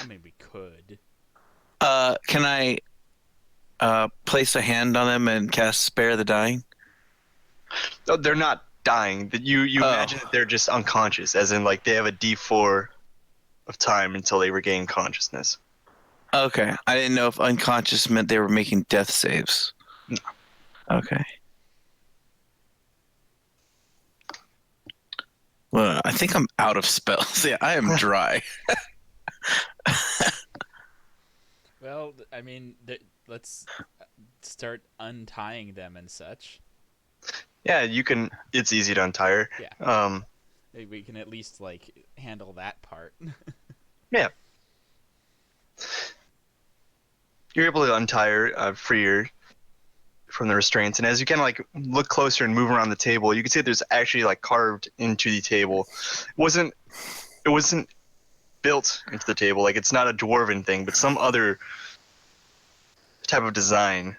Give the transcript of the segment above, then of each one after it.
I mean, we could. Can I place a hand on them and cast Spare the Dying? Oh, they're not dying. You imagine that they're just unconscious, as in like they have a D4 of time until they regain consciousness. Okay. I didn't know if unconscious meant they were making death saves. No. Okay. Well, I think I'm out of spells. Yeah, I am dry. Well, I mean, let's start untying them and such. Yeah, you can. It's easy to untie her. Yeah. We can at least like handle that part. Yeah. You're able to untie her, free her from the restraints, and as you kind of like look closer and move around the table, you can see there's actually like carved into the table. It wasn't built into the table. Like it's not a dwarven thing, but some other type of design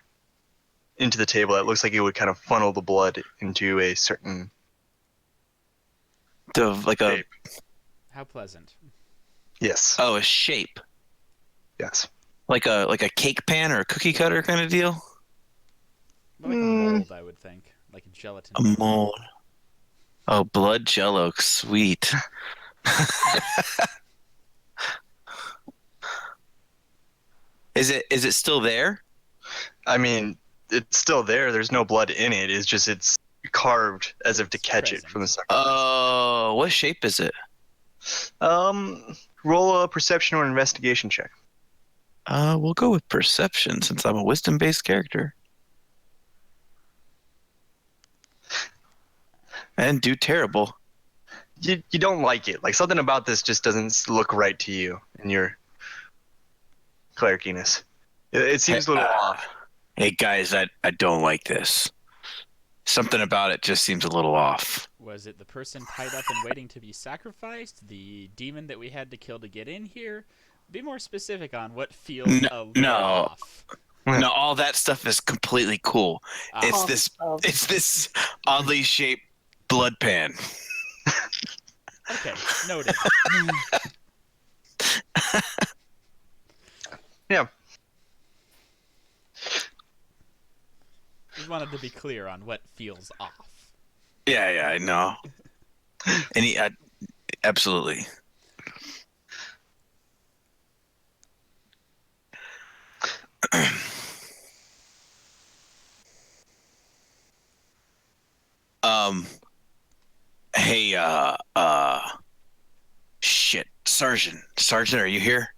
into the table that looks like it would kind of funnel the blood into a certain shape. How pleasant. Yes. A shape. Yes. Like a cake pan or a cookie cutter kind of deal? Like a mold, I would think. Like a gelatin A mold. Oh, blood jello. Sweet. Is it still there? I mean, it's still there. There's no blood in it. It's carved as if to catch it from the sacrifice. Oh, what shape is it? Roll a perception or investigation check. We'll go with perception since I'm a wisdom-based character. And do terrible. You don't like it. Like something about this just doesn't look right to you in your clericiness. It seems a little off. Hey guys, I don't like this. Something about it just seems a little off. Was it the person tied up and waiting to be sacrificed? The demon that we had to kill to get in here? Be more specific on what feels a little off. No, all that stuff is completely cool. It's this oddly shaped blood pan. Okay, noted. Yeah. Just wanted to be clear on what feels off. Yeah, I know. Absolutely. Hey, shit, Sergeant, are you here?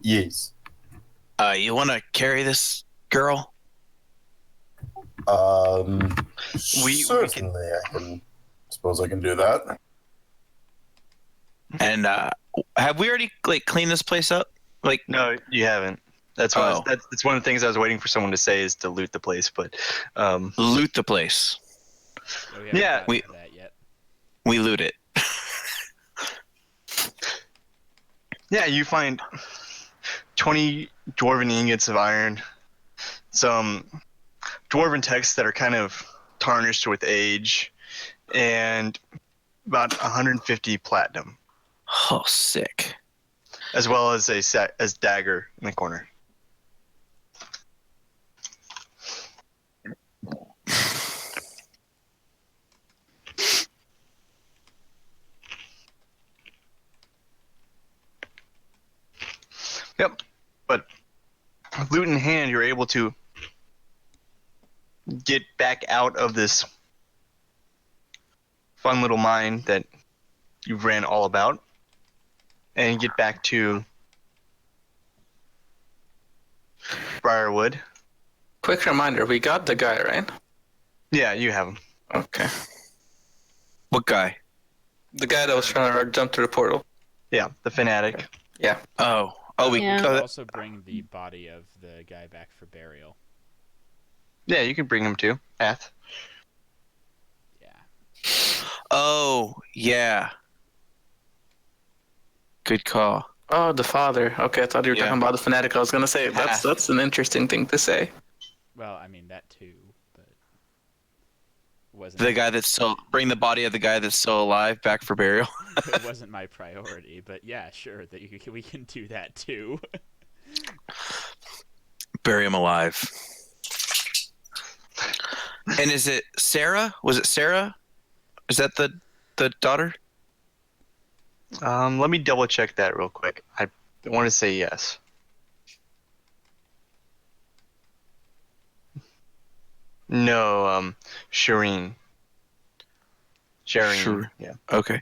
Yes. You want to carry this girl? Certainly, I suppose I can do that. And have we already like cleaned this place up? Like, no, you haven't. That's why that's one of the things I was waiting for someone to say is to loot the place, but loot the place. We loot it. Yeah, you find 20 dwarven ingots of iron, some dwarven texts that are kind of tarnished with age, and about 150 platinum. Oh, sick. As well as as dagger in the corner. Yep, but loot in hand, you're able to get back out of this fun little mine that you ran all about, and get back to Briarwood. Quick reminder, we got the guy, right? Yeah, you have him. Okay. What guy? The guy that was trying to jump through the portal. Yeah, the fanatic. Yeah. We can also bring the body of the guy back for burial. Yeah, you can bring him too. Ath. Yeah. Oh, yeah. Good call. Oh, the father. Okay, I thought you were talking about the fanatic. I was gonna say that's an interesting thing to say. Well, I mean that too, but Wasn't The guy that's still bring the body of the guy that's still alive back for burial. it wasn't my priority, but yeah, sure, we can do that too. Bury him alive. And is it Sarah? Was it Sarah? Is that the daughter? Let me double check that real quick. I want to say yes. No, Shireen. Sure. Yeah. Okay.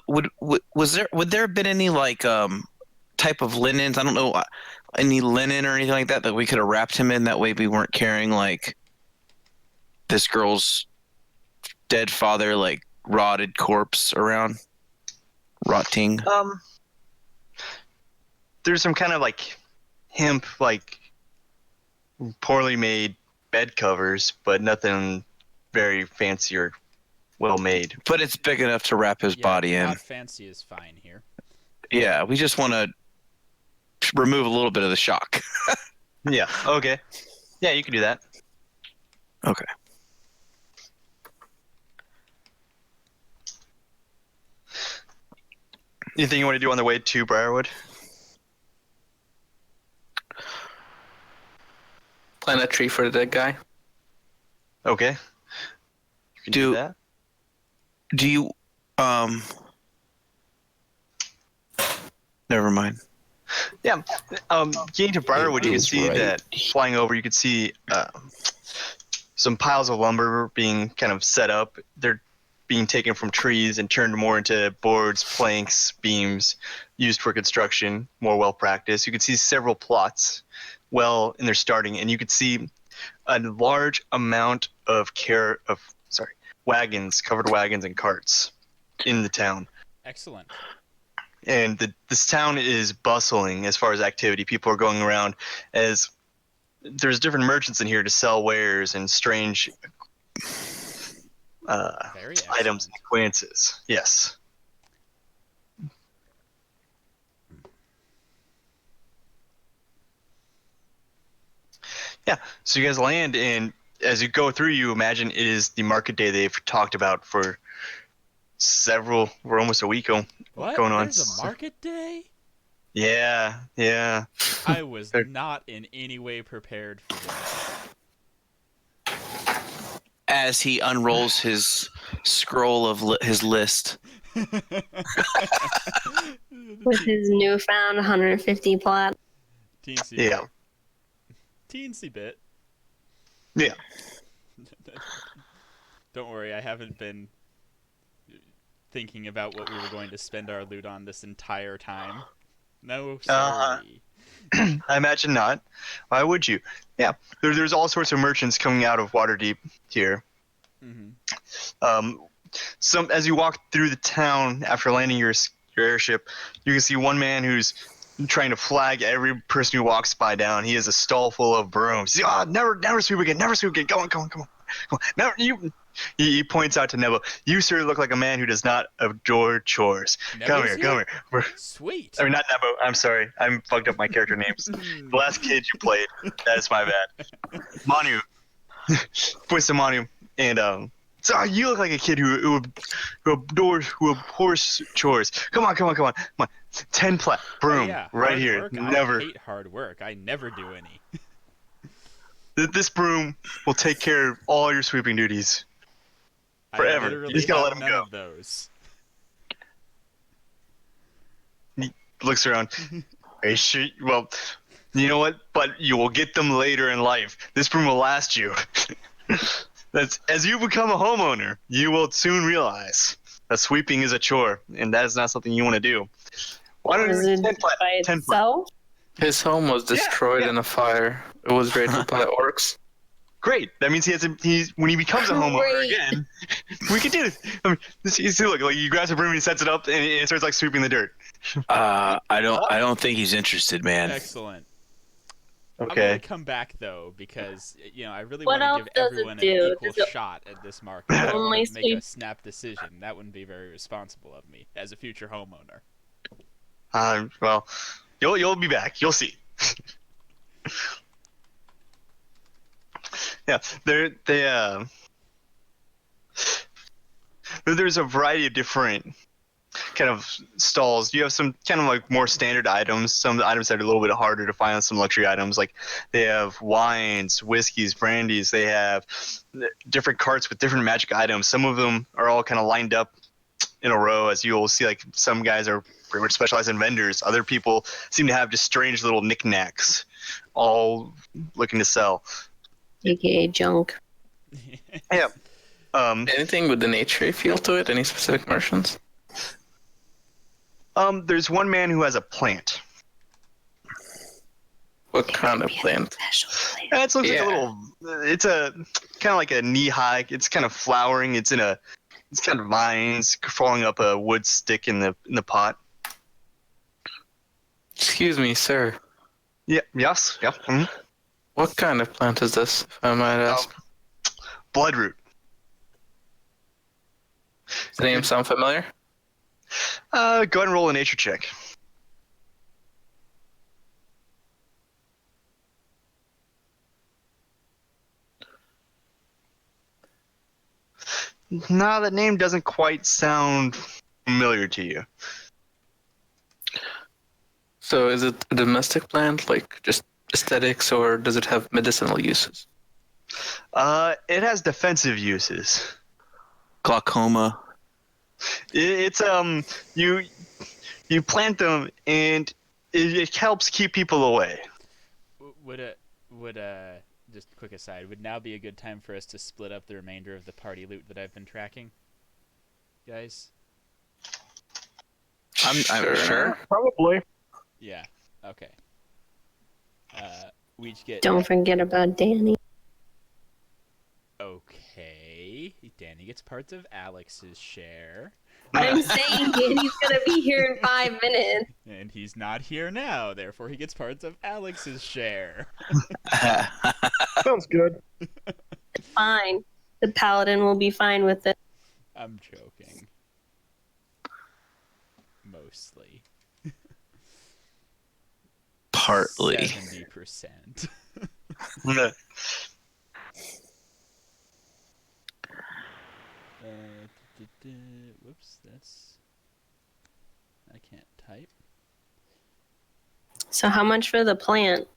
Would there have been any like type of linens? I don't know, any linen or anything like that we could have wrapped him in. That way we weren't carrying like this girl's dead father, like rotted corpse around, rotting. There's some kind of like hemp, like poorly made bed covers, but nothing very fancy or well made. But it's big enough to wrap his body in. Not fancy is fine here. Yeah, we just want to remove a little bit of the shock. Yeah. Okay. Yeah, you can do that. Okay. Anything you want to do on the way to Briarwood? Plant a tree for the dead guy. Okay. You can do that. Do you never mind. Yeah. Getting to Briarwood, you can see that flying over, you can see some piles of lumber being kind of set up. They're being taken from trees and turned more into boards, planks, beams used for construction, more well practiced. You can see several plots well in their starting, and you could see a large amount of covered wagons and carts in the town. Excellent. And this town is bustling as far as activity. People are going around as there's different merchants in here to sell wares and strange items and acquaintances. Yes. Yeah. So you guys land, and as you go through, you imagine it is the market day they've talked about for we're almost a week going on. There's a market day? Yeah. I was not in any way prepared for this. As he unrolls his scroll of his list. With his newfound 150 plat. Teensy bit. Yeah. Don't worry, I haven't been thinking about what we were going to spend our loot on this entire time. No, sorry. I imagine not. Why would you? Yeah, there's all sorts of merchants coming out of Waterdeep here. Mm-hmm. As you walk through the town after landing your airship, you can see one man who's trying to flag every person who walks by down. He has a stall full of brooms. Never sweep again. Never sweep again. Come on. Never, he points out to Neville. You sir look like a man who does not adore chores. Come here. Sweet. I mean, not Nebo. I'm sorry. I'm fucked up my character names. The last kid you played. That is my bad. Manu. Points to Manu. And, so you look like a kid who abhors chores. Come on. 10 plat. Broom. Right here. Work? Never. I hate hard work. I never do any. This broom will take care of all your sweeping duties. Forever. You just gotta let him go. Of those. He looks around. Are you sure? Well, you know what? But you will get them later in life. This broom will last you. As you become a homeowner, you will soon realize that sweeping is a chore, and that is not something you want to do. Why don't you 10 plat? His home was destroyed in a fire. It was raided by orcs. Great. That means when he becomes a homeowner again, we can do this. I mean, look, like he grabs a broom and he sets it up and it starts like sweeping the dirt. I don't think he's interested, man. Excellent. Okay. I'm gonna come back though because I really want to give everyone an equal shot at this market. I don't want to make a snap decision. That wouldn't be very responsible of me as a future homeowner. Well, you'll be back. You'll see. Yeah, There's a variety of different kind of stalls. You have some kind of like more standard items, some items that are a little bit harder to find, some luxury items. Like they have wines, whiskeys, brandies. They have different carts with different magic items. Some of them are all kind of lined up in a row, as you'll see. Like some guys are pretty much specialized in vendors. Other people seem to have just strange little knickknacks, all looking to sell. AKA junk. Yeah. Anything with the nature feel to it? Any specific merchants? There's one man who has a plant. What kind of plant? It looks like a little. It's a kind of like a knee high. It's kind of flowering. It's kind of vines falling up a wood stick in the pot. Excuse me, sir. Yeah. Yes. Yep. Mm-hmm. What kind of plant is this, if I might ask? Bloodroot. Does the name sound familiar? Go ahead and roll a nature check. No, that name doesn't quite sound familiar to you. So is it a domestic plant, like just aesthetics, or does it have medicinal uses? It has defensive uses. Glaucoma. It's you plant them and it helps keep people away. Would just quick aside, would now be a good time for us to split up the remainder of the party loot that I've been tracking, guys? I'm sure. Probably. Yeah. Okay. We each get. Don't forget about Danny. Okay. Danny gets parts of Alex's share. I'm saying Danny's gonna be here in 5 minutes. And he's not here now, therefore he gets parts of Alex's share. Sounds good. It's fine. The paladin will be fine with it. I'm joking. Mostly. Partly. 70%. Whoops, that's... I can't type. So how much for the plant?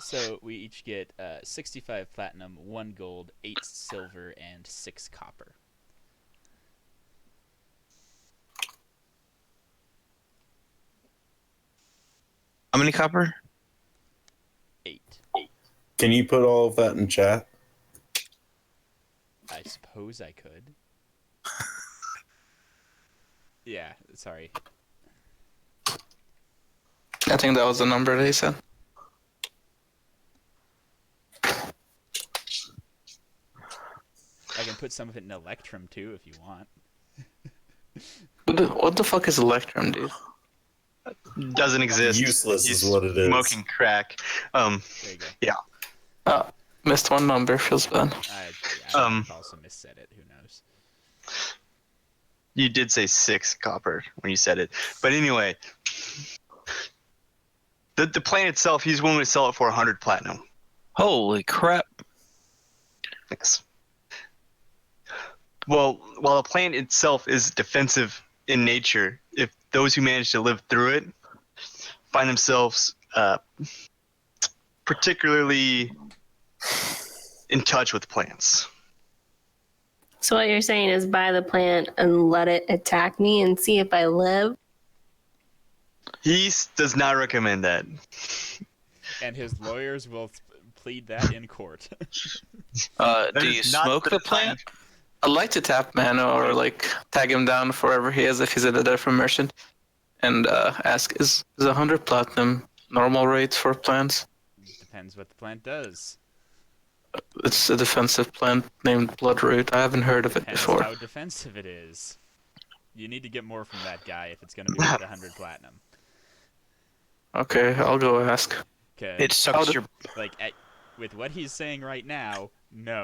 So we each get 65 platinum, 1 gold, 8 silver, and 6 copper. How many copper? 8. Can you put all of that in chat? I suppose I could. Yeah, sorry. I think that was the number that he said. I can put some of it in Electrum too if you want. What the fuck is Electrum, dude? Doesn't exist. Useless He's is what it is. Smoking crack. There you go. Yeah. Oh, missed one number. Feels bad. I also missaid it. Who knows? You did say 6 copper when you said it, but anyway, the plant itself, he's willing to sell it for 100 platinum. Holy crap. Yes. Well, while the plant itself is defensive in nature, if those who manage to live through it find themselves particularly in touch with plants. So what you're saying is buy the plant and let it attack me and see if I live? He does not recommend that. And his lawyers will plead that in court. Do you smoke the plant? I'd like to tap Mano or like tag him down forever he is if he's at a different merchant, and ask is 100 platinum normal rate for plants? Depends what the plant does. It's a defensive plant named Bloodroot. I haven't heard of it Depends before. how defensive it is. You need to get more from that guy if it's going to be worth 100 platinum. Okay, I'll go ask. It sucks your... Like, with what he's saying right now, no.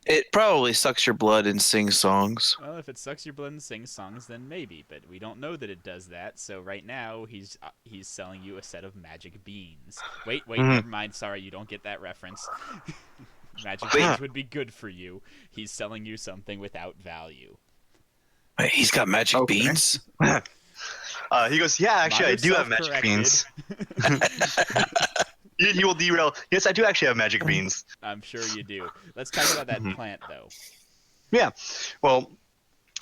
It probably sucks your blood and sings songs. Well, if it sucks your blood and sings songs, then maybe. But we don't know that it does that. So right now, he's selling you a set of magic beans. Wait, never mind. Sorry, you don't get that reference. Magic beans would be good for you. He's selling you something without value. Wait, he's got magic beans? He goes, yeah, actually, I do have magic beans. He will derail. Yes, I do actually have magic beans. I'm sure you do. Let's talk about that plant, though. Yeah. Well,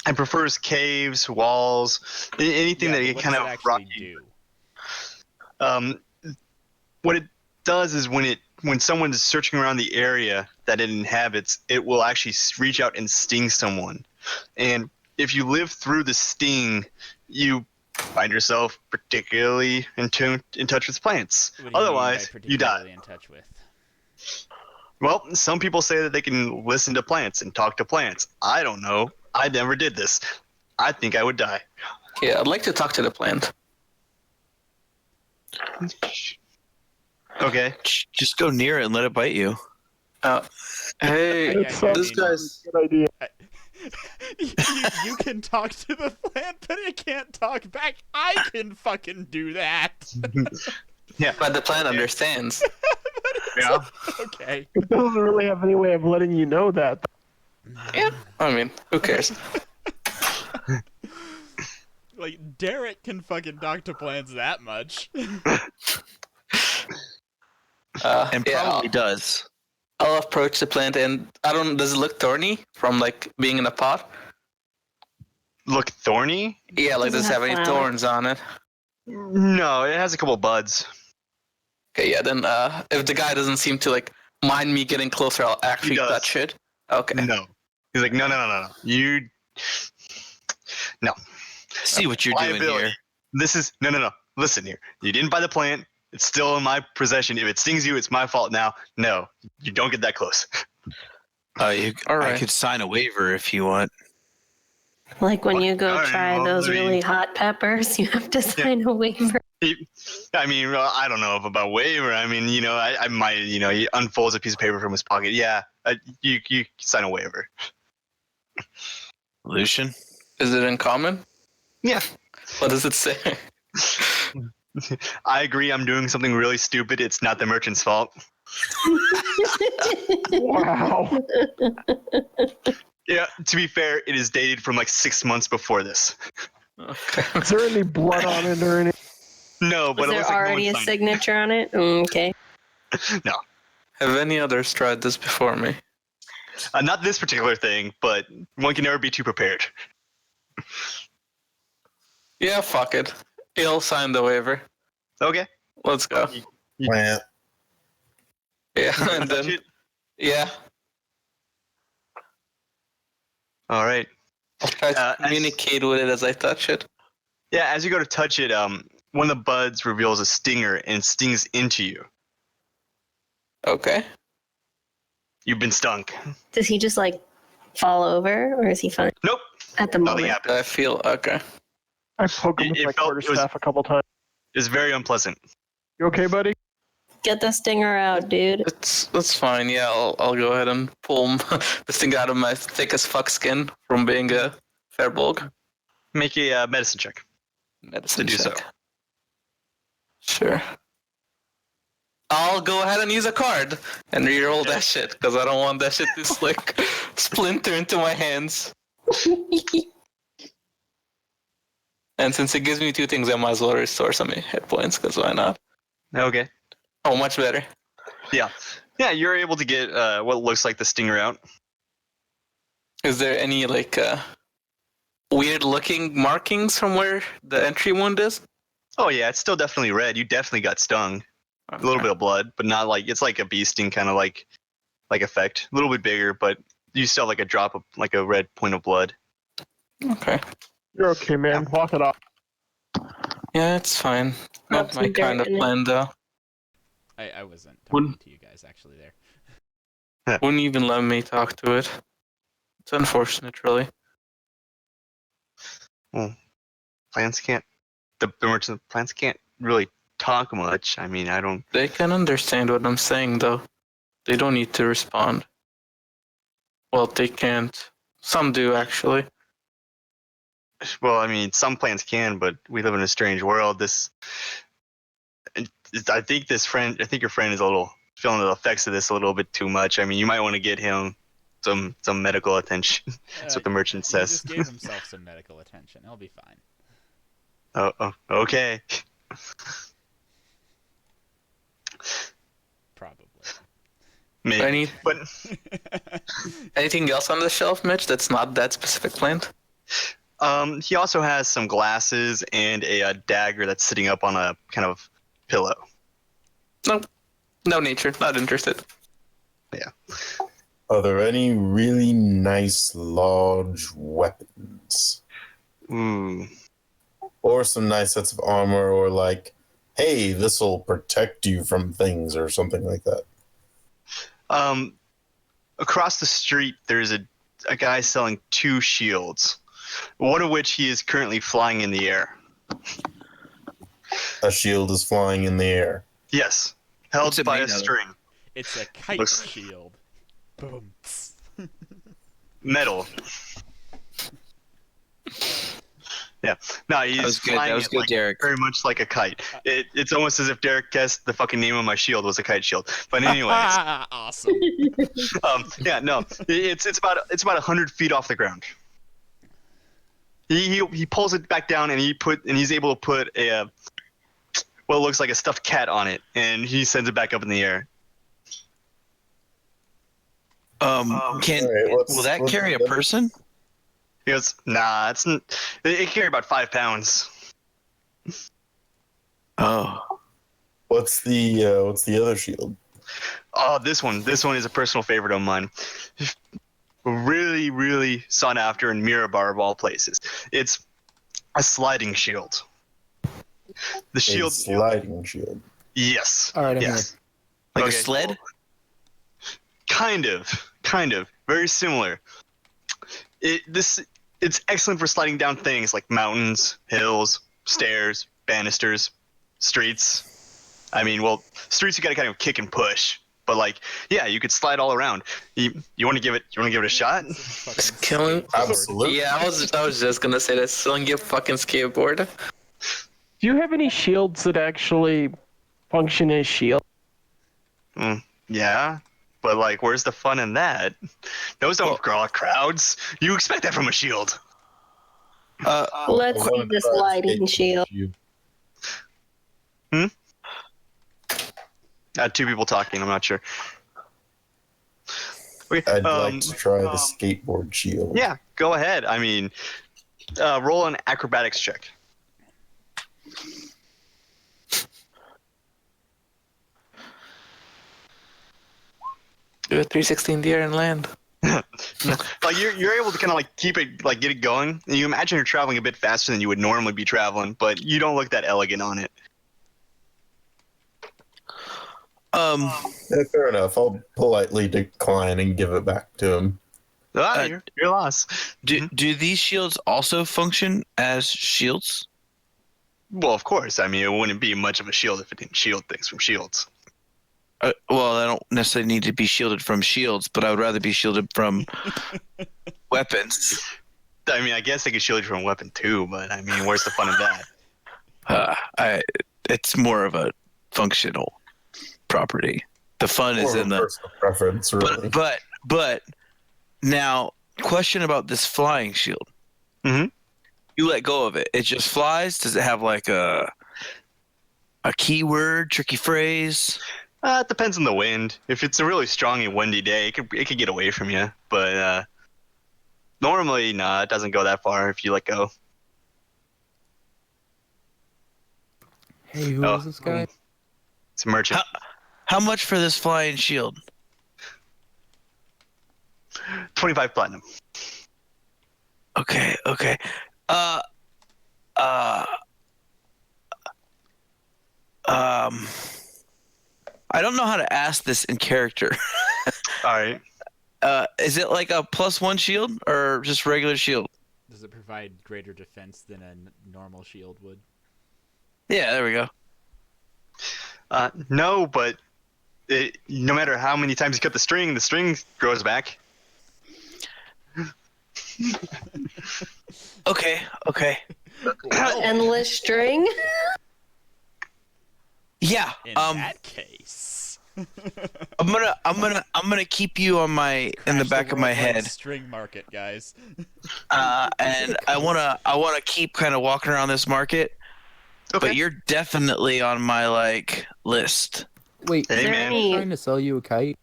it prefers caves, walls, anything that what kind does of it actually rocky. do? What it does is when someone's searching around the area that it inhabits, it will actually reach out and sting someone. And if you live through the sting, you find yourself particularly in touch with plants. What do you Otherwise, mean by you die. particularly in touch with? Well, some people say that they can listen to plants and talk to plants. I don't know. I never did this. I think I would die. Yeah, I'd like to talk to the plant. Okay. Just go near it and let it bite you. Hey, this guy's... Good idea. you can talk to the plant, but it can't talk back. I can fucking do that. Yeah. But the plant understands. Yeah. Okay. It doesn't really have any way of letting you know that. Yeah, I mean, who cares? Like, Derek can fucking talk to plants that much. And probably does. I'll approach the plant, and does it look thorny from, like, being in a pot? Look thorny? Yeah, like, does it have any thorns on it? No, it has a couple buds. Okay, yeah, then if the guy doesn't seem to, like, mind me getting closer, I'll actually touch it. Okay. No. He's like, no. No. See what you're doing here. This is no. Listen here. You didn't buy the plant. It's still in my possession. If it stings you, it's my fault now. No, you don't get that close. All right. I could sign a waiver if you want. Like when you go try those really hot peppers, you have to sign a waiver. I mean, I don't know about waiver. I mean, I might, he unfolds a piece of paper from his pocket. Yeah, you sign a waiver. Lucian? Is it in common? Yeah. What does it say? I agree I'm doing something really stupid. It's not the merchant's fault. Wow. Yeah, to be fair, it is dated from like 6 months before this. Okay. Is there any blood on it or anything? No, but Was there already a signature on it? Okay. No. Have any others tried this before me? Not this particular thing, but one can never be too prepared. Yeah, fuck it. He'll sign the waiver. Okay. Let's go. Plant. Yeah, and then... Yeah. All right. I'll try to communicate with it as I touch it. Yeah, as you go to touch it, one of the buds reveals a stinger and stings into you. Okay. You've been stung. Does he just like fall over, or is he fine? Nope. At the Nothing moment. happened. I feel... Okay. I poked him with my quarterstaff a couple times. It was very unpleasant. You okay, buddy? Get the stinger out, dude. That's fine. Yeah, I'll go ahead and pull this thing out of my thick as fuck skin from being a Fairbulg. Make a medicine check. Medicine to do check. so. Sure. I'll go ahead and use a card and re-roll that shit because I don't want that shit to like splinter into my hands. And since it gives me two things, I might as well restore some hit points because why not? Okay. Oh, much better. Yeah. Yeah, you're able to get what looks like the stinger out. Is there any like weird looking markings from where the entry wound is? Oh yeah, it's still definitely red. You definitely got stung. Okay. A little bit of blood, but not like it's like a bee sting kind of like effect. A little bit bigger, but you still have like a drop of like a red point of blood. Okay. You're okay, man. Yeah. Walk it off. Yeah, it's fine. Not some my kind of dirt in it. plan though. I wasn't talking to you guys actually there. Wouldn't even let me talk to it. It's unfortunate, really. Well, plants can't. The merchant plants can't really talk much. I mean, I don't. They can understand what I'm saying, though. They don't need to respond. Well, they can't. Some do, actually. Well, I mean, some plants can, but we live in a strange world. I think your friend is a little feeling the effects of this a little bit too much. I mean, you might want to get him some medical attention. That's what the merchant He says. just gave himself some medical attention. He'll be fine. Oh, okay. Probably. Maybe. But Anything else on the shelf, Mitch, that's not that specific plant? he also has some glasses and a dagger that's sitting up on a kind of pillow. Nope. No nature. Not interested. Yeah. Are there any really nice large weapons? Ooh. Or some nice sets of armor, or like, hey, this will protect you from things, or something like that? Across the street, there's a guy selling 2 shields, one of which he is currently flying in the air. A shield is flying in the air. Yes, held by a string. It's a kite shield. Boom. Metal. Yeah. No, he's flying That was good, Derek. very much like a kite. It's almost as if Derek guessed the fucking name of my shield was a kite shield. But anyways. Awesome. Yeah, no. It's about 100 feet off the ground. He pulls it back down and he's able to put what looks like a stuffed cat on it, and he sends it back up in the air. Will that carry a person? He goes, nah, it carry about 5 pounds. Oh. What's the other shield? Oh, this one is a personal favorite of mine. Really, really sought after in Mirabar of all places. It's a sliding shield. The shield. A sliding shield. Yes. All right, I'm yes. Like a sled? Kind of. Very similar. It's excellent for sliding down things like mountains, hills, stairs, banisters, streets. I mean, well, streets you gotta kind of kick and push, but like, yeah, you could slide all around. You want to give it a shot? It's killing. Absolutely. Yeah, I was just gonna say that. Selling you a fucking skateboard. Do you have any shields that actually function as shield? Yeah, but like, where's the fun in that? Those don't draw crowds. You expect that from a shield. Let's see this lighting shield. 2 people talking. I'm not sure. Okay, I'd like to try the skateboard shield. Yeah, go ahead. I mean, roll an acrobatics check. Do a 360 in the air and land. Like you're able to kind of like keep it, like get it going. And you imagine you're traveling a bit faster than you would normally be traveling, but you don't look that elegant on it. Yeah, fair enough. I'll politely decline and give it back to him. Your loss. Do these shields also function as shields? Well, of course. I mean, it wouldn't be much of a shield if it didn't shield things from shields. Well, I don't necessarily need to be shielded from shields, but I would rather be shielded from weapons. I mean, I guess they could shield you from a weapon too, but I mean, where's the fun in that? It's more of a functional property. The fun is in the personal preference, really. But now, question about this flying shield. Mm-hmm. You let go of it. It just flies. Does it have like a keyword, tricky phrase? It depends on the wind. If it's a really strong and windy day, it could get away from you. But normally, nah, it doesn't go that far if you let go. Hey, who is this guy? It's a merchant. How much for this flying shield? 25 platinum. Okay. I don't know how to ask this in character. All right. Is it like a +1 shield or just regular shield? Does it provide greater defense than a normal shield would? Yeah, there we go. No, but no matter how many times you cut the string grows back. Okay. Endless string. Yeah. In that case. I'm gonna keep you on my in the back of my head. String market, guys. And I wanna keep kind of walking around this market. Okay. But you're definitely on my list. Wait, Hey, Is there man. I'm any trying to sell you a kite.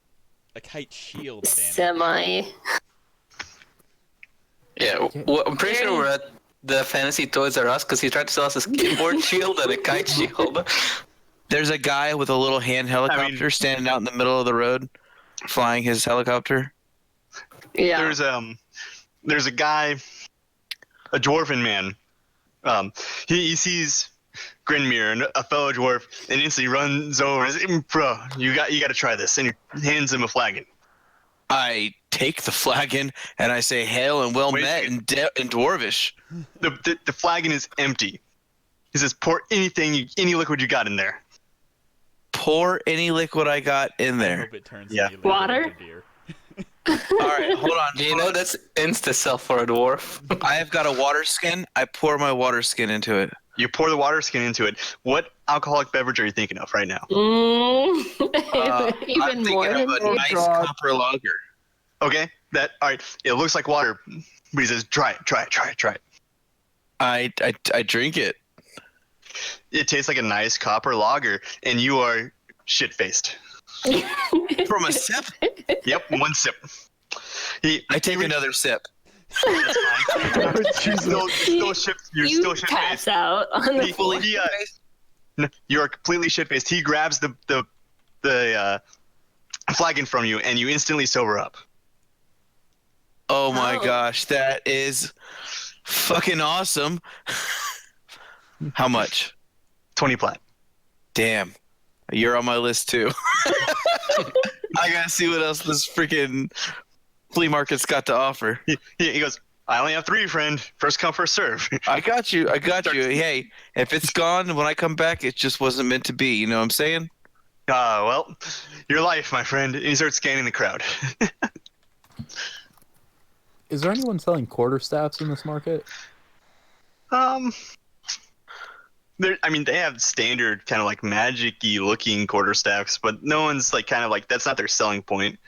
A kite shield, damn it. semi? Yeah, well, I'm pretty sure we're at the Fantasy Toys R Us because he tried to sell us a skateboard shield and a kite shield. There's a guy with a little hand helicopter standing out in the middle of the road, flying his helicopter. Yeah. There's a guy, a dwarven man. He sees Grinmere and a fellow dwarf, and instantly runs over and says, "Bro, you got to try this," and he hands him a flagon. I take the flagon and I say, "Hail and well met in Dwarvish." The flagon is empty. He says, "Pour any liquid you got in there." Pour any liquid I got in I there. hope it turns Yeah. immediately Water? into beer. All right, hold on. You know that's insta-sell for a dwarf. I have got a water skin. I pour my water skin into it. You pour the water skin into it. What alcoholic beverage are you thinking of right now? I'm Even more thinking of than a nice copper lager. Okay, all right. It looks like water, but he says, "Try it." I drink it. It tastes like a nice copper lager, and you are shit-faced. From a sip? Yep, one sip. I take another sip. You're still shit-faced. pass out on the You are completely shit-faced. He grabs the flagon from you, and you instantly sober up. Oh my gosh, that is fucking awesome. How much? 20 plat. Damn. You're on my list too. I gotta see what else this freaking flea market's got to offer. He goes, "I only have 3, friend. First come, first serve." I got you. Hey, if it's gone when I come back, it just wasn't meant to be. You know what I'm saying? Well, your life, my friend. And he starts scanning the crowd. Is there anyone selling quarterstaffs in this market? They have standard kind of like magic-y looking quarterstaffs, but no one's that's not their selling point.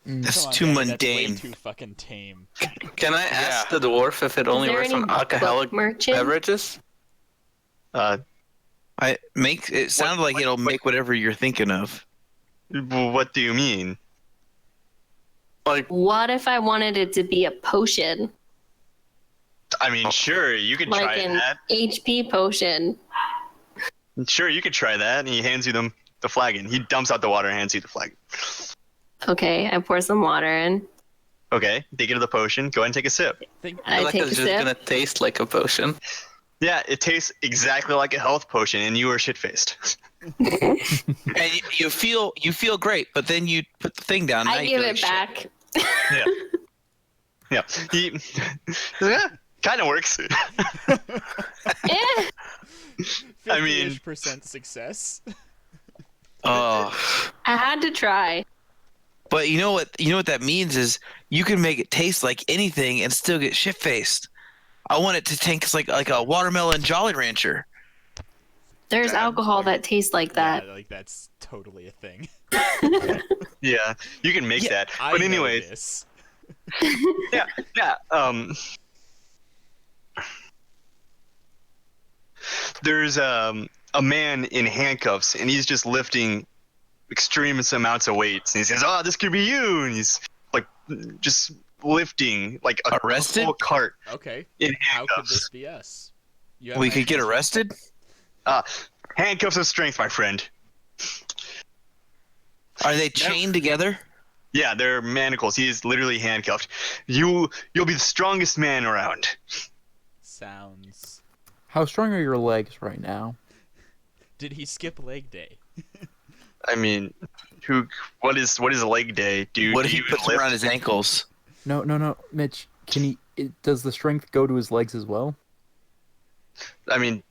That's Come on, too Danny, mundane. That's way too fucking tame. Can I ask the dwarf if it only there works on any alcoholic book merchant? beverages? It sounded like it'll make whatever you're thinking of. What do you mean? Like, What if I wanted it to be a potion? I mean, sure, you could Like try an that. HP potion. Sure, you could try that. And he hands you the flagon. He dumps out the water and hands you the flagon. Okay, I pour some water in. Okay, take it to the potion. Go ahead and take a sip. I like take a it's just sip. gonna taste like a potion. Yeah, it tastes exactly like a health potion, and you are shit-faced. And you feel great, but then you put the thing down. I and give you it feel like back. Yeah. Yeah. Kind of works. Eh. I mean- 50% success. shit. Oh, I had to try. but you know what that means is you can make it taste like anything and still get shit faced. I want it to taste like a watermelon Jolly Rancher. There's alcohol that tastes like that. Yeah, that's totally a thing. Yeah, you can make that. I But know anyways, this. yeah. There's a man in handcuffs, and he's just lifting extreme amounts of weights. And he says, "Oh, this could be you." And he's like, just lifting like a Arrested? full cart Okay. in How could handcuffs. this be us? You have We an could get idea? arrested. Handcuffs of strength, my friend. Are they chained together? Yeah, they're manacles. He is literally handcuffed. You'll be the strongest man around. Sounds. How strong are your legs right now? Did he skip leg day? I mean, what is a leg day? What Do if he you puts lift? around his ankles? No, Mitch. Does the strength go to his legs as well? I mean,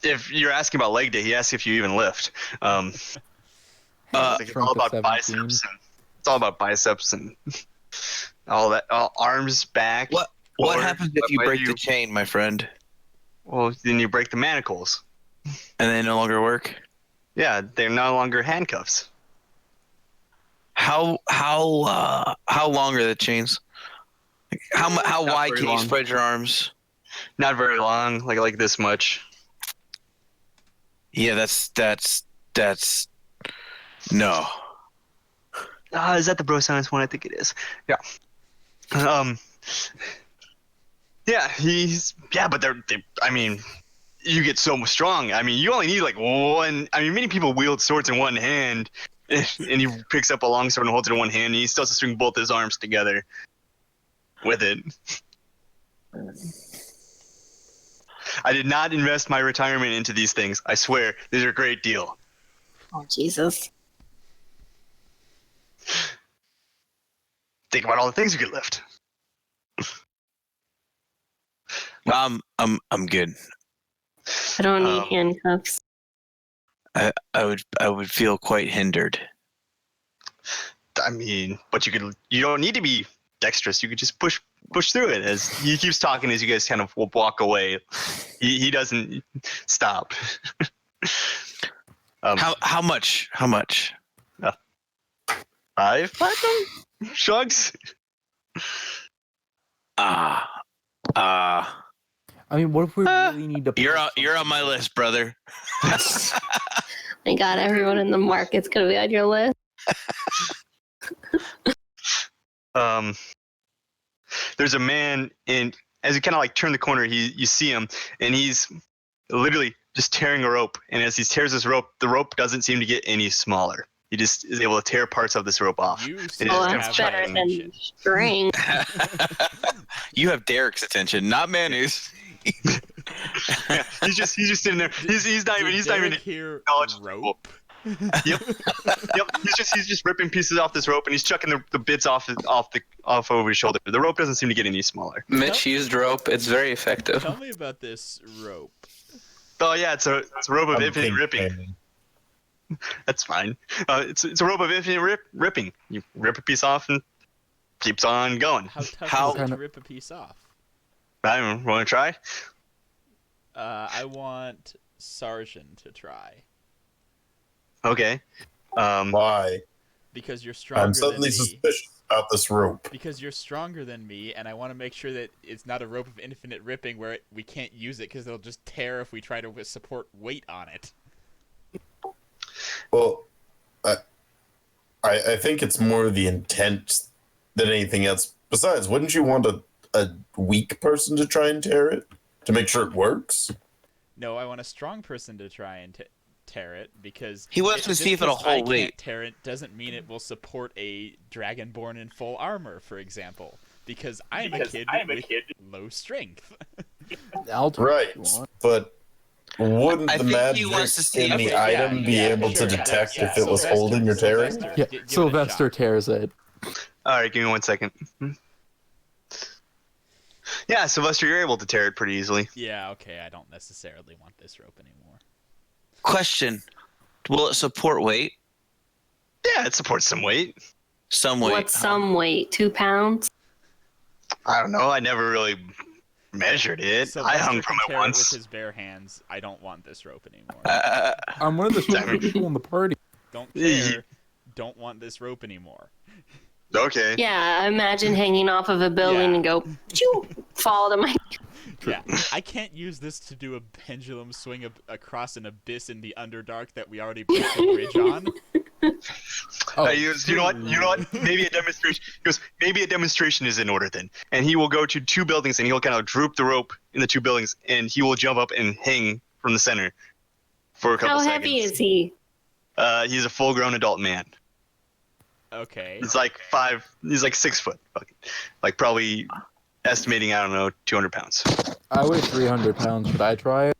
if you're asking about leg day, he asks if you even lift. It's Strength all of about 17. biceps. It's all about biceps and all that. Arms, back. What Or happens if you whether break the chain, my friend? Well, then you break the manacles. And they no longer work? Yeah, they're no longer handcuffs. How long are the chains? How Not wide very can you long. spread your arms? Not very long, like this much. Yeah, that's no. Is that the bro science one? I think it is. Yeah. Um. Yeah, but I mean, you get so strong. I mean, you only need like one. I mean, many people wield swords in one hand, and he picks up a long sword and holds it in one hand. And he still has to swing both his arms together with it. I did not invest my retirement into these things. I swear, these are a great deal. Oh, Jesus. Think about all the things you could lift. I'm good. I don't need handcuffs. I would feel quite hindered. I mean, but you don't need to be dexterous. You could just push through it. As he keeps talking, as you guys kind of will walk away, he doesn't stop. How much? 5 platinum? Shrugs. I mean, what if we really need to? You're on my list, brother. My God, everyone in the market's gonna be on your list. There's a man as you kind of like turn the corner, you see him, and he's literally just tearing a rope. And as he tears this rope, the rope doesn't seem to get any smaller. He just is able to tear parts of this rope off. That's better than string. You have Derek's attention, not Manu's. Yeah, he's just sitting there. He's not even here rope. Yep. He's just ripping pieces off this rope, and he's chucking the bits off over his shoulder. The rope doesn't seem to get any smaller. Mitch used rope. It's very effective. Tell me about this rope. Oh yeah, it's a rope of infinite ripping. That's fine. It's a rope of infinite ripping. You rip a piece off and keeps on going. How tough is it to rip a piece off? I don't know. Want to try? I want Sargent to try. Okay. Why? Because you're stronger than me. I'm suddenly suspicious about this rope. Because you're stronger than me, and I want to make sure that it's not a rope of infinite ripping where we can't use it because it'll just tear if we try to support weight on it. Well, I think it's more the intent than anything else. Besides, wouldn't you want a weak person to try and tear it to make sure it works? No, I want a strong person to try and tear it because he wants to see if it'll hold weight. Tear it doesn't mean it will support a dragonborn in full armor, for example. Because I'm a kid with low strength. Right, but wouldn't the magic in the item be able to detect if it was holding or tearing? Yeah, Sylvester tears it. All right, give me 1 second. Yeah, Sylvester, you're able to tear it pretty easily. Yeah, okay, I don't necessarily want this rope anymore. Question: will it support weight? Yeah, it supports some weight. Some weight. What's some weight? 2 pounds? I don't know. I never really measured it. Sylvester I hung from it once. With his bare hands. I don't want this rope anymore. I'm one of the strongest people in the party. Don't care. Don't want this rope anymore. Okay. Yeah, imagine hanging off of a building and go, choo, fall to my... Yeah, I can't use this to do a pendulum swing across an abyss in the Underdark that we already built a bridge on. You know what? Maybe a demonstration. He goes, maybe a demonstration is in order then. And he will go to 2 buildings and he'll kind of droop the rope in the 2 buildings and he will jump up and hang from the center for a couple seconds. How heavy is he? He's a full-grown adult man. Okay. He's like 6 foot. Like probably estimating, I don't know, 200 pounds. I weigh 300 pounds. Should I try it?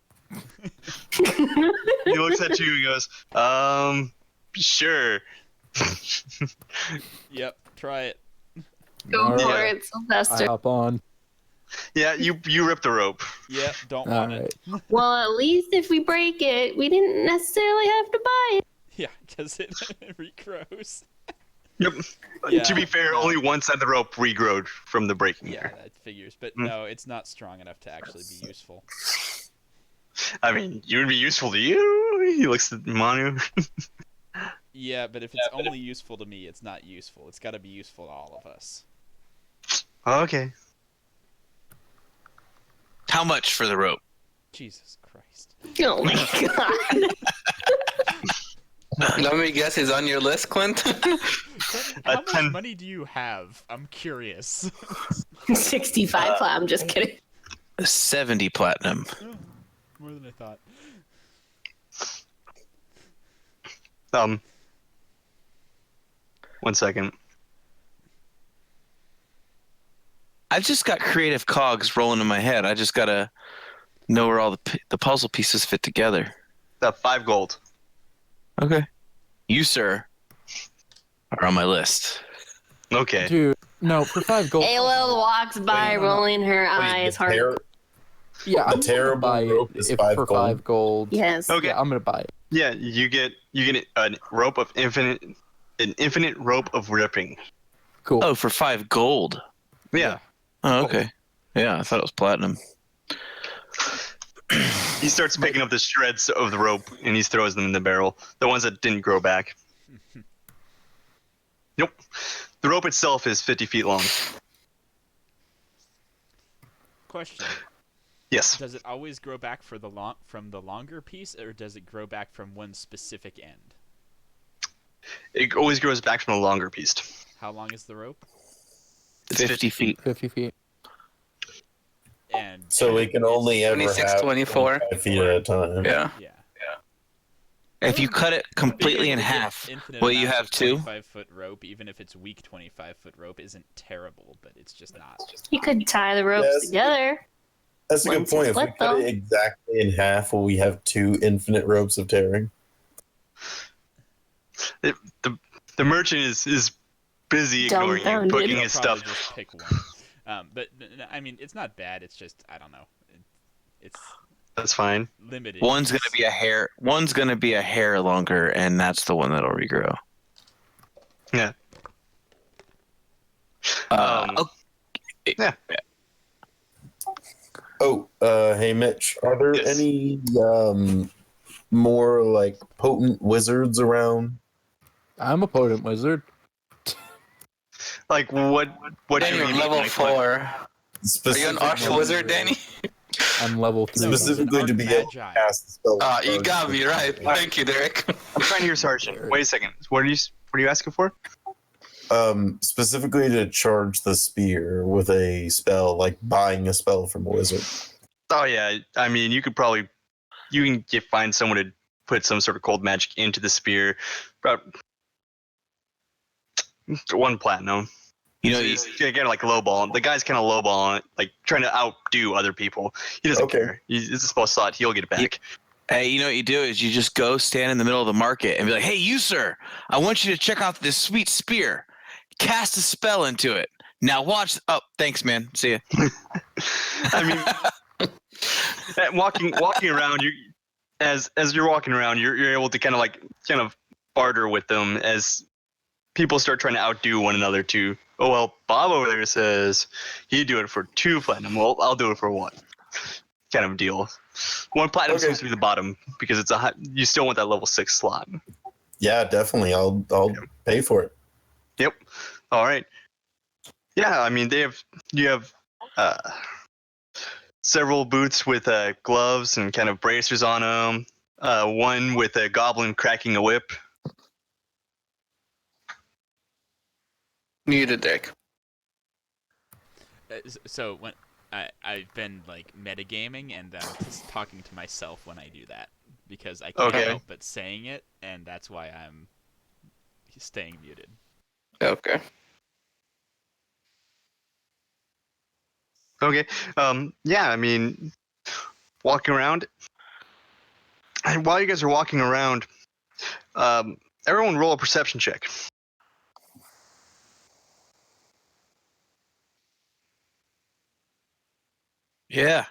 He looks at you and goes, sure. Yep, try it. Go for it, Sylvester. I hop on. Yeah, you rip the rope. Yep, don't want it. Well, at least if we break it, we didn't necessarily have to buy it. Yeah, because it regrows. Yep. Yeah, to be fair, only one side of the rope regrowed from the breaking. Yeah, that figures. But no, it's not strong enough to actually be useful. I mean, you would be useful to you. He looks at Manu. Yeah, but if it's only useful to me, it's not useful. It's got to be useful to all of us. Okay. How much for the rope? Jesus Christ. Oh my god. Let me guess, he's on your list, Clint? How much money do you have? I'm curious. 65 I'm just kidding. 70 platinum. Oh, more than I thought. One second. I've just got creative cogs rolling in my head. I just gotta know where all the puzzle pieces fit together. 5 gold. Okay. You, sir, are on my list. Okay. Dude, no, for 5 gold. Aelil walks by, rolling her eyes hard. Yeah, I'm gonna terrible buy it rope is if 5 for gold. 5 gold. Yes. Okay. Yeah, I'm gonna buy it. Yeah, you get a rope of an infinite rope of ripping. Cool. Oh, for 5 gold. Yeah. Oh, okay. Yeah, I thought it was platinum. He starts picking up the shreds of the rope and he throws them in the barrel. The ones that didn't grow back. Nope. The rope itself is 50 feet long. Question. Yes. Does it always grow back from the longer piece, or does it grow back from one specific end? It always grows back from the longer piece. How long is the rope? It's 50 feet. 50 feet. And So we can only ever 26, have 24. 25 feet at a time. Yeah. Yeah. If you cut it completely in Figuring to get half, infinite will you amounts have of 2? 25-foot rope, even if it's weak 25-foot rope, isn't terrible, but it's just not. You could tie the ropes Yes. together. That's a good Once you point. If we split cut them. it exactly in half, will we have 2 infinite ropes of tearing? The merchant is busy ignoring you, Dumbfounded. booking They'll his probably stuff. just pick one. But I mean, it's not bad. It's just I don't know. It's That's fine. limited. One's gonna be a hair. One's gonna be a hair longer, and that's the one that'll regrow. Yeah. Okay. Oh, hey Mitch, are there Yes. any more like potent wizards around? I'm a potent wizard. Like what do Then you you're mean level by 4. Are you an arch wizard, Danny? I'm level 3. Specifically to be able to Magi. cast the spell. You got me right. Thank you, Derek. I'm trying to hear Sergeant. Wait a second. What are you asking for? Specifically to charge the spear with a spell, like buying a spell from a wizard. Oh yeah, I mean you can find someone to put some sort of cold magic into the spear. About 1 platinum. You know, He's gonna get like lowball. The guy's kind of lowball, like trying to outdo other people. He doesn't Okay. care. It's a spell slot. He'll get it back. hey, you know what you do is you just go stand in the middle of the market and be like, "Hey, you sir, I want you to check out this sweet spear. Cast a spell into it. Now watch." Oh, thanks, man. See ya. I mean, walking around, as you're walking around, you're able to kind of barter with them as people start trying to outdo one another too. Oh well, Bob over there says he'd do it for 2 platinum. Well, I'll do it for 1. Kind of deal. 1 platinum Okay. seems to be the bottom because it's you still want that level 6 slot. Yeah, definitely. I'll pay for it. Yep. All right. Yeah, I mean you have several boots with gloves and kind of bracers on them. One with a goblin cracking a whip. Muted, Derek. So when I've been like metagaming, and I'm just talking to myself when I do that because I can't Okay. help but saying it, and that's why I'm staying muted. Okay. Okay. Yeah, I mean, walking around. And while you guys are walking around, everyone roll a perception check. Yeah.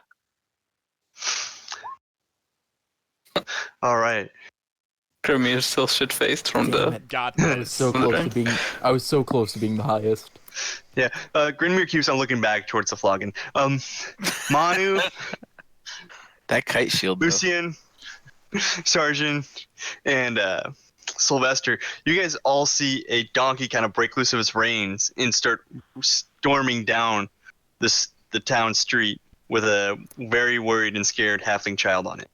All right. Grimir still shit-faced from Damn the... it. God I was so close to being. I was so close to being the highest. Yeah. Grinmere keeps on looking back towards the flogging. Manu, That kite shield, though. Lucian, Sergeant, and Sylvester, you guys all see a donkey kind of break loose of its reins and start storming down the town street with a very worried and scared halfling child on it.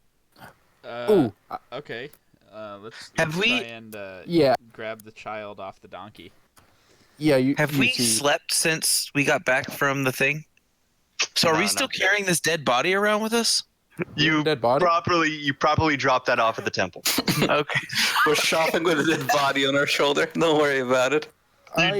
Ooh. Okay. Let's Have we- try and Yeah. grab the child off the donkey. Yeah. Have we slept since we got back from the thing? So are No, we still not carrying this dead body around with us? You dead body? properly dropped that off at the temple. Okay. We're shopping with a dead body on our shoulder. Don't worry about it.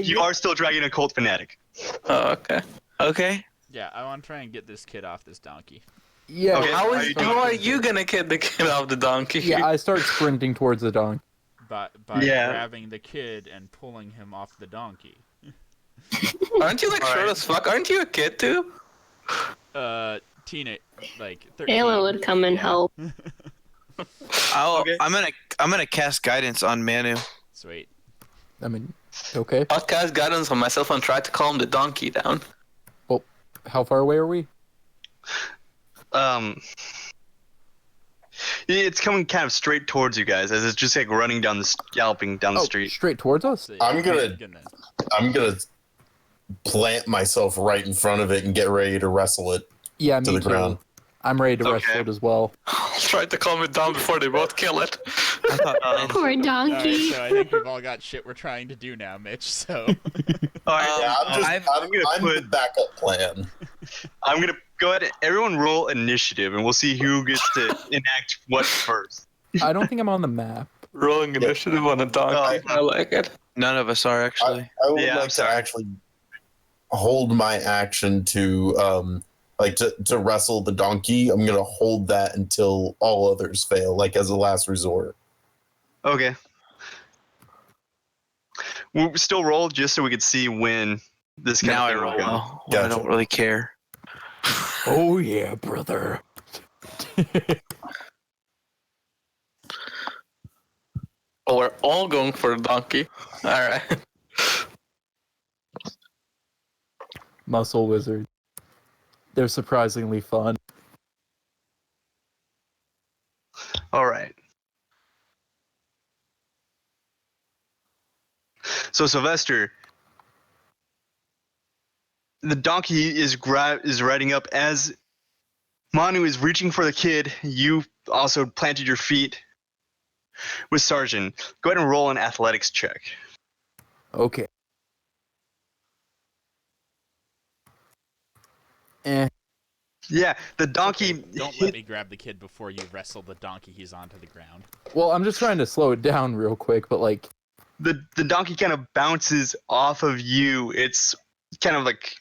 You are still dragging a cult fanatic. Oh, okay. Okay. Yeah, I want to try and get this kid off this donkey. Yeah. Okay. How are you are you gonna get the kid off the donkey? Yeah, I start sprinting towards the donkey. By Yeah. grabbing the kid and pulling him off the donkey. Aren't you like short as fuck? Aren't you a kid too? Teenage, like 13. Ayla would come and help. Okay. I'm gonna cast guidance on Manu. Sweet. I mean, okay. I'll cast guidance on myself and try to calm the donkey down. Well, how far away are we? It's coming kind of straight towards you guys as it's just like running galloping down the street. Straight towards us? So, I'm gonna plant myself right in front of it and get ready to wrestle it Yeah, to me the too. ground. I'm ready to Okay. wrestle it as well. I'll try to calm it down before they both kill it. I thought, Poor Alright, donkey. so I think we've all got shit we're trying to do now, Mitch, so... Alright, Yeah, I'm gonna the backup plan. I'm gonna go ahead and everyone roll initiative and we'll see who gets to enact what first. I don't think I'm on the map. Rolling initiative on a donkey. I like it. none of us are actually. I would Yeah, I'm like to sorry. actually hold my action to to wrestle the donkey. I'm gonna hold that until all others fail, like as a last resort. Okay. We'll still roll just so we could see when this kind Now of I thing will roll go. well. I Gotcha. don't really care. Oh yeah, brother. Oh, we're all going for the donkey. Alright. Muscle wizard. They're surprisingly fun. Alright. So Sylvester, the donkey is riding up as Manu is reaching for the kid. You also planted your feet with Sergeant. Go ahead and roll an athletics check. Okay. Yeah, the donkey. Okay, don't let me grab the kid before you wrestle the donkey he's onto the ground. Well, I'm just trying to slow it down real quick, but like, The donkey kind of bounces off of you. It's kind of like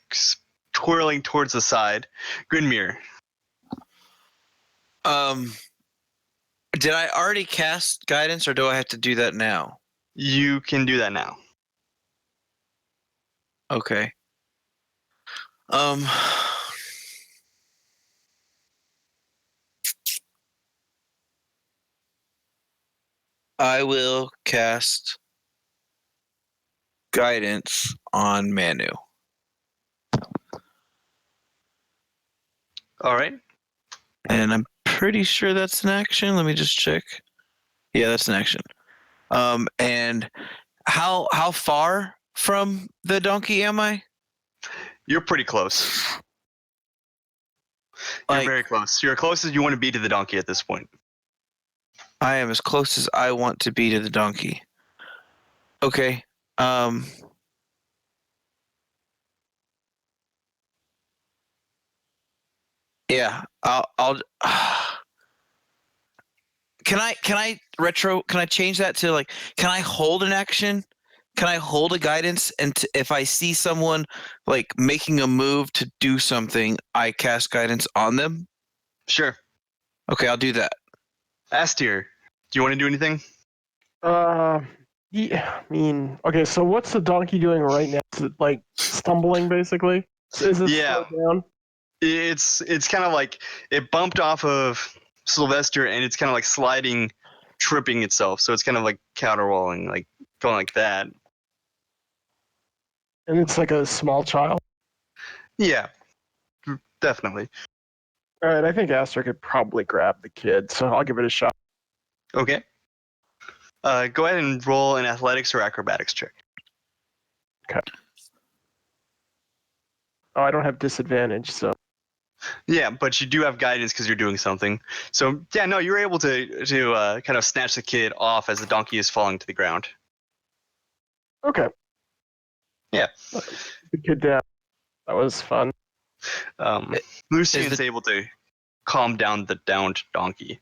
twirling towards the side. Grinmere. Did I already cast guidance, or do I have to do that now? You can do that now. Okay. I will cast guidance on Manu. All right. And I'm pretty sure that's an action. Let me just check. Yeah, that's an action. And how far from the donkey am I? You're pretty close. You're Like, very close. You're as close as you want to be to the donkey at this point. I am as close as I want to be to the donkey. Okay. Yeah, I'll Can I change that to like, can I hold an action? Can I hold a guidance, and if I see someone like making a move to do something, I cast guidance on them? Sure. Okay, I'll do that. Astir, do you want to do anything? Yeah, I mean, okay, so what's the donkey doing right now? Is it like stumbling basically? Is it Yeah. slowed down? It's kind of like it bumped off of Sylvester and it's kind of like sliding, tripping itself. So it's kind of like counterwalling, like going like that. And it's like a small child. Yeah, definitely. All right, I think Aster could probably grab the kid, so I'll give it a shot. Okay. Go ahead and roll an athletics or acrobatics check. Okay. Oh, I don't have disadvantage, so. Yeah, but you do have guidance because you're doing something. So yeah, no, you're able to kind of snatch the kid off as the donkey is falling to the ground. Okay. Yeah. The kid down. That was fun. Lucian's able to calm down the downed donkey.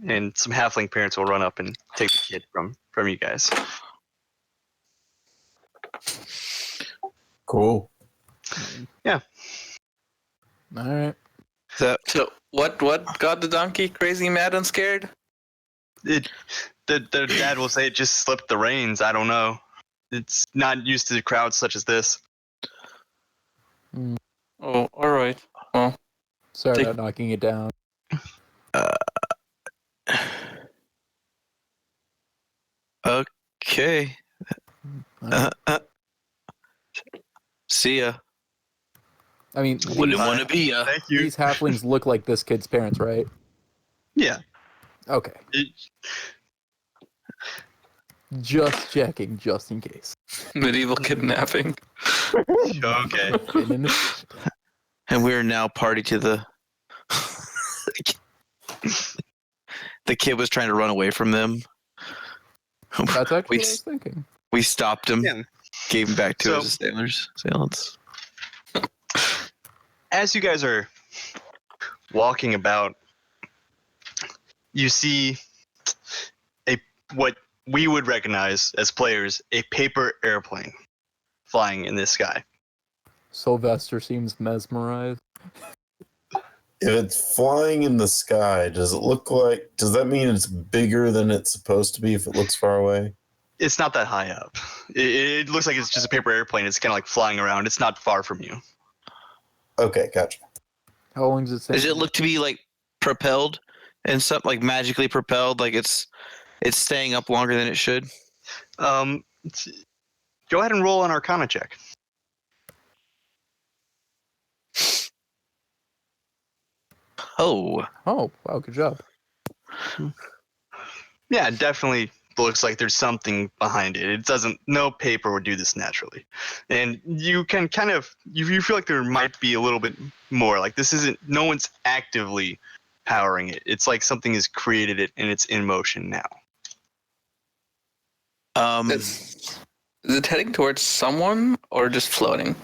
And some halfling parents will run up and take the kid from you guys. Cool. Yeah. All right. So what got the donkey crazy, mad, and scared? The dad will say it just slipped the reins. I don't know. It's not used to crowds such as this. Oh, all right. Well, Sorry about knocking it down. Okay. See ya. I mean, Wouldn't want to be ya. Thank you. these halflings look like this kid's parents, right? Yeah. Okay. Just checking, just in case. medieval kidnapping. Okay. And we're now party to the. The kid was trying to run away from them. That's actually what I was thinking. We stopped him, Yeah. gave him back to his assailants. As you guys are walking about, you see what we would recognize as players, a paper airplane flying in the sky. Sylvester seems mesmerized. If it's flying in the sky, does that mean it's bigger than it's supposed to be if it looks far away? It's not that high up. It looks like it's just a paper airplane. It's kind of like flying around. It's not far from you. Okay, gotcha. How long does it say? Does it look to be like propelled and something like magically propelled, like it's staying up longer than it should? Go ahead and roll an Arcana check. Oh, wow, good job. Yeah, it definitely looks like there's something behind it. It doesn't. No paper would do this naturally, and you can kind of you feel like there might be a little bit more. Like this isn't. No one's actively powering it. It's like something has created it and it's in motion now. Is it heading towards someone or just floating?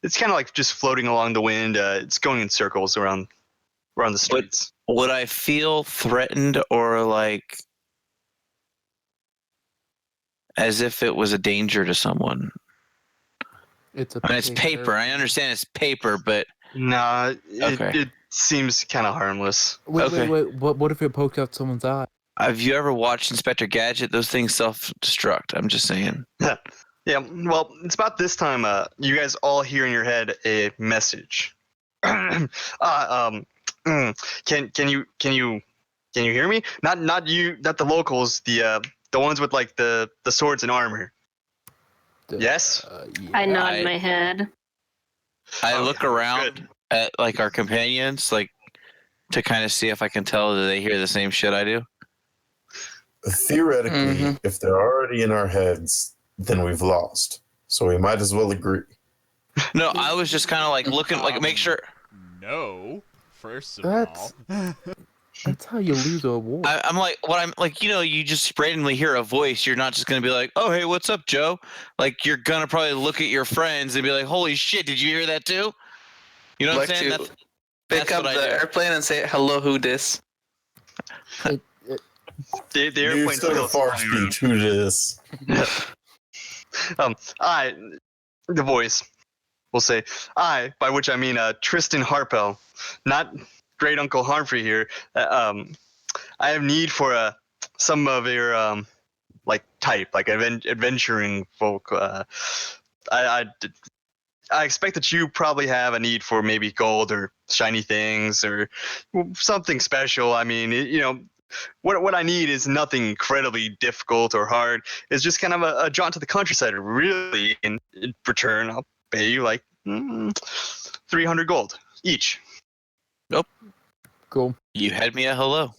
It's kind of like just floating along the wind. It's going in circles around the streets. Would I feel threatened or like as if it was a danger to someone? It's paper. I understand it's paper, but nah, okay. It seems kind of harmless. Wait. What if it poked out someone's eye? Have you ever watched Inspector Gadget? Those things self-destruct. I'm just saying. Yeah, well, it's about this time. You guys all hear in your head a message. Can you hear me? Not you, not the locals. The ones with like the swords and armor. Yes. Yeah. I nod my head. I look around at like our companions, like to kind of see if I can tell that they hear the same shit I do. Theoretically, if they're already in our heads, then we've lost. So we might as well agree. No, I was just kind of like looking, like make sure. No, first of That's how you lose a war. I'm like, you just randomly hear a voice. You're not just gonna be like, oh hey, what's up, Joe? Like you're gonna probably look at your friends and be like, holy shit, did you hear that too? You know what I'm saying? Pick up the airplane and say, hello, who dis? The airplane still far speech. Who dis? The voice will say, I, by which I mean Tristan Harpel, not Great Uncle Humphrey here. I have need for some of your like type, like adventuring folk. I expect that you probably have a need for maybe gold or shiny things or something special. I mean, what I need is nothing incredibly difficult or hard. It's just kind of a jaunt to the countryside, really. In return, I'll pay you like 300 gold each. Nope. Cool. You had me a hello.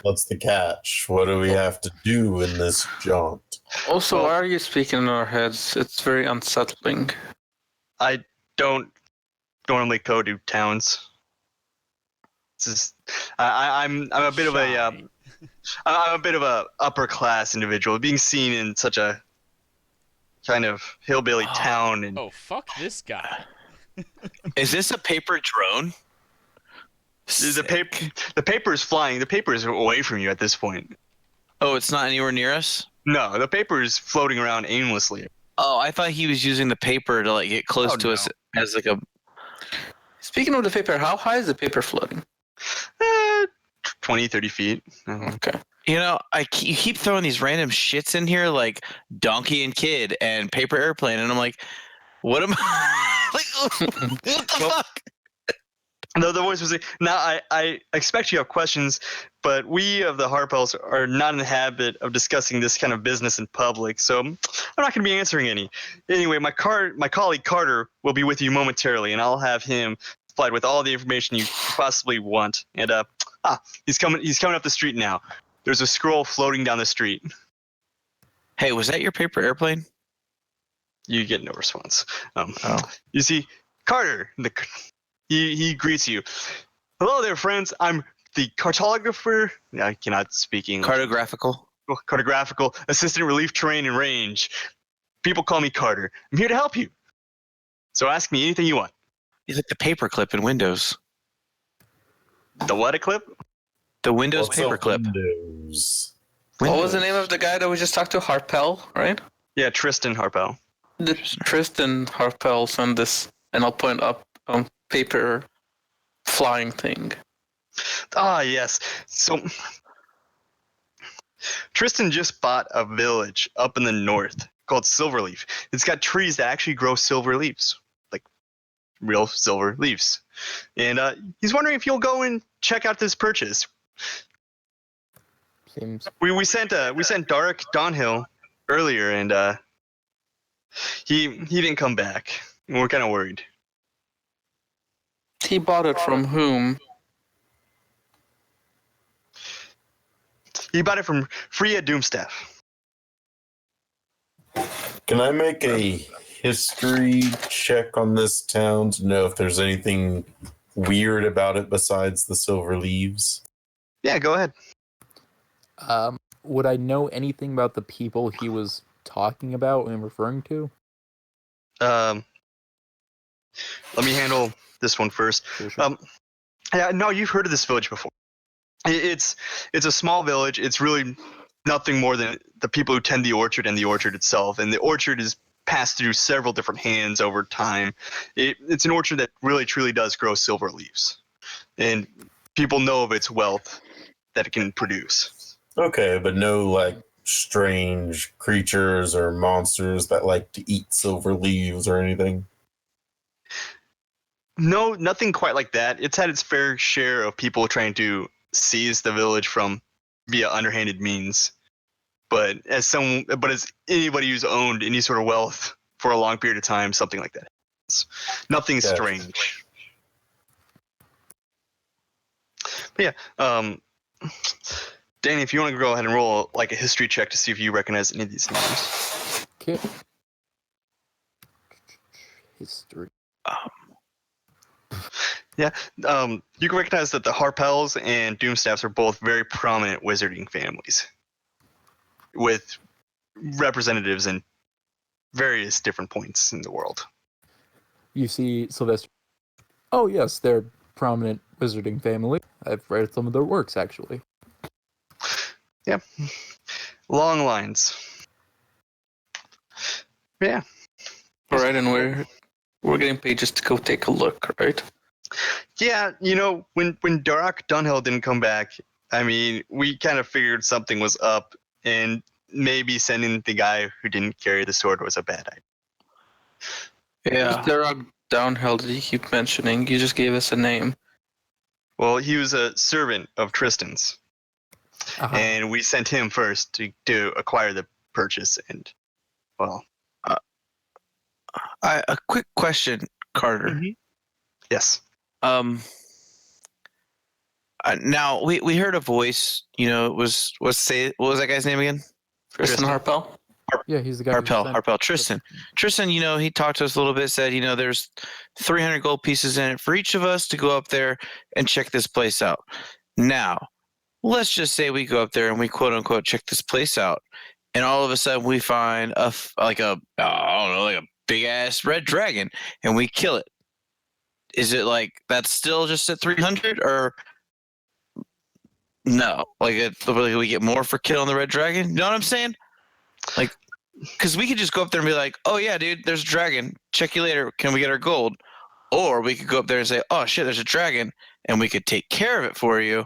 What's the catch? What do we have to do in this jaunt? Also, why are you speaking in our heads? It's very unsettling. I don't normally go to towns. This is, I'm a bit of I'm a bit of a upper class individual. Being seen in such a kind of hillbilly town and fuck this guy. Is this a paper drone? the paper is flying. The paper is away from you at this point. Oh, it's not anywhere near us? No, the paper is floating around aimlessly. Oh, I thought he was using the paper to like get close to us as like a. Speaking of the paper, how high is the paper floating? 20, 30 feet. Okay. You know, you keep throwing these random shits in here like donkey and kid and paper airplane, and I'm like, what am I? Like, what the fuck? No, the voice was like, now I expect you have questions, but we of the Harpels are not in the habit of discussing this kind of business in public, so I'm not going to be answering any. Anyway, my colleague Carter will be with you momentarily, and I'll have him supplied with all the information you possibly want. And he's coming up the street now. There's a scroll floating down the street. Hey, was that your paper airplane? You get no response. You see, Carter, he greets you. Hello there, friends. I'm the cartographer. I cannot speak English. Cartographical assistant relief terrain and range. People call me Carter. I'm here to help you. So ask me anything you want. He's like the paper clip in Windows. The what clip? The Windows paper clip. Windows. What was the name of the guy that we just talked to? Harpel, right? Yeah, Tristan Harpel. Tristan Harpel sent this, and I'll point up paper flying thing. Ah, yes. So Tristan just bought a village up in the north called Silverleaf. It's got trees that actually grow silver leaves, like real silver leaves. And he's wondering if you'll go and check out this purchase. Seems. We sent Dark Donhill earlier, and he didn't come back. We're kind of worried. He bought it from whom? He bought it from Freya Doomstaff. Can I make a history check on this town to know if there's anything weird about it besides the silver leaves? Yeah, go ahead. Would I know anything about the people he was talking about and referring to? Let me handle this one first. Sure. Yeah, no, you've heard of this village before. It's a small village. It's really nothing more than the people who tend the orchard and the orchard itself. And the orchard is passed through several different hands over time. It's an orchard that really truly does grow silver leaves, and people know of its wealth that it can produce. Okay, but no like strange creatures or monsters that like to eat silver leaves or anything? No, nothing quite like that. It's had its fair share of people trying to seize the village from via underhanded means. But as anybody who's owned any sort of wealth for a long period of time, something like that. Nothing strange. But yeah, Danny, if you want to go ahead and roll like a history check to see if you recognize any of these names. Okay. History. Yeah, you can recognize that the Harpels and Doomstaffs are both very prominent wizarding families with representatives in various different points in the world. You see Sylvester. Oh, yes, they're prominent wizarding family. I've read some of their works, actually. Yeah. Long lines. Yeah. All right, and we're getting paid just to go take a look, right? Yeah, when Dark Dunhill didn't come back, I mean, we kind of figured something was up, and maybe sending the guy who didn't carry the sword was a bad idea. Yeah. Dark Downhill that you keep mentioning. You just gave us a name. Well, he was a servant of Tristan's, and we sent him first to acquire the purchase, and, well... A quick question, Carter. Mm-hmm. Yes. Now we heard a voice. You know, what was that guy's name again? Tristan Harpel. Yeah, he's the guy. Harpel. Tristan. You know, he talked to us a little bit. Said, you know, there's 300 gold pieces in it for each of us to go up there and check this place out. Now, let's just say we go up there and we quote unquote check this place out, and all of a sudden we find a big ass red dragon, and we kill it. Is it like that's still just at 300 or no? Like we get more for killing the red dragon? You know what I'm saying? Like, because we could just go up there and be like, oh yeah, dude, there's a dragon. Check you later. Can we get our gold? Or we could go up there and say, oh shit, there's a dragon, and we could take care of it for you.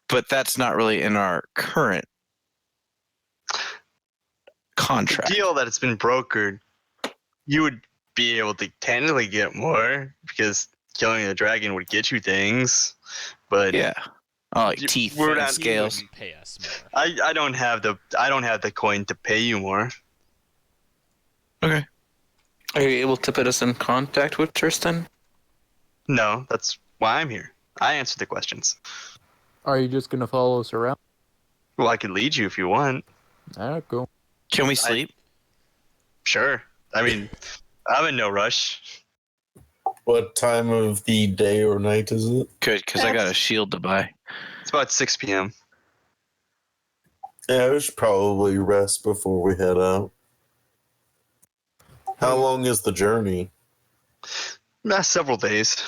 But that's not really in our current contract. The deal that it's been brokered, you would be able to technically get more because killing a dragon would get you things. But yeah, like teeth and scales. Pay us more. I don't have the coin to pay you more. Okay. Are you able to put us in contact with Tristan? No, that's why I'm here. I answer the questions. Are you just gonna follow us around? Well, I could lead you if you want. Alright, cool. Can we sleep? Sure. I mean, I'm in no rush. What time of the day or night is it? Good, because I got a shield to buy. It's about 6 p.m. Yeah, we should probably rest before we head out. How long is the journey? Several days.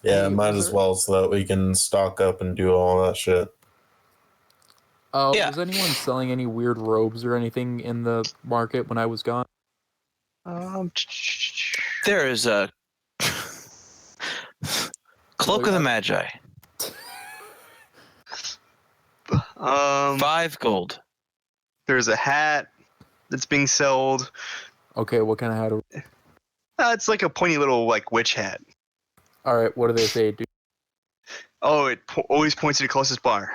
Yeah, might as well so that we can stock up and do all that shit. Yeah. Was anyone selling any weird robes or anything in the market when I was gone? There is a Cloak of the Magi. 5 gold. There's a hat that's being sold. Okay, what kind of hat? It's like a pointy little like witch hat. All right, what do they say, dude? Oh, it always points to the closest bar.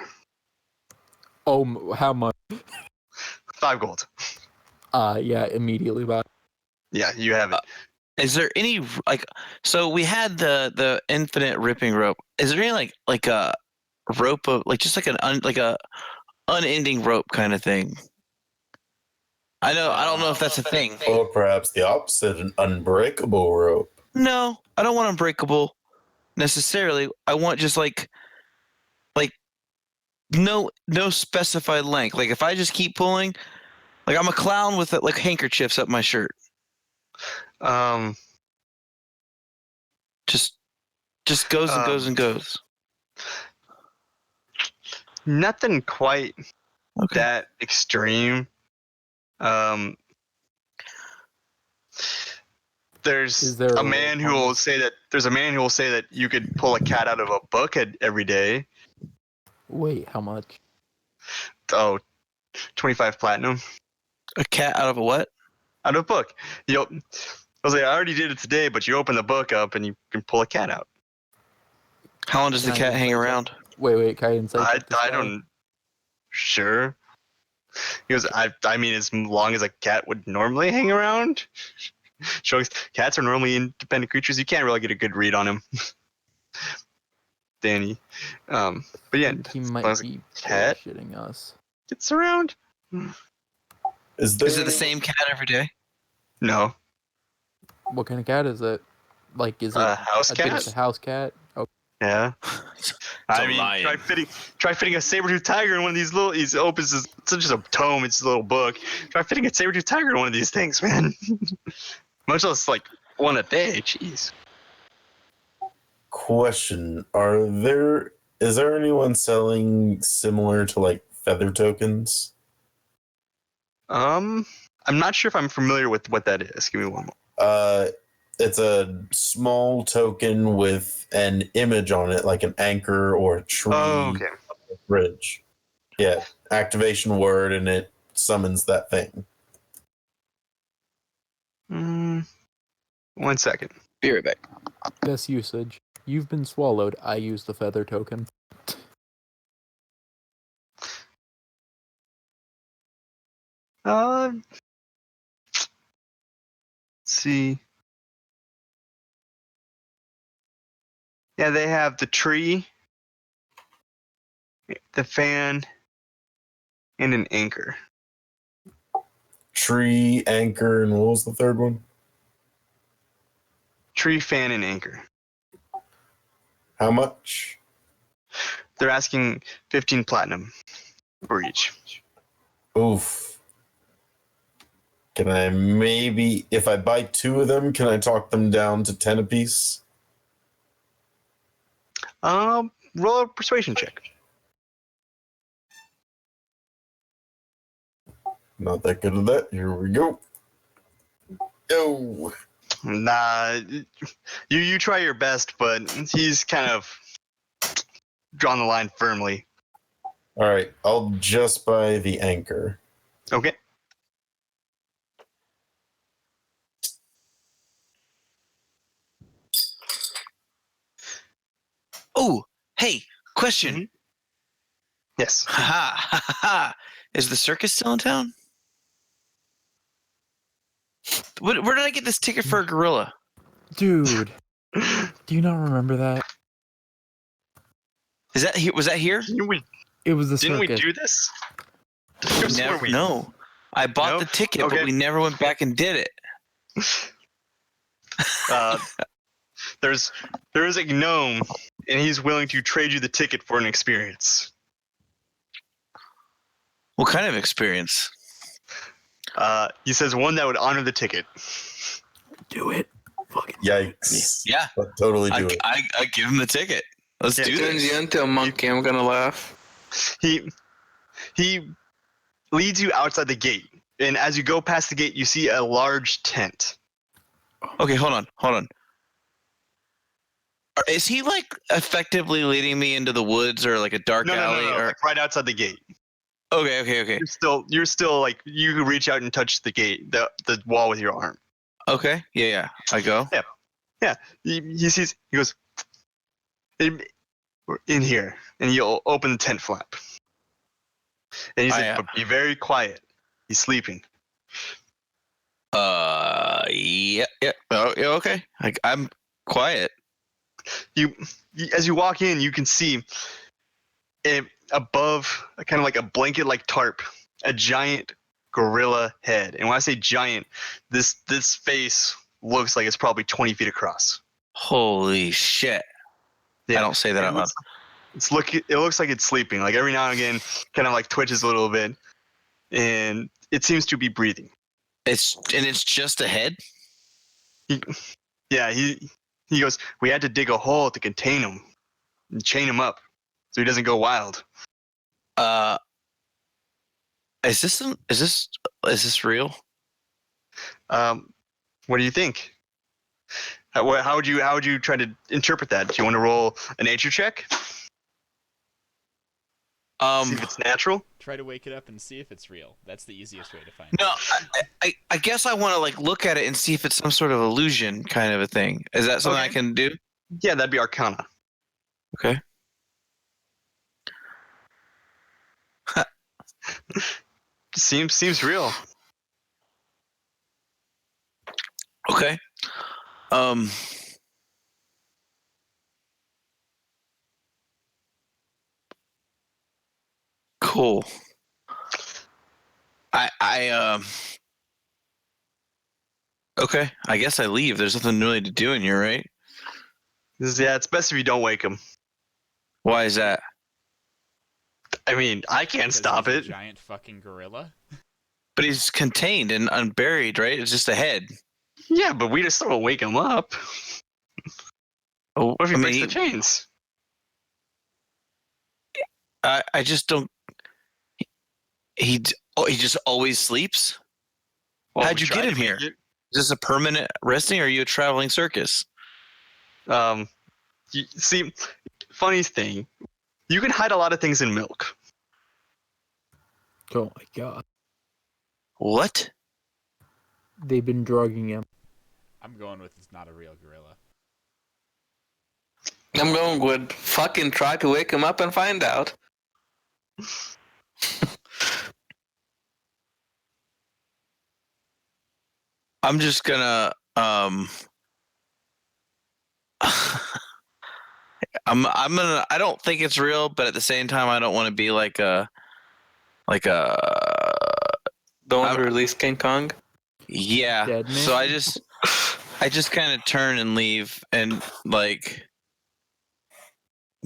Oh, how much? 5 gold. Yeah, immediately buy. Yeah, you have it. Is there any like? So we had the infinite ripping rope. Is there any like a rope of like just like a unending rope kind of thing? I don't know if that's a thing. Or perhaps the opposite, an unbreakable rope. No, I don't want unbreakable necessarily. I want just like no specified length. Like if I just keep pulling, like I'm a clown with like handkerchiefs up my shirt. Just goes and goes and goes. Nothing quite that extreme. There's a man who will say that you could pull a cat out of a book every day. Wait, how much? Oh, 25 platinum. A cat out of a what? Out of a book. I was like, I already did it today, but you open the book up and you can pull a cat out. How long does the cat hang around? Wait, can I insight? I don't. Sure. He goes, I mean, as long as a cat would normally hang around. Shows cats are normally independent creatures. You can't really get a good read on him. Danny. But yeah, He might be cat shitting us. gets around. Is it the same cat every day? No. What kind of cat is it? Like, is it a house cat? It's a house cat. Oh. Yeah. I mean, try fitting a saber-toothed tiger in one of these little. He opens his. It's just a tome. It's a little book. Try fitting a saber-toothed tiger in one of these things, man. Much less like one a day. Jeez. Question: is there anyone selling similar to like feather tokens? I'm not sure if I'm familiar with what that is. Give me one more. It's a small token with an image on it, like an anchor or a tree. Oh, okay. Bridge. Yeah, activation word, and it summons that thing. 1 second. Be right back. Best usage. You've been swallowed. I use the feather token. Let's see. Yeah, they have the tree, the fan, and an anchor. Tree, anchor, and what was the third one? Tree, fan, and anchor. How much? They're asking 15 platinum for each. Oof. Can I maybe, if I buy 2 of them, can I talk them down to 10 apiece? Roll a persuasion check. Not that good at that. Here we go. Go. Nah, you try your best, but he's kind of drawn the line firmly. All right, I'll just buy the anchor. Okay. Oh, hey, question. Mhm. Yes. Ha ha ha ha. Is the circus still in town? Where did I get this ticket for a gorilla? Dude, do you not remember that? Is that here? Was that here? It was the Didn't circus. we do this? I swear Never. we- No. I bought Nope. the ticket, Okay. but we never went back and did it. There is a gnome, and he's willing to trade you the ticket for an experience. What kind of experience? He says one that would honor the ticket. Do it. Fucking Yikes. Yeah. But totally do it. I give him the ticket. Let's Yeah, do Turns this. you into a monkey. I'm gonna laugh. He leads you outside the gate, and as you go past the gate, you see a large tent. Okay, hold on. Is he like effectively leading me into the woods or like a dark No, alley? Or like right outside the gate. okay. You're still like you can reach out and touch the gate, the wall with your arm. Okay, yeah. I go. He sees. He goes, "We're in here," and he'll open the tent flap. And he says, "But be very quiet. He's sleeping." Yeah. Oh, yeah, okay. I'm quiet. As you walk in, you can see above, kind of like a blanket-like tarp, a giant gorilla head. And when I say giant, this face looks like it's probably 20 feet across. Holy shit! Yeah. I don't say that out loud. It looks like it's sleeping. Like every now and again, kind of like twitches a little bit, and it seems to be breathing. It's just a head. He goes, "We had to dig a hole to contain him and chain him up so he doesn't go wild." Is this real? What do you think? How would you try to interpret that? Do you want to roll a nature check? See if it's natural. Try to wake it up and see if it's real. That's the easiest way to find No, it. I guess I want to like look at it and see if it's some sort of illusion kind of a thing. Is that something I can do? Yeah, that'd be Arcana. Okay. Seems real. Okay. Cool. Okay. I guess I leave. There's nothing really to do in here, right? It's best if you don't wake him. Why is that? I mean, I can't Because stop he's it. a giant fucking gorilla. But he's contained and unburied, right? It's just a head. Yeah, but we just don't wake him up. Oh, What if he breaks the chains? I just don't. He just always sleeps. Well, How'd we you tried get him to make here? it. Is this a permanent resting, or are you a traveling circus? See, funny thing, you can hide a lot of things in milk. Oh my god. What? They've been drugging him. I'm going with it's not a real gorilla. I'm going with fucking try to wake him up and find out. I'm just gonna I don't think it's real, but at the same time, I don't want to be like a. The one who released King Kong? Yeah. Dead man? So I just kind of turn and leave and like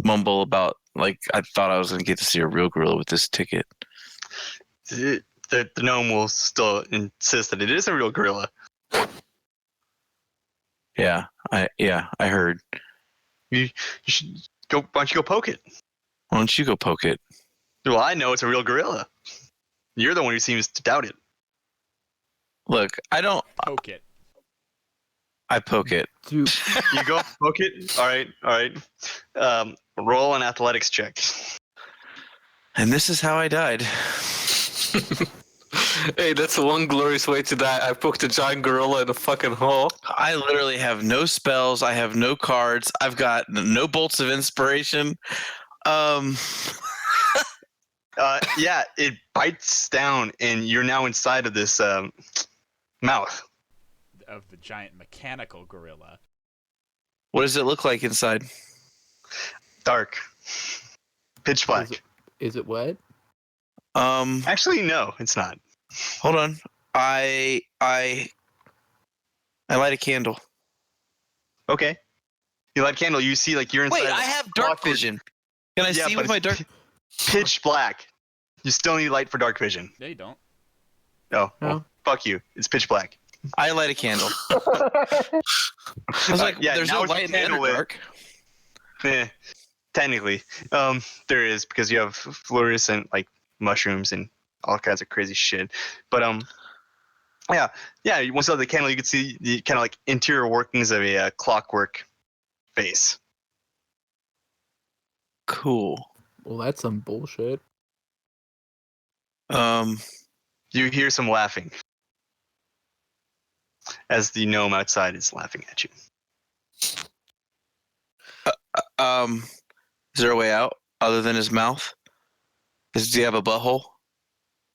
mumble about like I thought I was gonna get to see a real gorilla with this ticket. The gnome will still insist that it is a real gorilla. Yeah, I heard. You should go. Why don't you go poke it? Why don't you go poke it? Well, I know it's a real gorilla. You're the one who seems to doubt it. Look, I don't. Poke it. I poke it. Dude, You go poke it. All right. Roll an athletics check. And this is how I died. Hey, that's one glorious way to die. I poked a giant gorilla in a fucking hole. I literally have no spells. I have no cards. I've got no bolts of inspiration. Yeah, it bites down, and you're now inside of this mouth. Of the giant mechanical gorilla. What does it look like inside? Dark. Pitch black. is it wet? Actually, no, it's not. Hold on. I light a candle. Okay. You light a candle, you see like you're inside. Wait, of I have dark clockwork- vision. Can I Yeah, see but with my it's dark? Pitch black. You still need light for dark vision. No, you don't. Oh, No. well, fuck you. It's pitch black. I light a candle. I was like, yeah, there's now no it's light in the candle lit. dark. Technically, there is because you have fluorescent like mushrooms and all kinds of crazy shit. But yeah. Once you light the candle, you can see the kind of like interior workings of a clockwork face. Cool. Well, that's some bullshit. You hear some laughing as the gnome outside is laughing at you. Is there a way out other than his mouth? Does he have a butthole?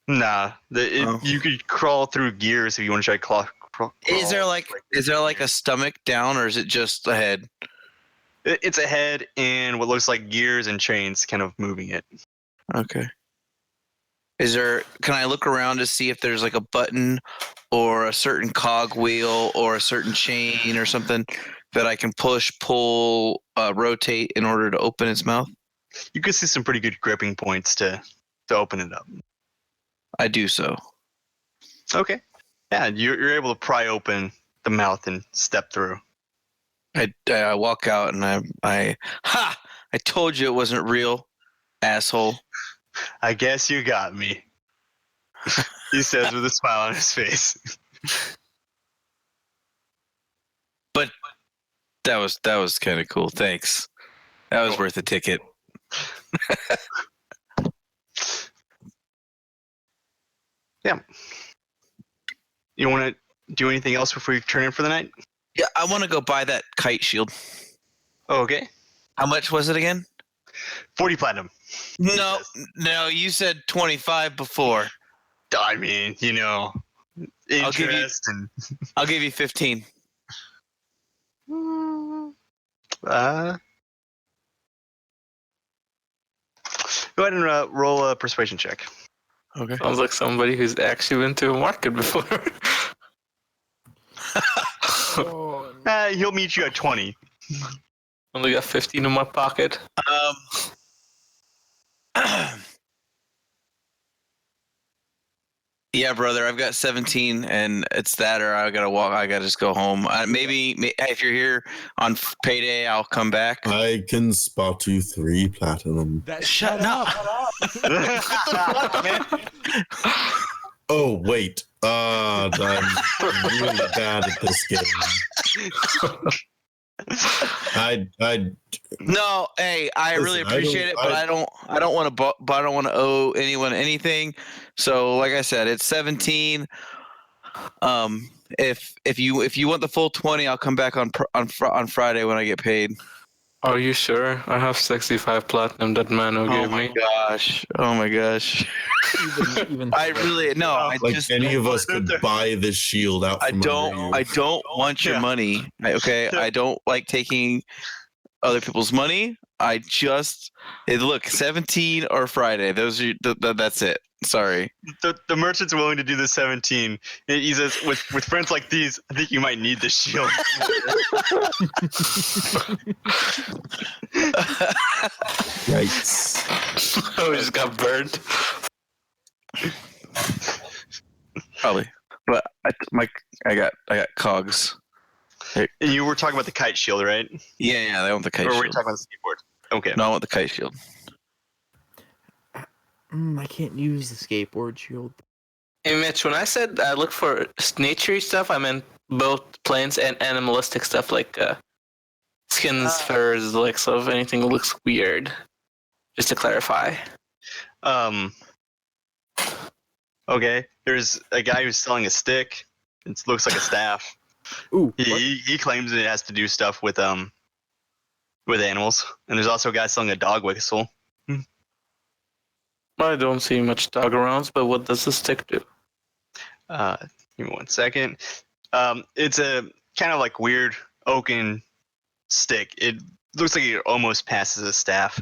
Nah, you could crawl through gears if you want to try crawl. Is there like a stomach down, or is it just a head? It's a head and what looks like gears and chains kind of moving it. Okay. Can I look around to see if there's like a button or a certain cog wheel or a certain chain or something that I can push, pull, rotate in order to open its mouth? You could see some pretty good gripping points to open it up. I do so. Okay. Yeah, you're able to pry open the mouth and step through. I walk out and I told you it wasn't real, asshole. I guess you got me. He says with a smile on his face. But that was kind of cool. Thanks. That was worth a ticket. Yeah. You want to do anything else before you turn in for the night? Yeah, I want to go buy that kite shield. Oh, okay. How much was it again? 40 platinum. No, you said 25 before. I mean, interest and... I'll give you 15. Go ahead and roll a persuasion check. Okay. Sounds like somebody who's actually been to a market before. He'll meet you at 20. Only got 15 in my pocket. Yeah, brother, I've got 17, and it's that, or I gotta walk. I gotta just go home. Maybe if you're here on payday, I'll come back. I can spot you 3 platinum. Shut up! Oh wait, I'm really bad at this game. No, hey, I really appreciate it, but I don't want to. But I don't want to owe anyone anything. So, like I said, it's 17. If you want the full 20, I'll come back on Friday when I get paid. Are you sure? I have 65 platinum that Mano gave me. Oh my gosh. Even I really no. I like just any of us could buy this shield out. I don't want your money. Okay, I don't like taking other people's money. Look, 17 or Friday. Those are that's it. Sorry. The merchant's willing to do the 17. He says, with friends like these, I think you might need the shield. Yikes. Oh, we just got burned. Probably. But I got cogs. And you were talking about the kite shield, right? Yeah, I want the kite Or shield. were you talking about the skateboard? Okay. No, I want the kite shield. I can't use the skateboard shield. Hey, Mitch, when I said I look for nature stuff, I meant both plants and animalistic stuff, like skins, furs, like so if anything looks weird. Just to clarify. Okay. There's a guy who's selling a stick. It looks like a staff. Ooh, He claims it has to do stuff with animals. And there's also a guy selling a dog whistle. I don't see much dog around, but what does the stick do? Give me 1 second. It's a kind of like weird oaken stick. It looks like it almost passes a staff.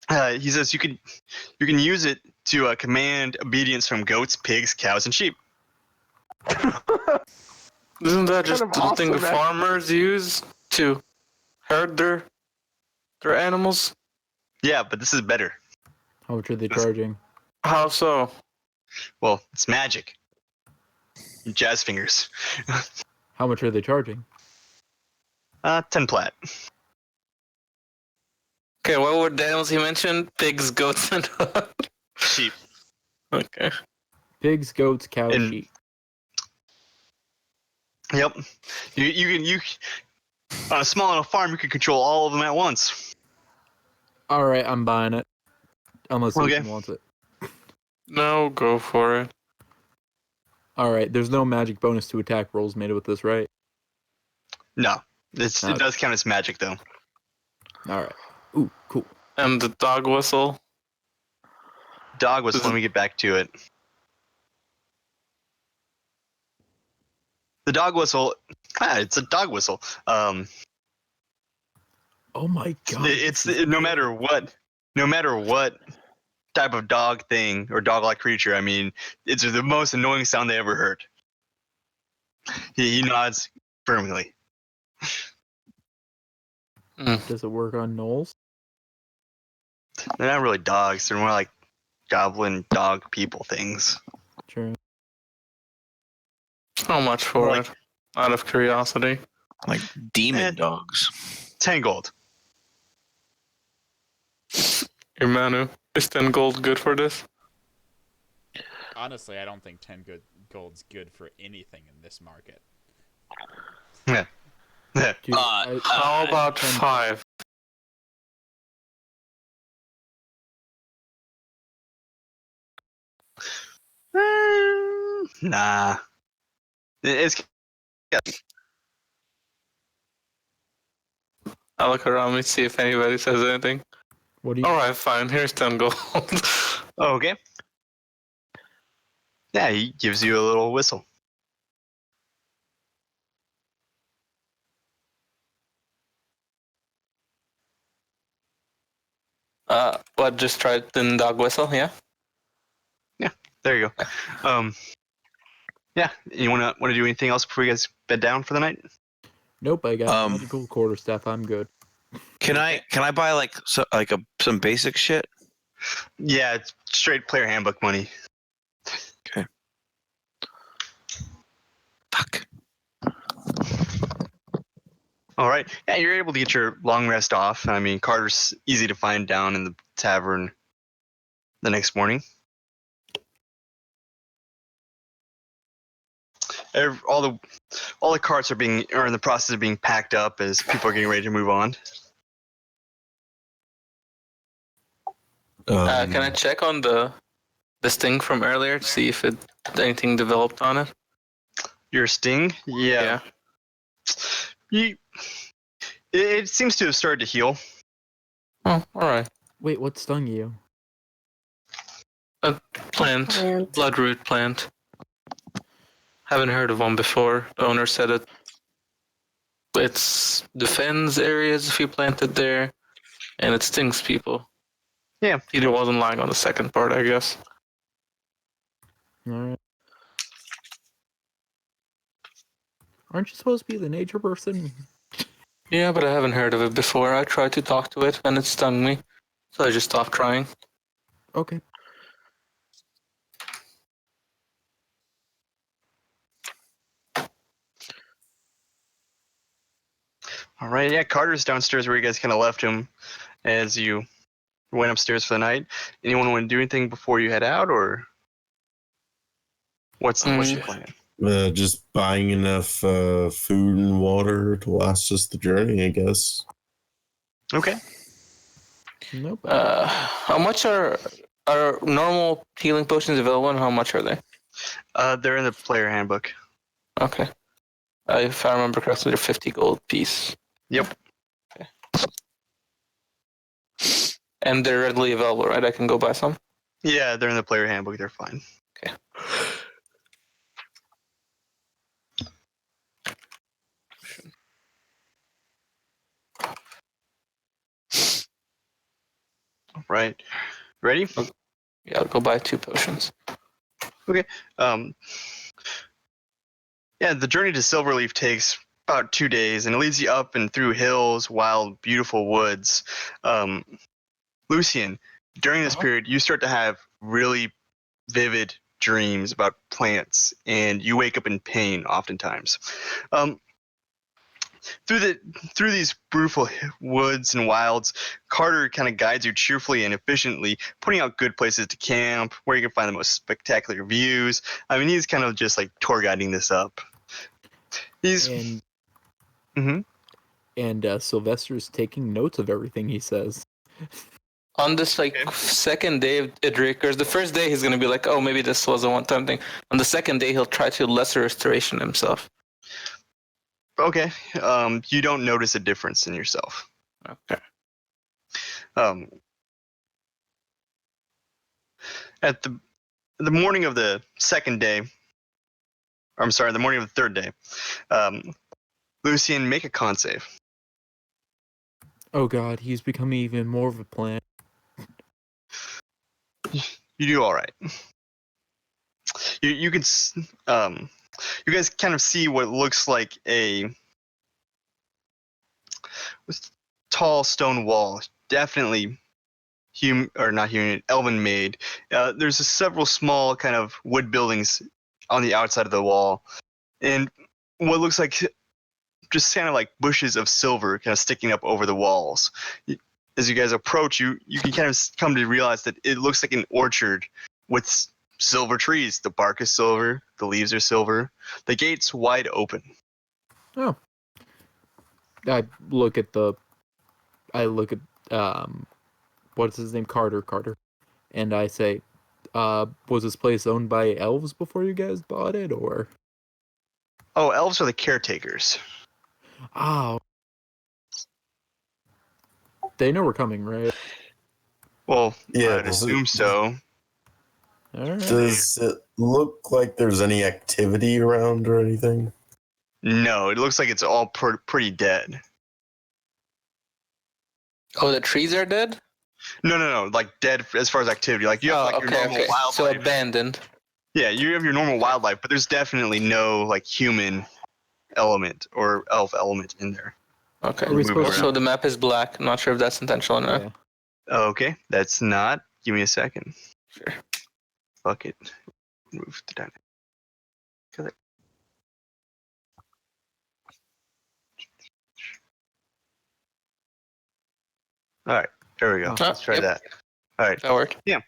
He says you can use it to command obedience from goats, pigs, cows, and sheep. Isn't that just Kind of the thing the awesome, farmers use to herd their animals? Yeah, but this is better. how much are they charging? How so? Well, it's magic. Jazz fingers. How much are they charging? 10 plat. Okay, what were the animals he mentioned? Pigs, goats, and Sheep. Okay. Pigs, goats, cows, And- sheep. Yep. You on a small enough farm, you can control all of them at once. All right, I'm buying it. Unless Okay. Ethan wants it. No, go for it. All right, there's no magic bonus to attack rolls made with this, right? No, it does count as magic though. All right. Ooh, cool. And the dog whistle. Dog whistle. Let me get back to it. The dog whistle. It's a dog whistle. Oh my god. It's no matter what type of dog thing or dog-like creature. I mean, it's the most annoying sound they ever heard. He nods firmly. Does it work on gnolls? They're not really dogs. They're more like goblin dog people things. Sure. How much for it? Out of curiosity. Like demon dogs. 10 gold. Your Manu, is 10 gold good for this? Honestly, I don't think 10 gold's good for anything in this market. Yeah. Dude, How about 5? Nah. It's I'll look around me, see if anybody says anything. what do you? Alright, fine. Here's 10 gold. okay. Yeah, he gives you a little whistle. What, just try the dog whistle, yeah? There you go. Yeah. You wanna do anything else before you guys bed down for the night? Nope, I got magical quarterstaff. I'm good. Can I buy like some basic shit? Yeah, it's straight player handbook money. Okay. Fuck. All right. Yeah, you're able to get your long rest off. I mean, Carter's easy to find down in the tavern the next morning. All the carts are in the process of being packed up as people are getting ready to move on. Can I check on this thing from earlier to see if anything developed on it? Your sting? Yeah. It seems to have started to heal. Oh, alright. Wait, what stung you? A plant. Bloodroot plant. Haven't heard of one before. The owner said it It's defends areas if you plant it there, and it stings people. Yeah. Peter wasn't lying on the second part, I guess. All right. Aren't you supposed to be the nature person? Yeah, but I haven't heard of it before. I tried to talk to it, and it stung me, so I just stopped trying. Okay. All right, yeah, Carter's downstairs where you guys kind of left him as you went upstairs for the night. Anyone want to do anything before you head out, or what's the plan? Just buying enough food and water to last us the journey, I guess. Okay. Nope. How much are normal healing potions available, and how much are they? They're in the player handbook. Okay. If I remember correctly, they're 50 gold piece. Yep. Okay. And they're readily available, right? I can go buy some? Yeah, they're in the player handbook. They're fine. Okay. All right. Ready? Yeah, I'll go buy 2 potions. Okay. Yeah, the journey to Silverleaf takes about 2 days, and it leads you up and through hills, wild, beautiful woods. Lucian, during this period, you start to have really vivid dreams about plants, and you wake up in pain oftentimes. Through these brutal woods and wilds, Carter kind of guides you cheerfully and efficiently, pointing out good places to camp, where you can find the most spectacular views. I mean, he's kind of just like tour guiding this up. And Sylvester's taking notes of everything he says. On this second day of Idrikers, the first day he's gonna be like, oh, maybe this was a one-time thing. On the second day, he'll try to lesser restoration himself. Okay. You don't notice a difference in yourself. Okay. At the morning of the second day, I'm sorry, the morning of the third day, Lucian, make a con save. Oh god, he's becoming even more of a plant. You do all right. You can you guys kind of see what looks like a tall stone wall, definitely elven made. There's several small kind of wood buildings on the outside of the wall, and what looks like just kind of like bushes of silver kind of sticking up over the walls. As you guys approach, you can kind of come to realize that it looks like an orchard with silver trees. The bark is silver, the leaves are silver, the gate's wide open. Oh. I look at what's his name? Carter. And I say, was this place owned by elves before you guys bought it, or? Oh, elves are the caretakers. Oh. They know we're coming, right? Well, Yeah, I'd assume so. All right. Does it look like there's any activity around or anything? No, it looks like it's all pretty dead. Oh, the trees are dead? No, like dead as far as activity. Like you have your normal wildlife. So abandoned. Yeah, you have your normal wildlife, but there's definitely no like human element or elf element in there. Okay. So the map is black. I'm not sure if that's intentional or not. Yeah. Okay, that's not. Give me a second. Sure. Fuck it. Move the dynamic. All right, there we go. Let's try that. All right. That worked. Yeah.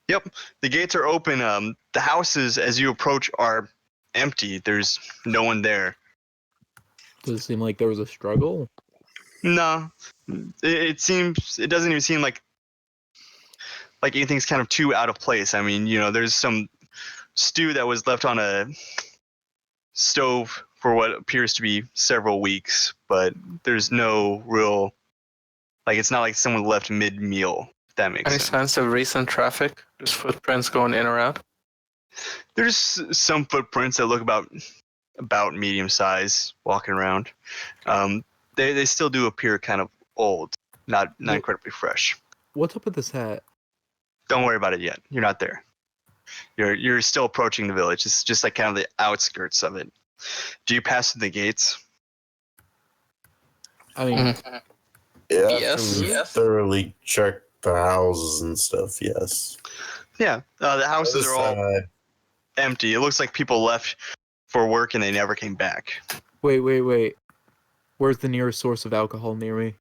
Yep. The gates are open. The houses, as you approach, are empty. There's no one there. Does it seem like there was a struggle? No. It doesn't even seem like anything's kind of too out of place. I mean, there's some stew that was left on a stove for what appears to be several weeks, but there's no real, it's not like someone left mid-meal, if that makes sense. Any signs of recent traffic? Just footprints going in or out? There's some footprints that look about about medium size, walking around. They still do appear kind of old, not incredibly fresh. What's up with this hat? Don't worry about it yet. You're not there. You're still approaching the village. It's just like kind of the outskirts of it. Do you pass through the gates? I mean, Yeah, Yes. we thoroughly checked the houses and stuff. Yes. Yeah, the houses are all empty. It looks like people left for work and they never came back. wait. Where's the nearest source of alcohol near me?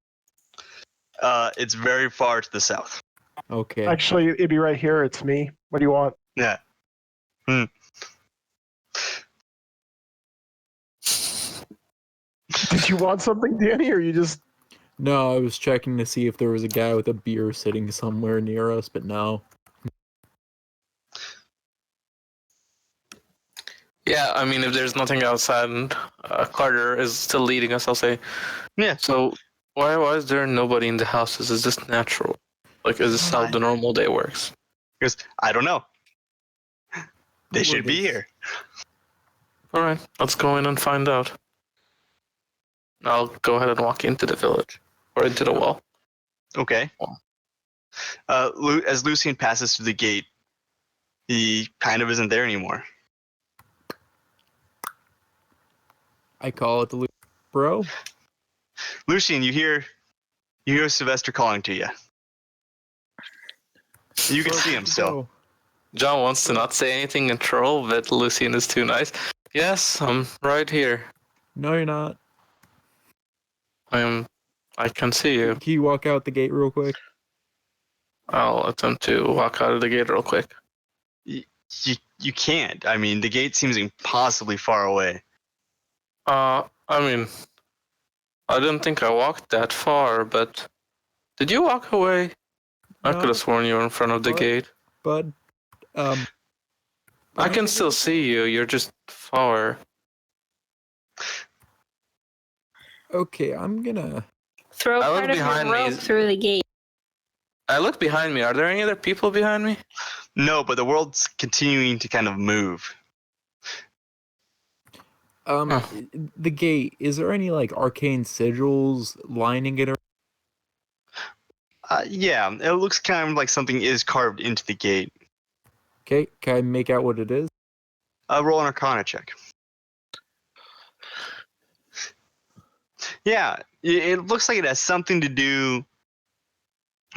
It's very far to the south. Okay. Actually, it'd be right here. It's me. What do you want? Yeah. Did you want something, Danny, or you just? No, I was checking to see if there was a guy with a beer sitting somewhere near us, but no. Yeah, I mean, if there's nothing outside and Carter is still leading us, I'll say. Yeah. So why is there nobody in the houses? Is this natural? Like, is this how the normal day works? Because I don't know. They should be here. All right, let's go in and find out. I'll go ahead and walk into the village or into the wall. Okay. As Lucian passes through the gate, he kind of isn't there anymore. I call it the bro. Lucian, you hear Sylvester calling to you. You can see him still. John wants to not say anything and troll, but Lucian is too nice. Yes, I'm right here. No, you're not. I can see you. Can you walk out the gate real quick? I'll attempt to walk out of the gate real quick. You can't. I mean, the gate seems impossibly far away. I mean, I didn't think I walked that far, but did you walk away? I could have sworn you were in front of the gate. But, I can still see you. You're just far. Okay, I'm gonna throw I look part of behind your me. rope through the gate. I look behind me. Are there any other people behind me? No, but the world's continuing to kind of move. The gate, is there any like arcane sigils lining it? Yeah, it looks kind of like something is carved into the gate. Okay, can I make out what it is? Roll an Arcana check. Yeah, it looks like it has something to do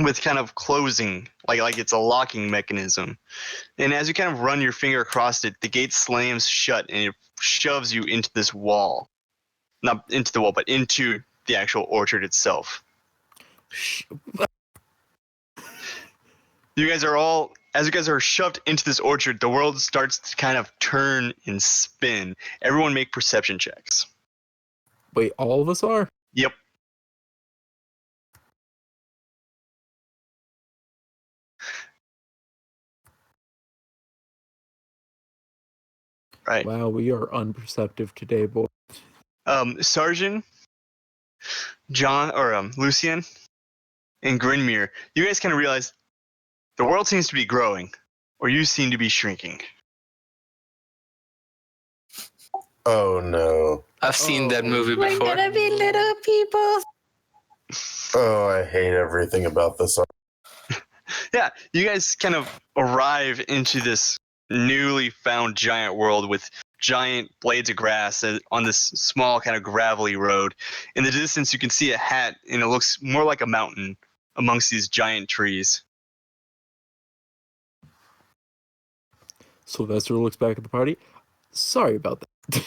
with kind of closing, like it's a locking mechanism. And as you kind of run your finger across it, the gate slams shut and it shoves you into this wall. Not into the wall, but into the actual orchard itself. You guys are shoved into this orchard, the world starts to kind of turn and spin. Everyone make perception checks. Wait, all of us are? Yep. Right. Wow, we are unperceptive today, boy. Sergeant, John, or Lucian, and Grinmere, you guys kind of realize the world seems to be growing, or you seem to be shrinking. Oh no. I've seen that movie We're before. gonna be little people. Oh, I hate everything about this. Yeah, you guys kind of arrive into this newly found giant world with giant blades of grass on this small kind of gravelly road. In the distance, you can see a hat, and it looks more like a mountain amongst these giant trees. Sylvester looks back at the party. Sorry about that.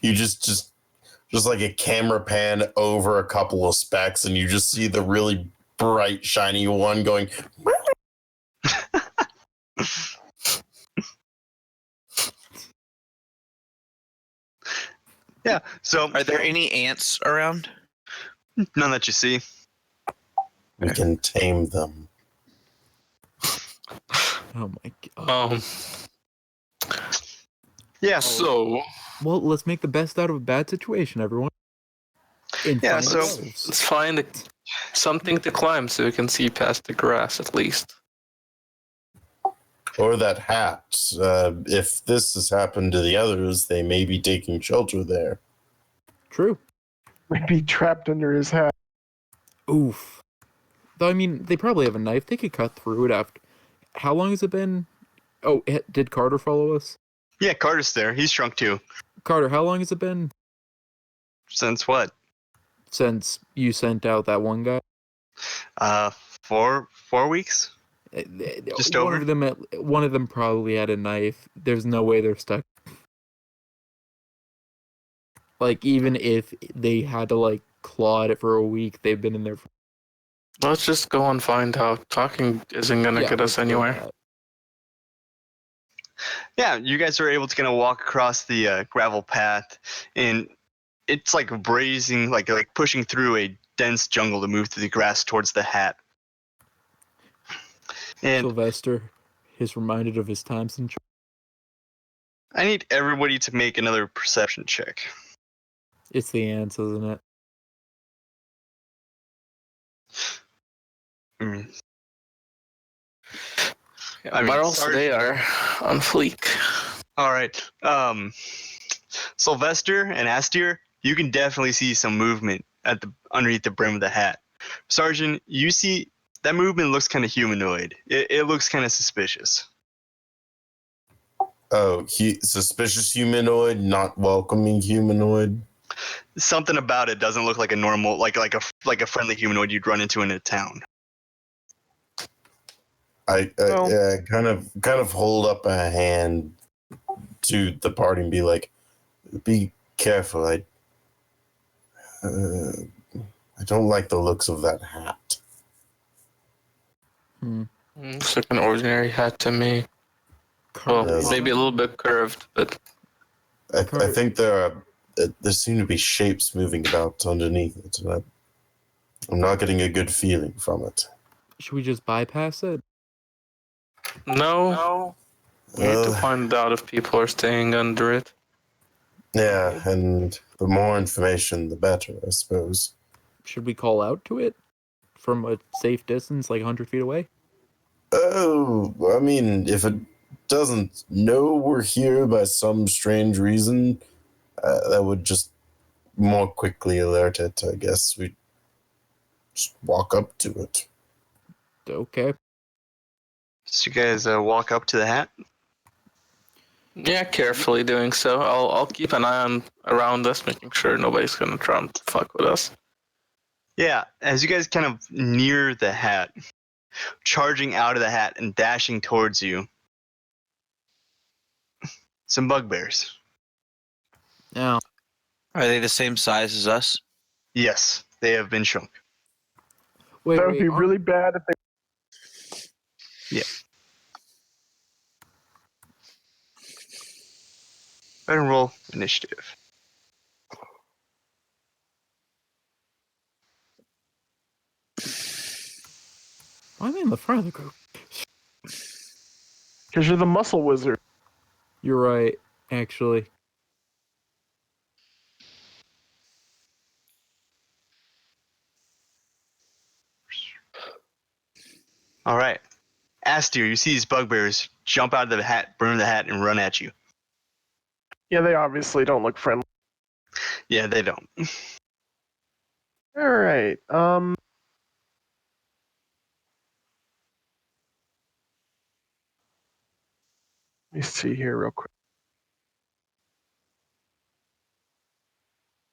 You just like a camera pan over a couple of specks, and you just see the really bright, shiny one going. Yeah. So, Are there any ants around? None that you see. We can tame them. Oh my god. Yeah. So Well, let's make the best out of a bad situation, everyone. Yeah, so- let's find something to climb so we can see past the grass at least. Or that hat. If this has happened to the others, they may be taking shelter there. True. Might be trapped under his hat. Oof. Though, I mean, they probably have a knife. They could cut through it after. How long has it been? Oh, did Carter follow us? Yeah, Carter's there. He's shrunk too. Carter, how long has it been Since what? since you sent out that one guy? 4 weeks? Just one over? One of them probably had a knife. There's no way they're stuck. Like, even if they had to, like, claw at it for a week, they've been in there for... Let's just go and find out. Talking isn't gonna get us anywhere. Yeah, you guys are able to kind of walk across the gravel path, and it's like brazing, like pushing through a dense jungle to move through the grass towards the hat. And Sylvester is reminded of his times in... I need everybody to make another perception check. It's the ants, isn't it? I mean, Barrels, they are on fleek. All right. Sylvester and Astier, you can definitely see some movement underneath the brim of the hat. Sergeant, you see that movement looks kind of humanoid. It looks kind of suspicious. Oh, suspicious humanoid, not welcoming humanoid. Something about it doesn't look like a normal, like a friendly humanoid you'd run into in a town. I kind of hold up a hand to the party and be like, "Be careful. I don't like the looks of that hat." Looks like an ordinary hat to me. Well, maybe a little bit curved, but I think there seem to be shapes moving about underneath it, and I'm not getting a good feeling from it. Should we just bypass it? no. We need to find out if people are staying under it. Yeah, and the more information, the better, I suppose. Should we call out to it from a safe distance, like 100 feet away? Oh, I mean, if it doesn't know we're here by some strange reason, that would just more quickly alert it, I guess. We just walk up to it. Okay. So you guys walk up to the hat? Yeah, carefully doing so. I'll keep an eye around us, making sure nobody's gonna try and fuck with us. Yeah, as you guys kind of near the hat, charging out of the hat and dashing towards you, some bugbears. Now, Are they the same size as us? Yes, they have been shrunk. wait, That would be really bad if they. Yeah. Go ahead and roll initiative. Why am I in the front of the group? Because you're the muscle wizard. You're right, actually. All right. Astier, you see these bugbears jump out of the hat, burn the hat, and run at you. Yeah, they obviously don't look friendly. Yeah, they don't. All right. Let me see here real quick.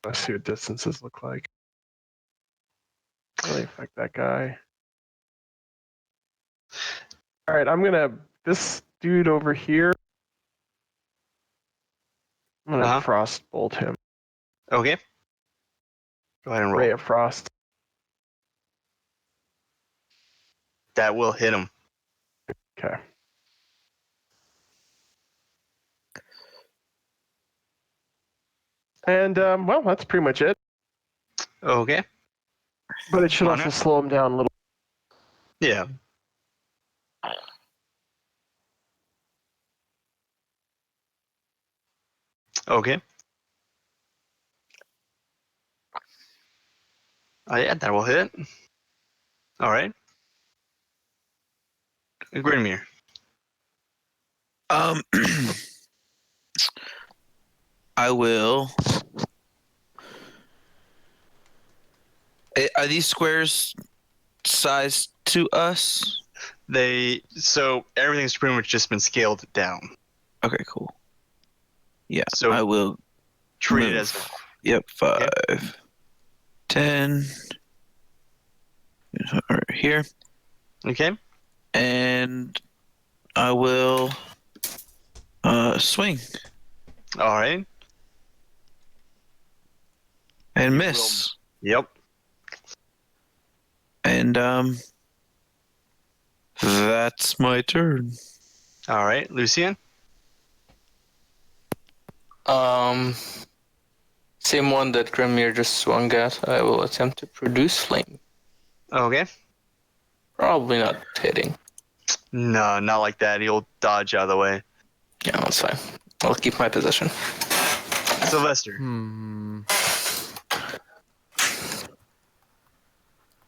Let's see what distances look like. Really affect that guy. All right, this dude over here, I'm gonna frost bolt him. Okay. Go ahead and roll. Ray of frost. That will hit him. Okay. And well, that's pretty much it. Okay. But it should also slow him down a little. Yeah. Okay. Oh yeah, that will hit. All right. Grimir. I will. Are these squares sized to us? So everything's pretty much just been scaled down. Okay, cool. Yeah, So I will treat move. it as. Yep, 5, Okay. 10. Right here. Okay. And I will swing All right. and miss. Yep. And that's my turn. All right, Lucian. Same one that Grimir just swung at. I will attempt to produce flame. Okay. Probably not hitting. No, not like that. He'll dodge out of the way. Yeah, that's fine. I'll keep my position. Sylvester.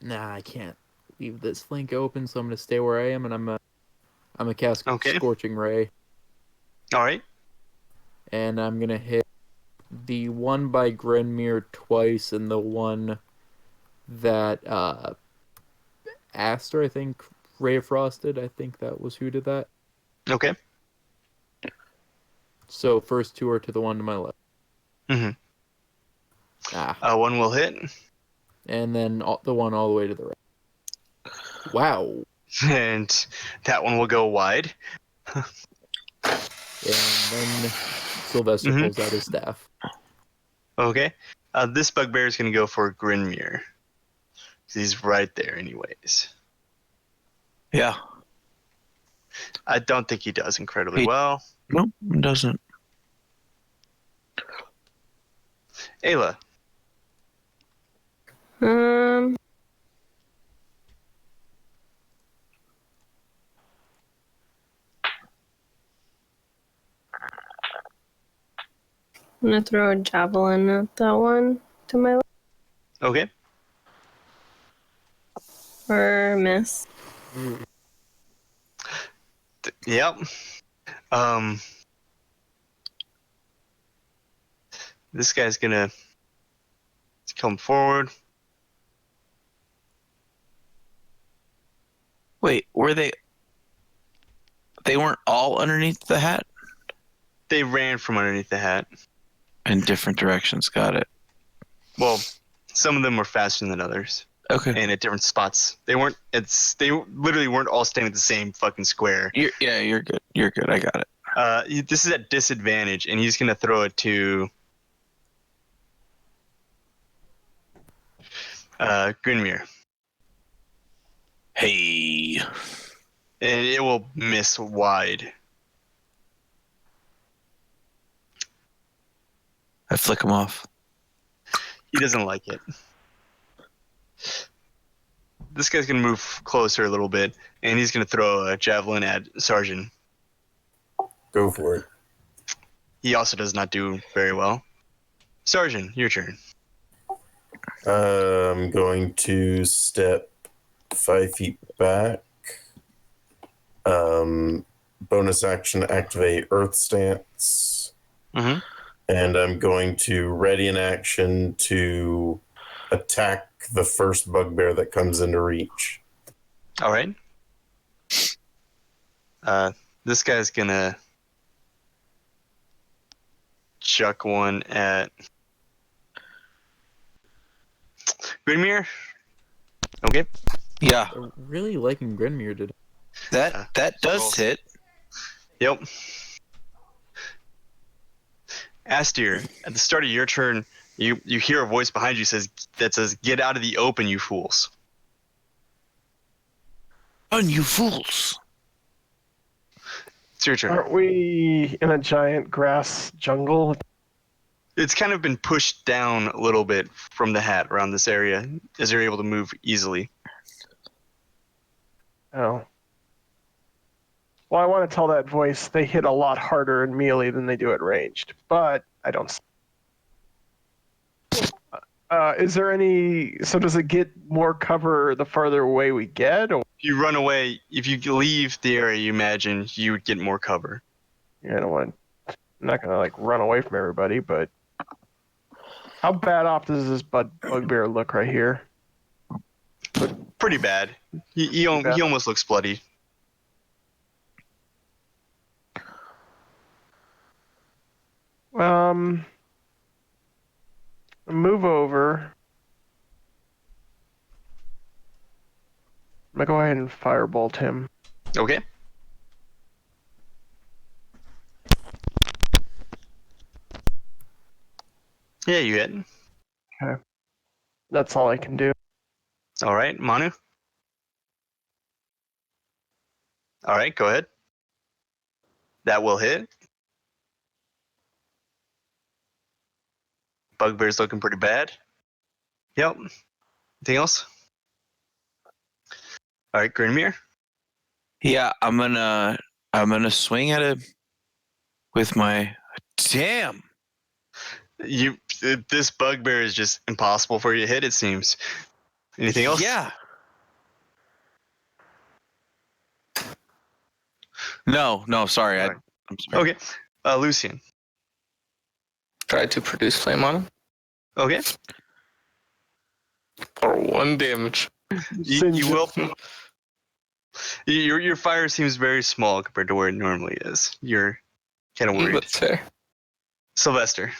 Nah, I can't leave this flank open, so I'm gonna stay where I am, and I'm gonna cast Scorching Ray, All right. and I'm gonna hit the one by Grenmere twice, and the one that Aster, I think, Ray of Frosted. I think that was who did that. Okay. So first two are to the one to my left. Mm-hmm. One will hit. And then the one all the way to the right. Wow. And that one will go wide. And then Sylvester pulls out his staff. Okay. This bugbear is going to go for Grinmere. He's right there anyways. Yeah. I don't think he does incredibly well. Nope, it doesn't. Ayla. I'm gonna throw a javelin at that one to my left. Okay. Or miss. Yep. This guy's gonna come forward. Wait, were they? They weren't all underneath the hat? They ran from underneath the hat. In different directions, got it. Well, some of them were faster than others. Okay. And at different spots. They literally weren't all standing at the same fucking square. You're good. You're good. I got it. This is at disadvantage, and he's gonna throw it to Grinmere. Hey. And it will miss wide. I flick him off. He doesn't like it. This guy's gonna move closer a little bit, and he's gonna throw a javelin at Sergeant. Go for it. He also does not do very well. Sergeant, your turn. I'm going to step 5 feet back. Bonus action, activate Earth Stance. Mm-hmm. And I'm going to ready an action to attack the first bugbear that comes into reach. All right. This guy's gonna chuck one at Grinmere. Okay. Yeah. I'm really liking Grenmere today. That does hit. Yep. Astir, at the start of your turn, you hear a voice behind you that says, "Get out of the open, you fools." Run, you fools. It's your turn. Aren't we in a giant grass jungle? It's kind of been pushed down a little bit from the hat around this area, as you're able to move easily. Oh. Well, I want to tell that voice they hit a lot harder in melee than they do at ranged, but I don't. Is there any? So does it get more cover the farther away we get? Or? If you run away, if you leave the area, you imagine you would get more cover. I don't want. I'm not gonna like run away from everybody, but how bad off does this bugbear look right here? Pretty bad. He almost looks bloody. Move over. I'm gonna go ahead and firebolt him. Okay. Yeah, you hit. Okay. That's all I can do. All right, Manu. All right, go ahead. That will hit. Bugbear's looking pretty bad. Yep. Anything else? All right, Grinmere. Yeah, I'm gonna swing at it with my damn. This bugbear is just impossible for you to hit. It seems. Anything else? Yeah. No, sorry. All right. I'm sorry. Okay. Lucian. Try to produce flame on him Okay. for 1 damage. You will. Your fire seems very small compared to where it normally is. You're kind of worried. That's fair. Sylvester.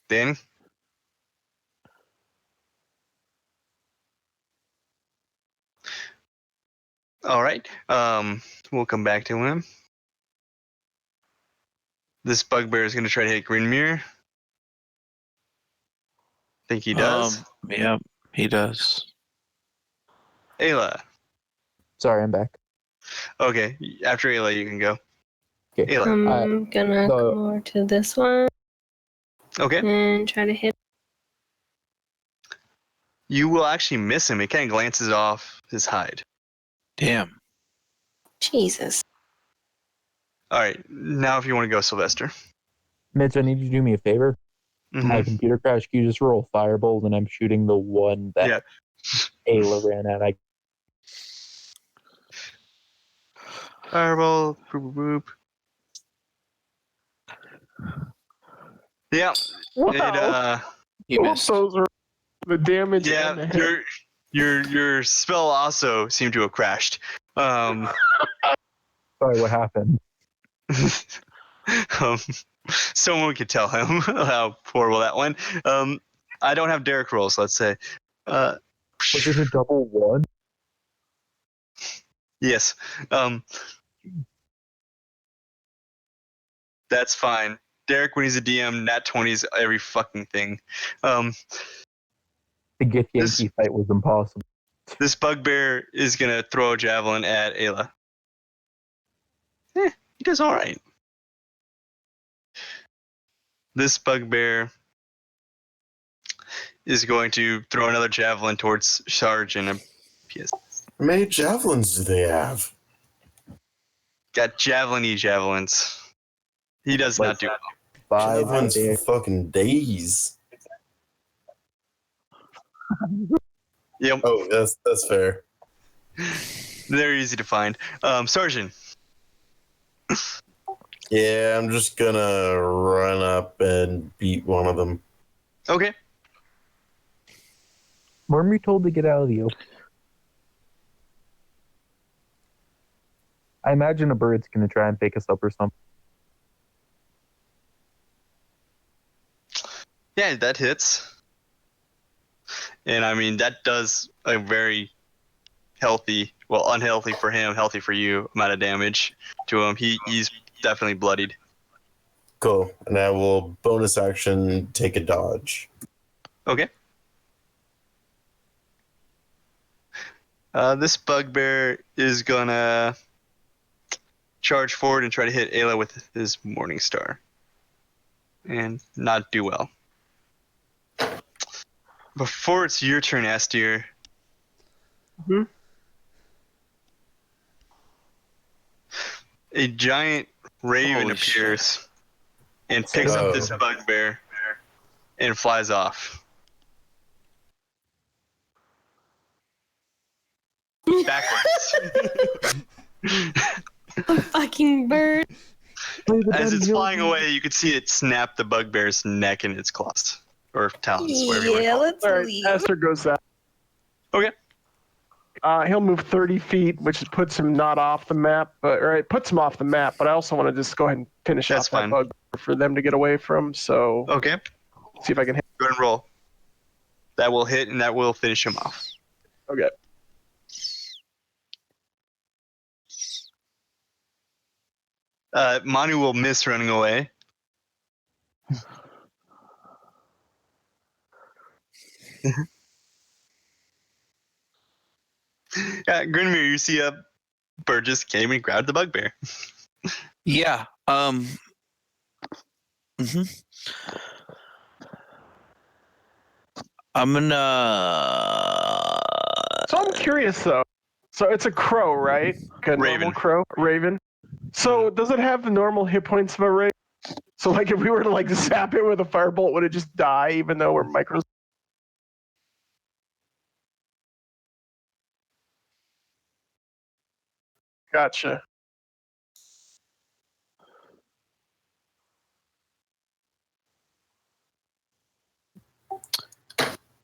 Danny. All right. We'll come back to him. This bugbear is going to try to hit Grinmere. Think he does. Yeah, he does. Ayla. Sorry, I'm back. Okay. After Ayla, you can go. Okay. Ayla. I'm gonna come over to this one Okay. and try to hit. You will actually miss him. It kind of glances off his hide. Damn. Jesus. All right. Now, if you want to go, Sylvester. Mitch, I need you to do me a favor. Mhm. My computer crashed. Can you just roll firebolt and I'm shooting the one that Ayla ran at? Fireball. Boop, boop, boop. Yeah. Wow. You missed. Those are the damage and the Yeah. hit. Your spell also seemed to have crashed. Sorry, what happened? Someone could tell him how horrible that went. I don't have Derek rolls. Let's say. Was it a double one? Yes. That's fine. Derek, when he's a DM, nat 20s every fucking thing. The Gith Yankee fight was impossible. This bugbear is gonna throw a javelin at Ayla. He does all right. This bugbear is going to throw another javelin towards Sarge and a PS. How many javelins do they have? Got javelin-y javelins. He does not do well. Javelins for fucking days. Yep. Oh, that's fair. They're easy to find. Sergeant. Yeah, I'm just gonna run up and beat one of them. Okay. Weren't we told to get out of the open? I imagine a bird's gonna try and pick us up or something. Yeah, that hits. And I mean, that does a very healthy, well, unhealthy for him, healthy for you amount of damage to him. He's definitely bloodied. Cool. And I will bonus action take a dodge. Okay. This bugbear is gonna charge forward and try to hit Ayla with his Morning Star. And not do well. Before it's your turn, Astier. Mhm. A giant raven Holy appears and picks up this bugbear and flies off. backwards. A fucking bird. As it's flying away, you can see it snap the bugbear's neck in its claws. Or talons, whatever you want to Yeah, call it. let's All right, leave. Aster goes out. Okay. He'll move 30 feet, which puts him not off the map, it puts him off the map. But I also want to just go ahead and finish That's off that fine. bug for them to get away from. So Okay. see if I can hit. Go ahead and roll. That will hit, and that will finish him off. Okay. Manu will miss running away. Grinmere, you see a bird just came and grabbed the bugbear. Yeah. I'm gonna. So I'm curious though. So it's a crow, right? Like a normal crow, raven. So does it have the normal hit points of a raven? So like if we were to like zap it with a firebolt, would it just die even though we're micros? Gotcha.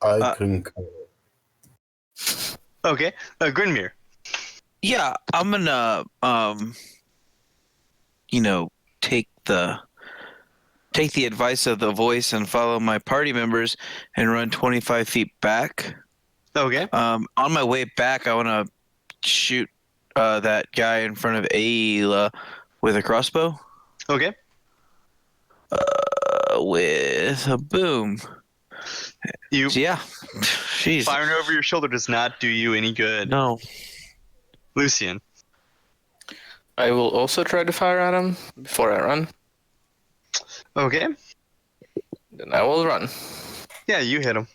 I concur. Okay. Grinmere. Yeah, I'm gonna take the advice of the voice and follow my party members and run 25 feet back. Okay. On my way back, I want to shoot that guy in front of Ayla with a crossbow. Okay. With a boom. You. So, yeah. Jeez. Firing over your shoulder does not do you any good. No. Lucian. I will also try to fire at him before I run. Okay. Then I will run. Yeah, you hit him.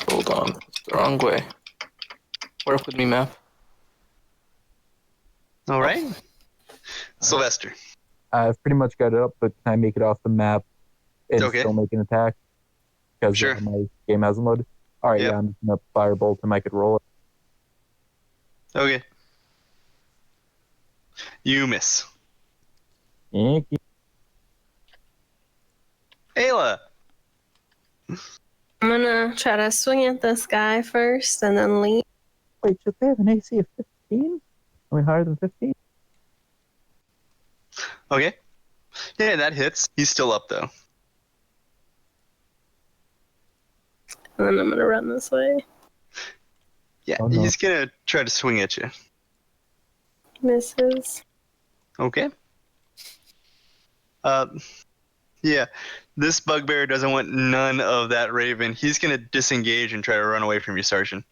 Hold on. It's the wrong way. Work with me, map. All right. Sylvester. I've pretty much got it up, but can I make it off the map and still make an attack? Because my game hasn't loaded. All right, yeah, I'm just going to firebolt and I could roll it. Okay. You miss. Thank you. Ayla. I'm gonna try to swing at this guy first and then leave. Wait, should they have an AC of 15? Are we higher than 15? Okay. Yeah, that hits. He's still up, though. And then I'm gonna run this way. Yeah, Oh, no. he's gonna try to swing at you. Misses. Okay. Yeah, this bugbear doesn't want none of that raven. He's gonna disengage and try to run away from you, Sergeant.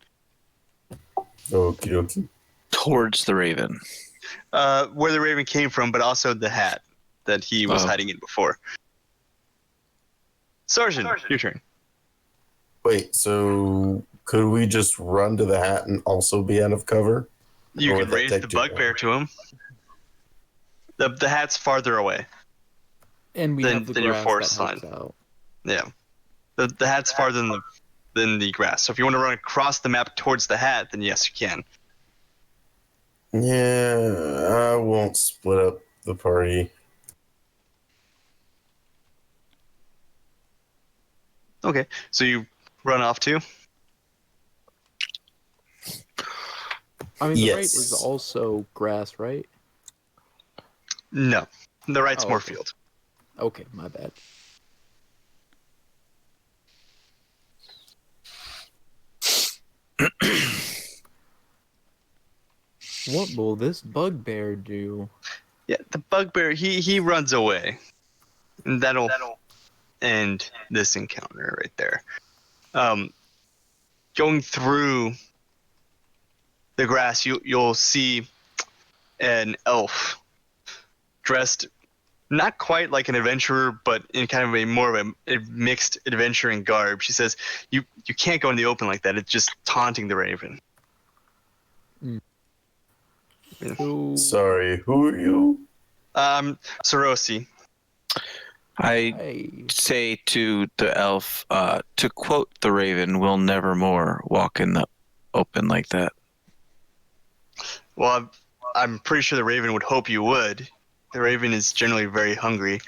Okie dokie. Towards the raven. Where the raven came from, but also the hat that he was hiding in before. Sergeant, your turn. Wait, so could we just run to the hat and also be out of cover? You Or can would that raise take the too long? bugbear to him. The hat's farther away. And we Then- have the then your grass forest that helps line. out. Yeah. The hat's farther than the grass. So if you want to run across the map towards the hat, then yes, you can. Yeah, I won't split up the party. Okay, so you run off too? I mean, the right Yes. is also grass, right? No. The right's Oh, more okay. field. Okay, my bad. What will this bugbear do? Yeah, the bugbear, he runs away. And that'll end this encounter right there. Going through the grass, you'll see an elf dressed not quite like an adventurer, but in kind of a more of a mixed adventuring garb. She says, "You can't go in the open like that. It's just taunting the raven." So, Sorry, who are you? Sorosi. I say to the elf, to quote the raven, we'll never more walk in the open like that. Well, I'm pretty sure the Raven would hope you would. The Raven is generally very hungry.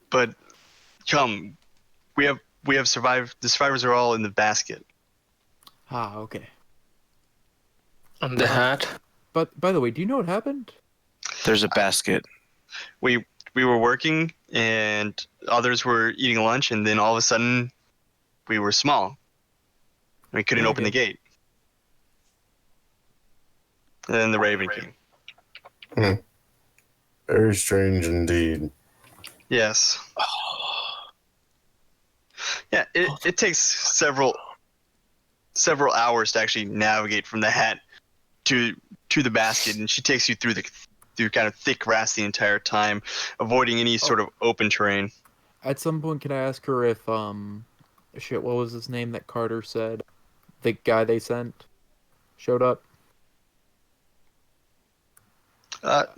But come, we have survived. The survivors are all in the basket. Ah, okay. On the hat. But by the way, do you know what happened? There's a basket. We were working and others were eating lunch, and then all of a sudden we were small. We couldn't open the gate. And then the Raven came. Very strange indeed. Yes. Yeah, it takes several hours to actually navigate from the hat to the basket, and she takes you through kind of thick grass the entire time, avoiding any sort of open terrain. At some point, can I ask her if shit, what was his name that Carter said? The guy they sent showed up?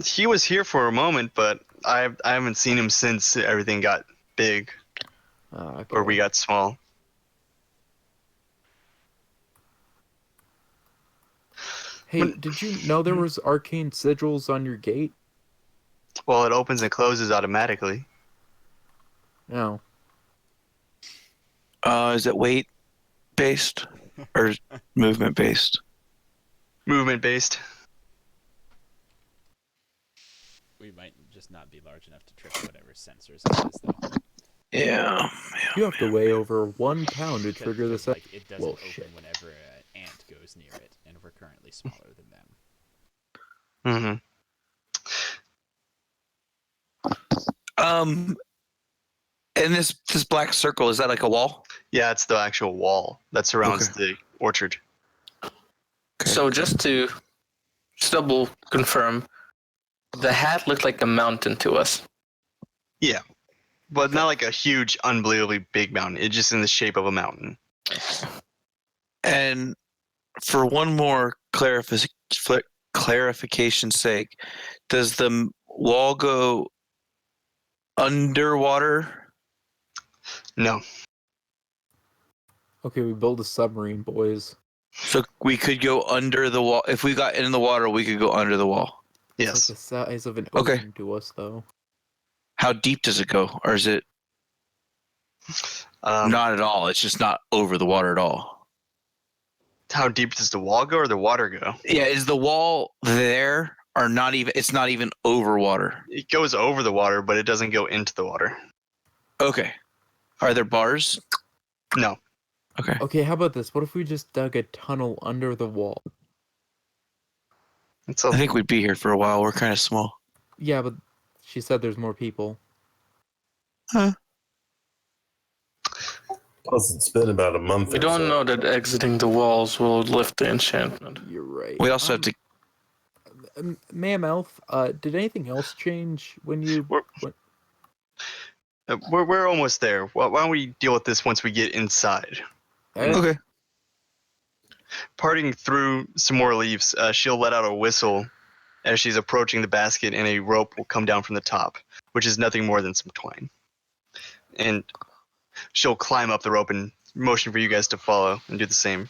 He was here for a moment, but I haven't seen him since everything got big. Okay. Or we got small. Hey, did you know there was arcane sigils on your gate? Well, it opens and closes automatically. No. Is it weight based or movement based? Movement based. We might just not be large enough to trip whatever sensors it is, though. Yeah. You have to weigh over 1 pound to trigger this. Like, it doesn't open whenever an ant goes near it, and we're currently smaller than them. And this black circle, is that like a wall? Yeah, it's the actual wall that surrounds the orchard. Okay. So just to double confirm, the hat looked like a mountain to us. Yeah, but not like a huge, unbelievably big mountain. It's just in the shape of a mountain. And for one more clarification's sake, does the wall go underwater? No. Okay, we build a submarine, boys. So we could go under the wall. If we got in the water, we could go under the wall. Yes. It's like the size of an ocean to us, though. How deep does it go? Or is it not at all? It's just not over the water at all. How deep does the wall go or the water go? Yeah, is the wall there or not even? It's not even over water. It goes over the water, but it doesn't go into the water. Okay. Are there bars? No. Okay. Okay, how about this? What if we just dug a tunnel under the wall? I think we'd be here for a while. We're kind of small. Yeah, but she said there's more people. Huh. Plus, it's been about a month. We don't know that exiting the walls will lift the enchantment. You're right. We also have to. Ma'am Elf, did anything else change when you? We're almost there. Why don't we deal with this once we get inside? Okay. Parting through some more leaves, she'll let out a whistle as she's approaching the basket, and a rope will come down from the top, which is nothing more than some twine. And she'll climb up the rope and motion for you guys to follow and do the same.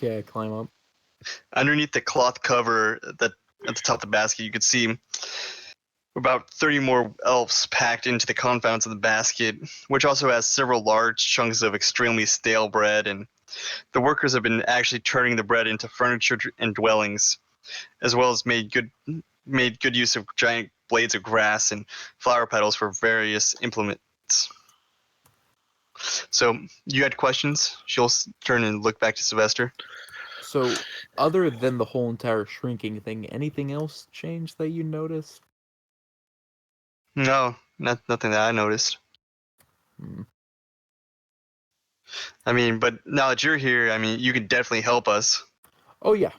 Yeah, climb up. Underneath the cloth cover at the top of the basket, you could see about 30 more elves packed into the confines of the basket, which also has several large chunks of extremely stale bread, and the workers have been actually turning the bread into furniture and dwellings, as well as made good use of giant blades of grass and flower petals for various implements. So, you had questions? She'll turn and look back to Sylvester. So, other than the whole entire shrinking thing, anything else changed that you noticed? No, nothing that I noticed. I mean, but now that you're here, I mean, you could definitely help us. Oh yeah.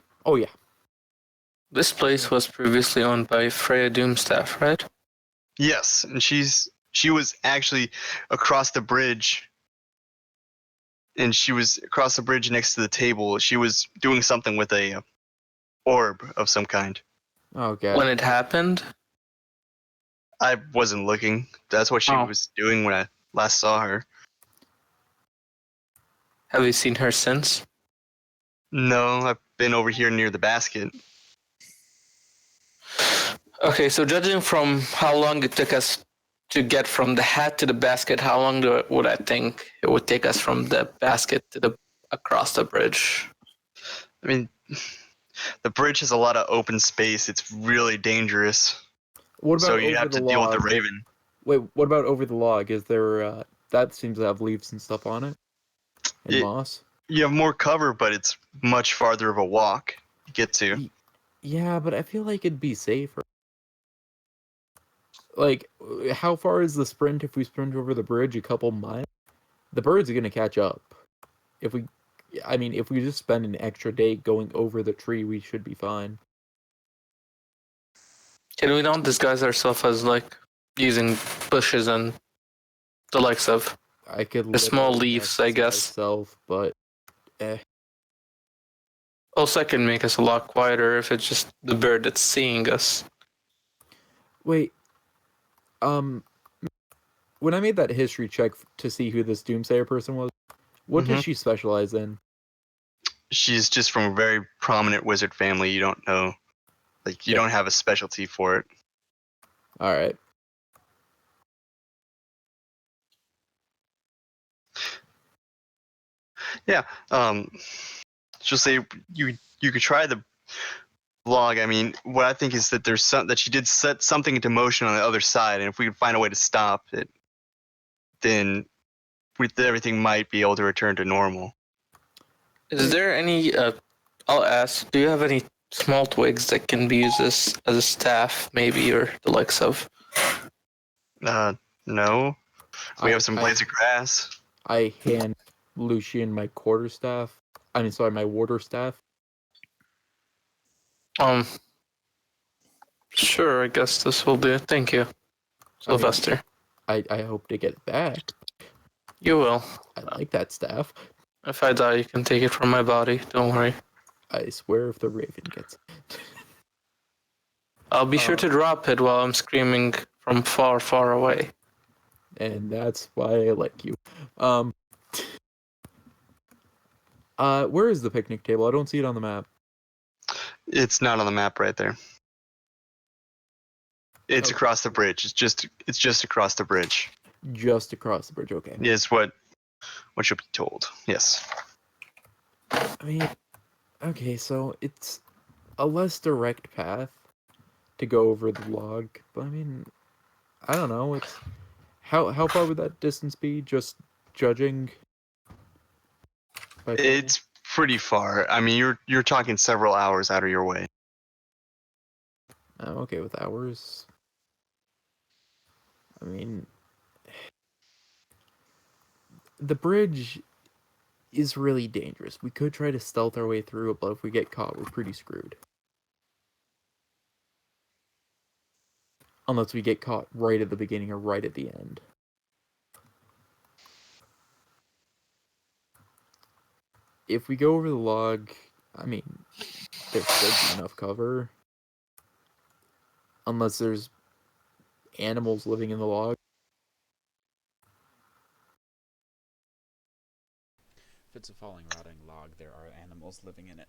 This place was previously owned by Freya Doomstaff, right? Yes, and she was actually across the bridge. And she was across the bridge next to the table. She was doing something with a orb of some kind. Okay. When it happened? I wasn't looking. That's what she was doing when I last saw her. Have you seen her since? No, I've been over here near the basket. Okay, so judging from how long it took us to get from the hat to the basket, how long would I think it would take us from the basket to across the bridge? I mean, the bridge has a lot of open space. It's really dangerous. What about so you over have the to log? deal with the raven. Wait, what about over the log? Is there that seems to have leaves and stuff on it? And moss? You have more cover, but it's much farther of a walk to get to. Yeah, but I feel like it'd be safer. Like, how far is the sprint if we sprint over the bridge? A couple miles? The birds are gonna catch up. If we just spend an extra day going over the tree, we should be fine. Can we not disguise ourselves as like using bushes and the likes of I could the small leaves, I guess. Myself, but Also, I can make us a lot quieter if it's just the bird that's seeing us. Wait, when I made that history check to see who this Doomsayer person was, what does she specialize in? She's just from a very prominent wizard family. You don't know. Like, you don't have a specialty for it. Alright. Yeah. Just say you could try the log. I mean, what I think is that that she did set something into motion on the other side, and if we could find a way to stop it, then everything might be able to return to normal. Is there any? I'll ask. Do you have any small twigs that can be used as a staff, maybe, or the likes of? No. We have some blades of grass. I hand Lucian my quarterstaff. My water staff. Sure, I guess this will do. Thank you, Sylvester. I hope to get it back. You will. I like that staff. If I die, you can take it from my body. Don't worry. I swear if the raven gets it. I'll be sure to drop it while I'm screaming from far, far away. And that's why I like you. Where is the picnic table? I don't see it on the map. It's not on the map right there. It's across the bridge. It's just across the bridge. Just across the bridge, okay. Yes, what you'll be told. Yes. I mean, okay, so it's a less direct path to go over the log, but I mean, I don't know. It's how far would that distance be? Just judging. It's pretty far. I mean, you're talking several hours out of your way. I'm okay with hours. I mean, the bridge is really dangerous. We could try to stealth our way through it, but if we get caught, we're pretty screwed. Unless we get caught right at the beginning or right at the end. If we go over the log, I mean, there should be enough cover. Unless there's animals living in the log. If it's a falling, rotting log, there are animals living in it.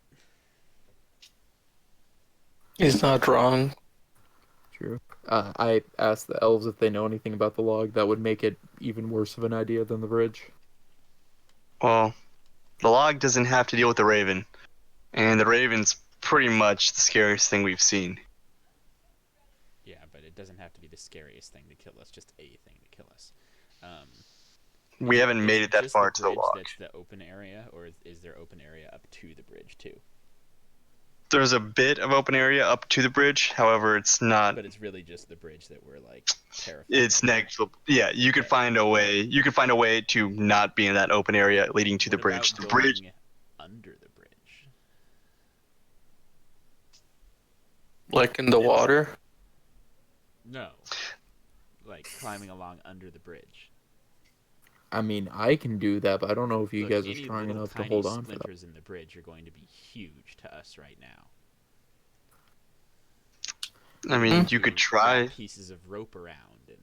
He's not wrong. True. I asked the elves if they know anything about the log that would make it even worse of an idea than the bridge. Well, the log doesn't have to deal with the raven, and the raven's pretty much the scariest thing we've seen. Yeah, but it doesn't have to be the scariest thing to kill us, just a thing to kill us. We haven't made it that far to the log. That's the open area, or is there open area up to the bridge too? There's a bit of open area up to the bridge, however, it's not. But it's really just the bridge that we're like terrified. It's next. Yeah, you could find a way. You could find a way to not be in that open area leading to the bridge. The bridge under the bridge. Like in the water? No. Like climbing along under the bridge. I mean, I can do that, but I don't know if you guys are strong enough to hold on to that. Splinters in the bridge are going to be huge to us right now. I mean, you could try pieces of rope around and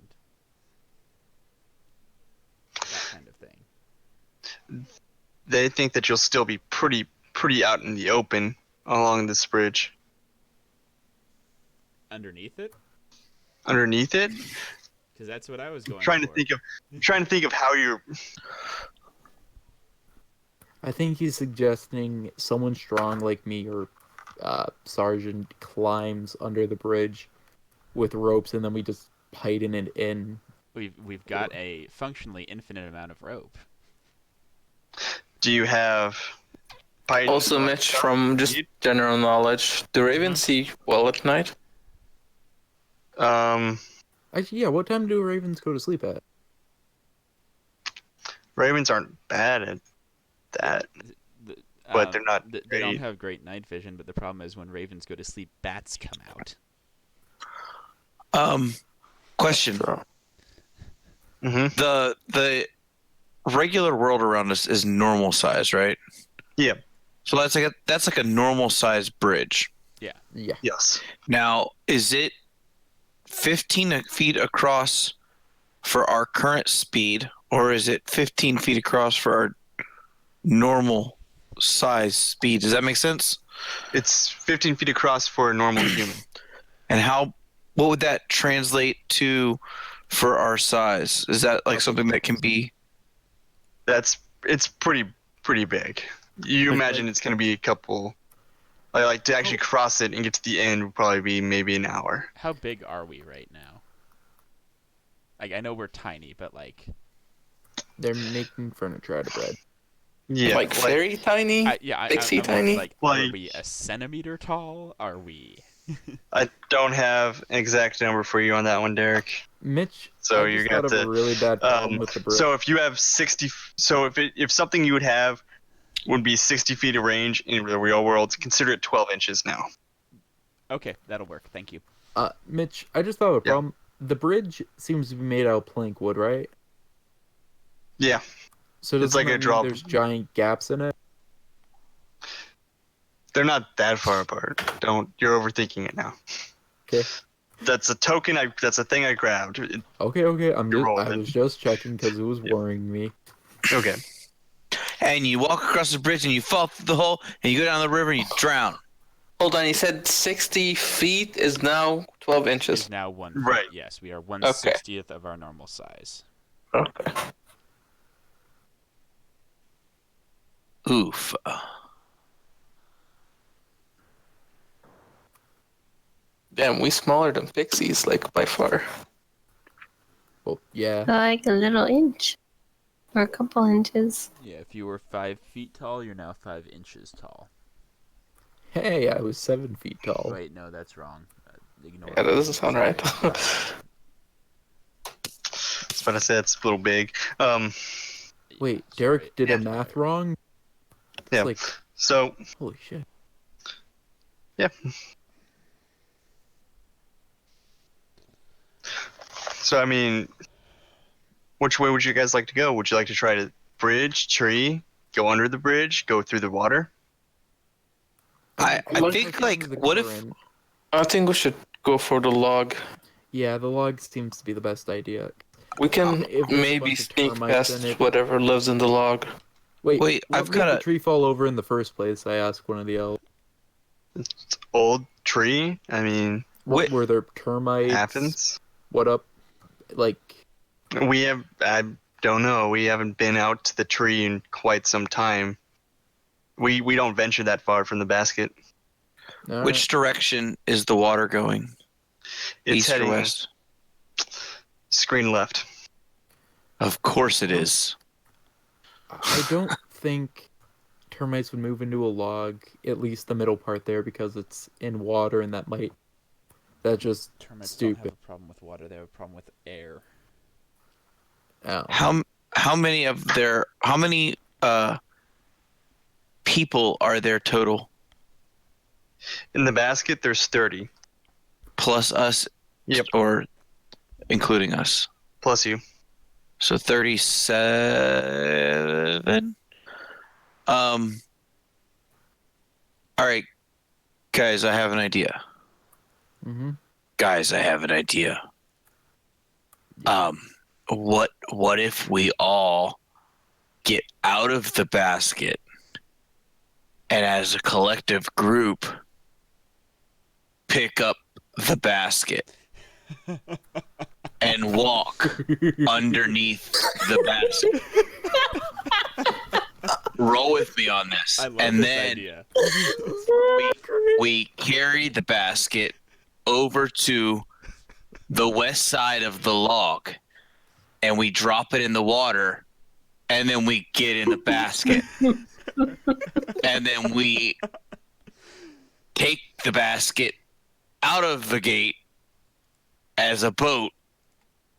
that kind of thing. They think that you'll still be pretty pretty out in the open along this bridge. Underneath it? Underneath it? Because that's what I was going trying for. Trying to think of how you're. I think he's suggesting someone strong like me or Sergeant climbs under the bridge with ropes, and then we just tighten it in. We've got a functionally infinite amount of rope. Do you have? Also, Mitch, from just general knowledge, do ravens see well at night? Actually, yeah. What time do ravens go to sleep at? Ravens aren't bad at that, but they're not. They don't have great night vision, but the problem is when ravens go to sleep, bats come out. Question. The regular world around us is normal size, right? Yeah. So that's like a normal size bridge. Yeah. Yeah. Yes. Now, is it 15 feet across for our current speed, or is it 15 feet across for our normal size speed? Does that make sense? It's 15 feet across for a normal human. And what would that translate to for our size? Is that like something that can be? It's pretty big. You imagine it's going to be a couple. Like to actually cross it and get to the end would probably be maybe an hour. How big are we right now? Like, I know we're tiny, but like. They're making furniture out of bread. Yeah. Like very tiny? Pixie tiny? Like, are we a centimeter tall? Are we? I don't have an exact number for you on that one, Derek. Mitch, so I you're just thought of a really bad problem with the bridge. So if you have 60, so if something you would have would be 60 feet of range in the real world, consider it 12 inches now. Okay, that'll work. Thank you. Mitch, I just thought of a problem. The bridge seems to be made out of plank wood, right? Yeah. So it's like there's giant gaps in it? They're not that far apart. You're overthinking it now. Okay. That's a token. That's a thing I grabbed. Okay. I was just checking because it was worrying me. Okay. And you walk across the bridge and you fall through the hole and you go down the river and you drown. Hold on, you said 60 feet is now 12 inches. Is now 1 Right. Feet. Yes, we are 1/60th of our normal size. Okay. Oof. Damn, we smaller than pixies, like by far. Well, yeah. Like a little inch. Or a couple inches. Yeah, if you were 5 feet tall, you're now 5 inches tall. Hey, I was 7 feet tall. Wait, no, that's wrong. Ignore that doesn't sound right. I was about to say it's a little big. Wait, Derek did a math wrong? Yeah. So. Holy shit. Yeah. So I mean, which way would you guys like to go? Would you like to try to bridge, tree, go under the bridge, go through the water? I think like what if? I think we should go for the log. Yeah, the log seems to be the best idea. We can maybe sneak past whatever lives in the log. Wait, I've got a tree fall over in the first place. I asked one of the elves. It's old tree. I mean, were there termites? Happens. What up? Like, I don't know. We haven't been out to the tree in quite some time. We don't venture that far from the basket. Which direction is the water going? It's East heading or west? Screen left. Of course it is. I don't think termites would move into a log, at least the middle part there, because it's in water and that's just termites stupid. Don't have a problem with water, they have a problem with air. Oh. How many people are there total? In the basket, there's 30. Plus us? Yep. Or including us? Plus you. So 37? All right, guys, I have an idea. Mm-hmm. Guys, I have an idea. What if we all get out of the basket and as a collective group, pick up the basket and walk underneath the basket. Roll with me on this. I love and this then idea. we carry the basket over to the west side of the log, and we drop it in the water, and then we get in the basket. And then we take the basket out of the gate as a boat,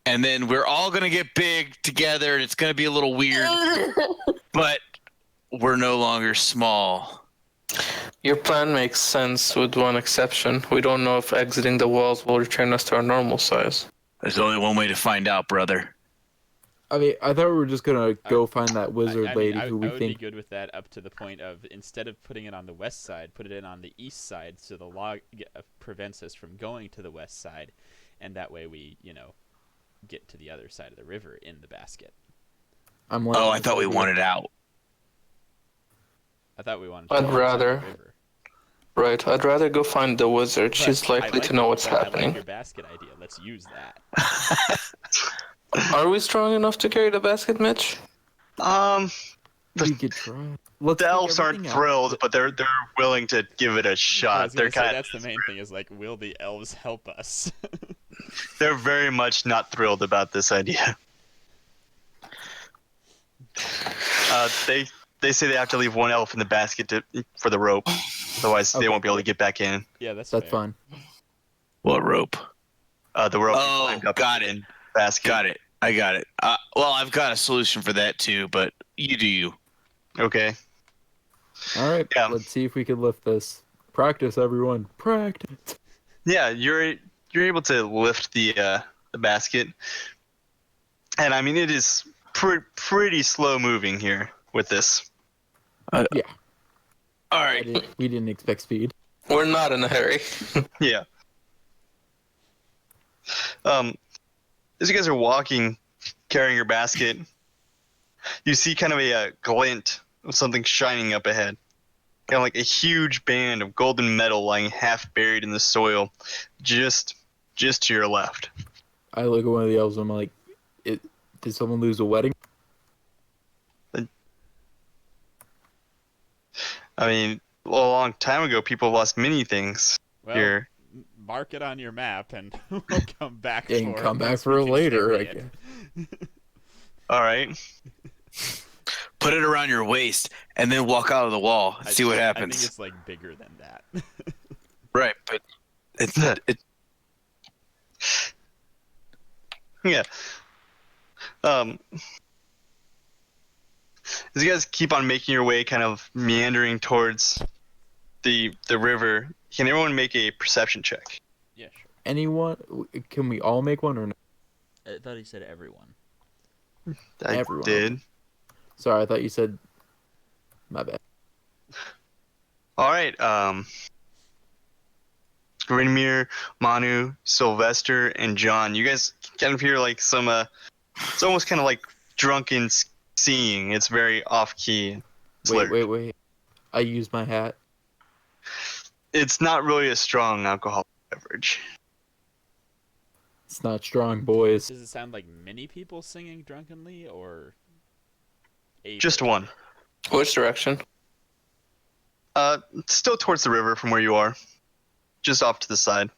and then we're all going to get big together, and it's going to be a little weird, but we're no longer small. Your plan makes sense with one exception. We don't know if exiting the walls will return us to our normal size. There's only one way to find out, brother. I mean, I thought we were just gonna go find that wizard lady who we I would think. be good with that up to the point of, instead of putting it on the west side, put it in on the east side, so the log prevents us from going to the west side, and that way we, get to the other side of the river in the basket. I thought we wanted out. I thought we wanted. I'd rather. Right, I'd rather go find the wizard. But She's likely to know what's happening. I like your basket idea. Let's use that. Are we strong enough to carry the basket, Mitch? We could try. The elves aren't thrilled, but they're willing to give it a shot. They're kind of. That's the main thing. Is like, will the elves help us? They're very much not thrilled about this idea. They say they have to leave one elf in the basket for the rope, otherwise they won't be able to get back in. Yeah, that's fine. What rope? The rope. Oh, got it. Basket. Got it. I got it. Well, I've got a solution for that too, but you do you. Okay. All right. Yeah. Let's see if we can lift this. Practice, everyone. Practice. Yeah, you're able to lift the basket, and I mean it is pretty slow moving here with this. Yeah. All right. We didn't expect speed. We're not in a hurry. Yeah. As you guys are walking, carrying your basket, you see kind of a glint of something shining up ahead. Kind of like a huge band of golden metal lying half buried in the soil, just to your left. I look at one of the elves and I'm like, did someone lose a wedding? I mean, a long time ago, people lost many things here. Mark it on your map, and we'll come back. And come back for it later. I guess. All right. Put it around your waist, and then walk out of the wall. See what happens. I think it's like bigger than that. Right, but it's yeah. As you guys keep on making your way, kind of meandering towards the river, can everyone make a perception check? Yeah, sure. Anyone? Can we all make one or not? I thought he said everyone. Everyone did. Sorry, I thought you said. My bad. All right. Grinmir, Manu, Sylvester, and John. You guys kind of hear like some. It's almost kind of like drunken singing. It's very off key. Wait. I used my hat. It's not really a strong alcoholic beverage. It's not strong, boys. Does it sound like many people singing drunkenly, or just one? Which direction? Still towards the river from where you are, just off to the side.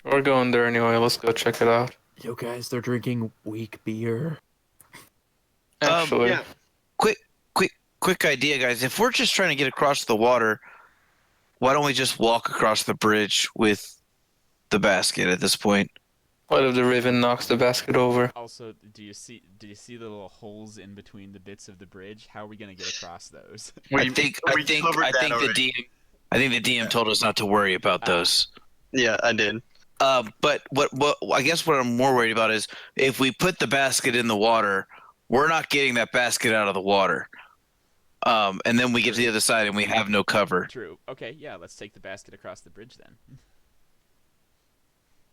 We're going there anyway. Let's go check it out. Yo, guys, they're drinking weak beer. Actually, yeah. Quick idea, guys. If we're just trying to get across the water, why don't we just walk across the bridge with the basket at this point? What if the raven knocks the basket over? Also, do you see the little holes in between the bits of the bridge? How are we gonna get across those? I think the DM told us not to worry about those. Yeah, I did. But what I guess what I'm more worried about is if we put the basket in the water, we're not getting that basket out of the water. And then we get to the other side and we have no cover. True. Okay, yeah, let's take the basket across the bridge then.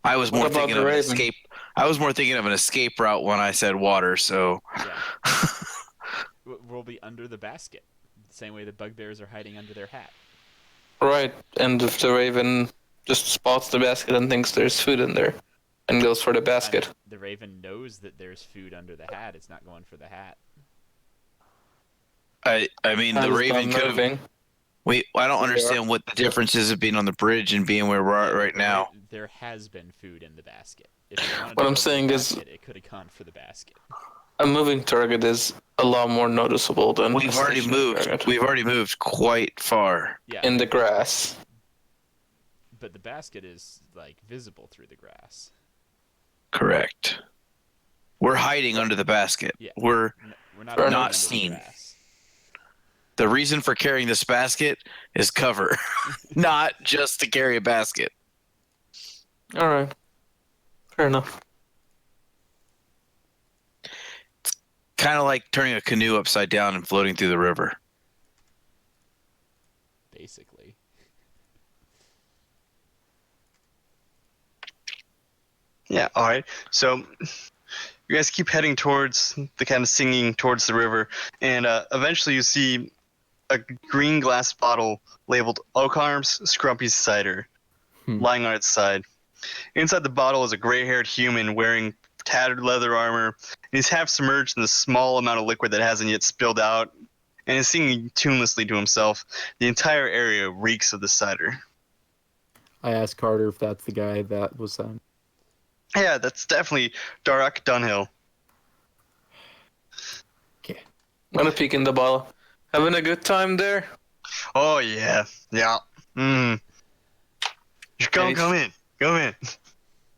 I was more thinking of an escape. I was more thinking of an escape route when I said water. So yeah. We'll be under the basket. the same way the bugbears are hiding under their hat. Right, and if the raven just spots the basket and thinks there's food in there, and goes for the basket. The raven knows that there's food under the hat. It's not going for the hat. I mean, the raven could have. I don't understand what the difference is of being on the bridge and being where we're at right now. There has been food in the basket. What I'm saying is, it could have gone for the basket. A moving target is a lot more noticeable than we've already moved. Target. We've already moved quite far. Yeah, in the grass. But the basket is like visible through the grass. Correct. We're hiding under the basket. Yeah. We're not seen. The reason for carrying this basket is cover, not just to carry a basket. All right. Fair enough. It's kind of like turning a canoe upside down and floating through the river. Basically. Yeah, all right. So you guys keep heading towards the kind of singing towards the river, and eventually you see a green glass bottle labeled Oak Arms Scrumpy Cider lying on its side. Inside the bottle is a gray-haired human wearing tattered leather armor, and he's half submerged in the small amount of liquid that hasn't yet spilled out, and is singing tunelessly to himself. The entire area reeks of the cider. I asked Carter if that's the guy that was Yeah, that's definitely Darak Dunhill. Okay. I'm gonna peek in the bottle. Having a good time there? Oh yeah. Come in.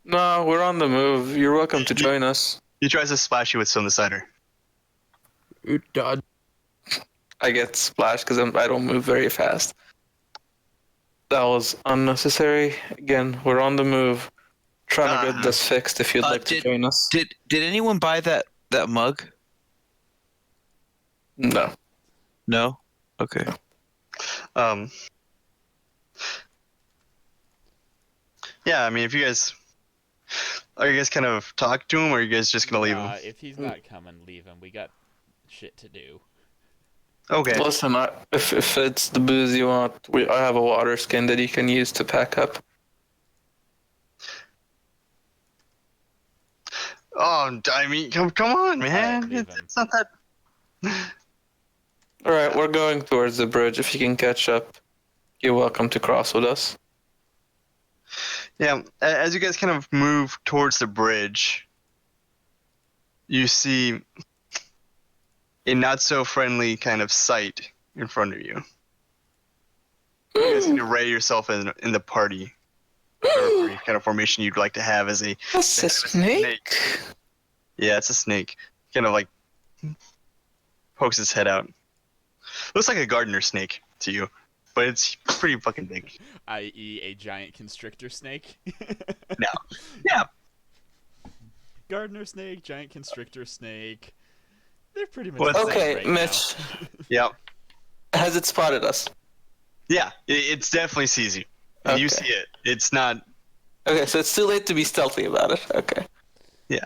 No, we're on the move. You're welcome to join us. He tries to splash you with some of the cider. dodge. I get splashed because I don't move very fast. That was unnecessary. Again, we're on the move. Trying to get this fixed if you'd like to join us. Did anyone buy that mug? No. No? Okay. Yeah, I mean, if you guys... Are you guys kind of talk to him, or are you guys just going to leave him? If he's not coming, leave him. We got shit to do. Okay. Listen, if it's the booze you want, I have a water skin that you can use to pack up. Oh, I mean, come on, man. Right, it's not that... Alright, we're going towards the bridge. If you can catch up, you're welcome to cross with us. Yeah, as you guys kind of move towards the bridge, you see a not-so-friendly kind of sight in front of you. You guys need to array yourself in the party. Or kind of formation you'd like to have as a... That's a snake? Yeah, it's a snake. Kind of like pokes its head out. Looks like a gardener snake to you, but it's pretty fucking big. I.e. a giant constrictor snake? No. Yeah. Gardener snake, giant constrictor snake. They're pretty much Well, the same okay, right Mitch. Yep. Has it spotted us? Yeah, it definitely sees you. And you see it. It's not... Okay, so it's too late to be stealthy about it. Okay. Yeah.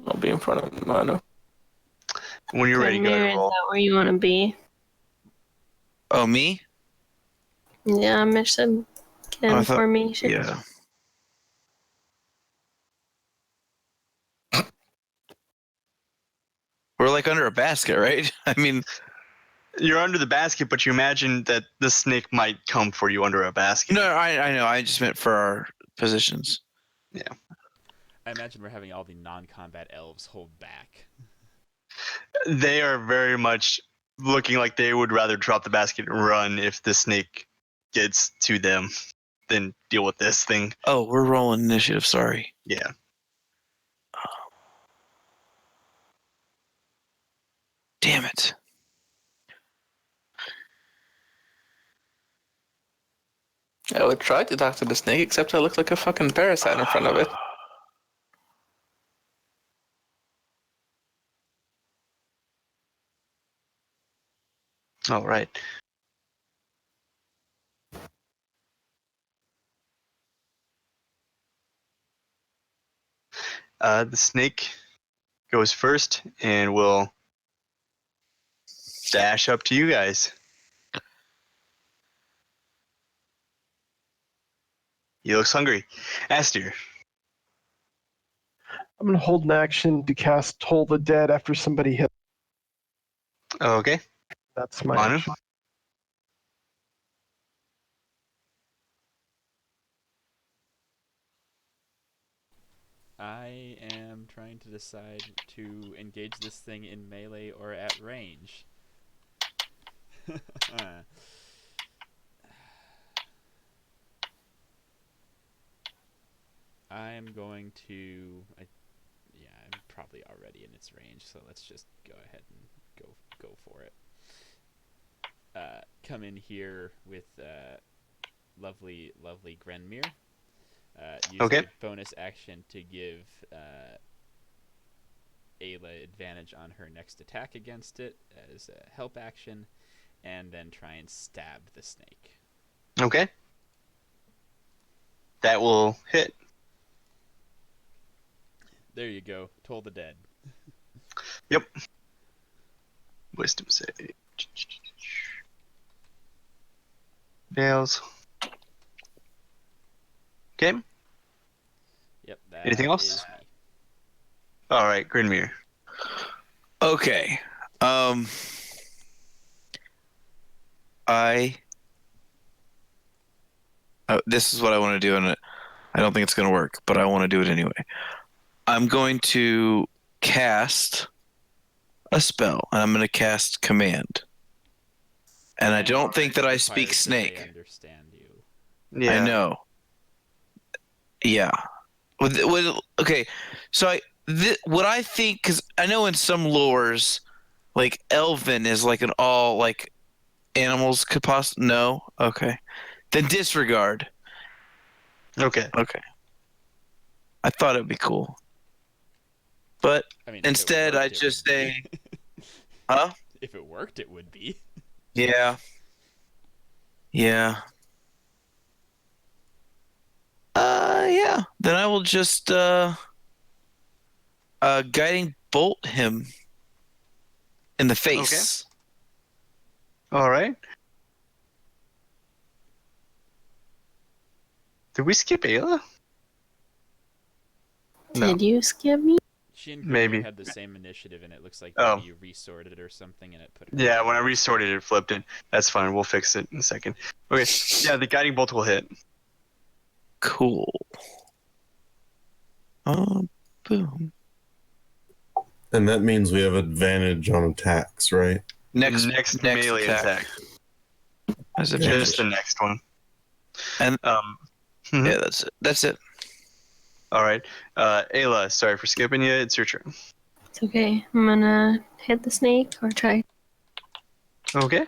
I'll be in front of Mano. When you're ready, go ahead and roll. Is that where you want to be? Oh, me? Yeah, Mitch said get in formation. Yeah. We're like under a basket, right? I mean... You're under the basket, but you imagine that the snake might come for you under a basket. No, I know. I just meant for our positions. Yeah. I imagine we're having all the non-combat elves hold back. They are very much looking like they would rather drop the basket and run if the snake gets to them than deal with this thing. Oh, we're rolling initiative. Sorry. Yeah. Damn it. I would try to talk to the snake, except I look like a fucking parasite in front of it. All right. The snake goes first and will dash up to you guys. He looks hungry. Aster. I'm gonna hold an action to cast Toll the Dead after somebody hit. Okay. That's my Manu. action. I am trying to decide to engage this thing in melee or at range. I'm going to. Yeah, I'm probably already in its range, so let's just go ahead and go for it. Come in here with lovely Grenmere. Use a bonus action to give Ayla advantage on her next attack against it as a help action, and then try and stab the snake. Okay. That will hit. There you go. Toll the Dead. Yep. Wisdom save. Fails. Okay. Yep. That Anything else? is me. All right, Grinmere. Okay. This is what I want to do, and I don't think it's going to work, but I want to do it anyway. I'm going to cast a spell, and I'm going to cast Command. And I don't think that I speak Snake. I understand you. Yeah. I know. Yeah. Okay, so what I think, because I know in some lores, like Elven is like an all like animals could possibly. No, okay, then disregard. Okay. I thought it'd be cool, but I mean, instead I just say, huh? If it worked, it would be. Yeah. Yeah. Yeah. Then I will just guiding bolt him in the face. Okay. All right. Did we skip Ayla? Did you skip me? She and Maybe. Grimir had the same initiative, and it looks like maybe you resorted or something, and it put. Yeah, when I resorted it, flipped it. That's fine. We'll fix it in a second. Okay. Yeah, the guiding bolt will hit. Cool. Boom. And that means we have advantage on attacks, right? Next melee attack. Just the next one. And yeah, that's it. All right. Ayla, sorry for skipping you. It's your turn. It's okay. I'm gonna hit the snake or try. Okay.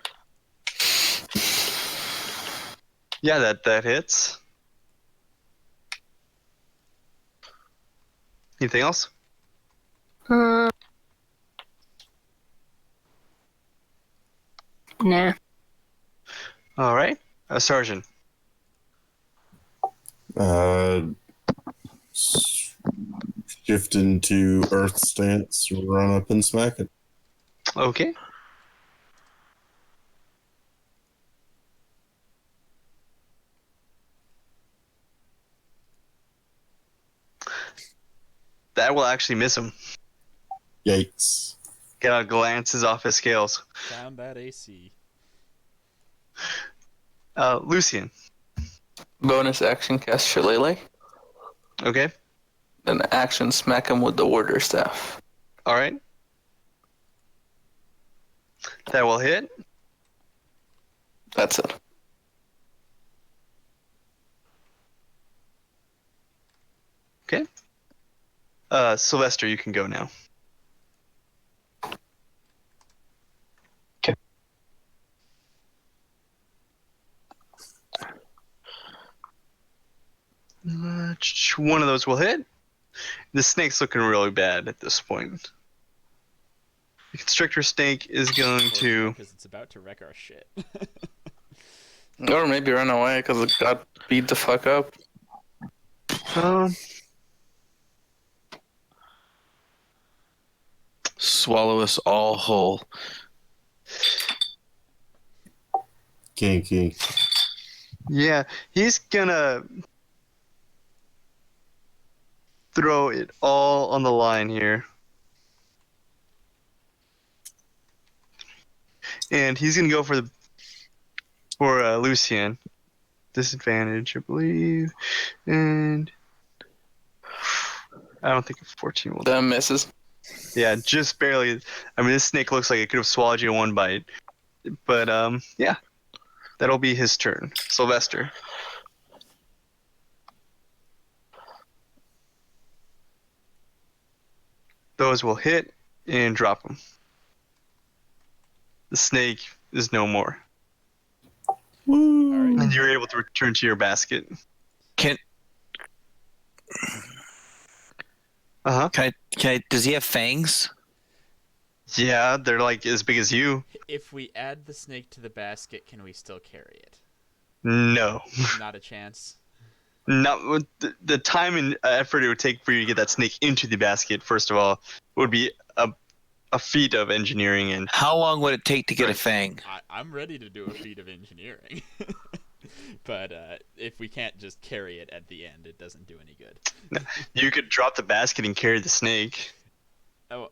Yeah, that hits. Anything else? Nah. All right. Sergeant. Shift into Earth stance, run up and smack it. Okay. That will actually miss him. Yikes. Glances off his scales. Found that AC. Lucian. Bonus action cast Shillelagh. Okay. Then action smack him with the warder staff. All right. That will hit. That's it. Okay. Sylvester, you can go now. Okay. One of those will hit. The snake's looking really bad at this point. The constrictor snake is going to... Because it's about to wreck our shit. Or maybe run away because it got beat the fuck up. Swallow us all whole. Kinky. Yeah, he's gonna throw it all on the line here. And he's gonna go for Lucian. Disadvantage, I believe. And I don't think a 14 will. That misses. Yeah, just barely. I mean, this snake looks like it could have swallowed you in one bite. But, yeah. That'll be his turn. Sylvester. Those will hit and drop him. The snake is no more. All right. And you're able to return to your basket. Can I, does he have fangs? Yeah, they're like as big as you. If we add the snake to the basket, can we still carry it? No. Not a chance. Not with the time and effort it would take for you to get that snake into the basket, first of all, would be a feat of engineering. And how long would it take to get a fang? I'm ready to do a feat of engineering. But if we can't just carry it at the end, it doesn't do any good. You could drop the basket and carry the snake. Oh,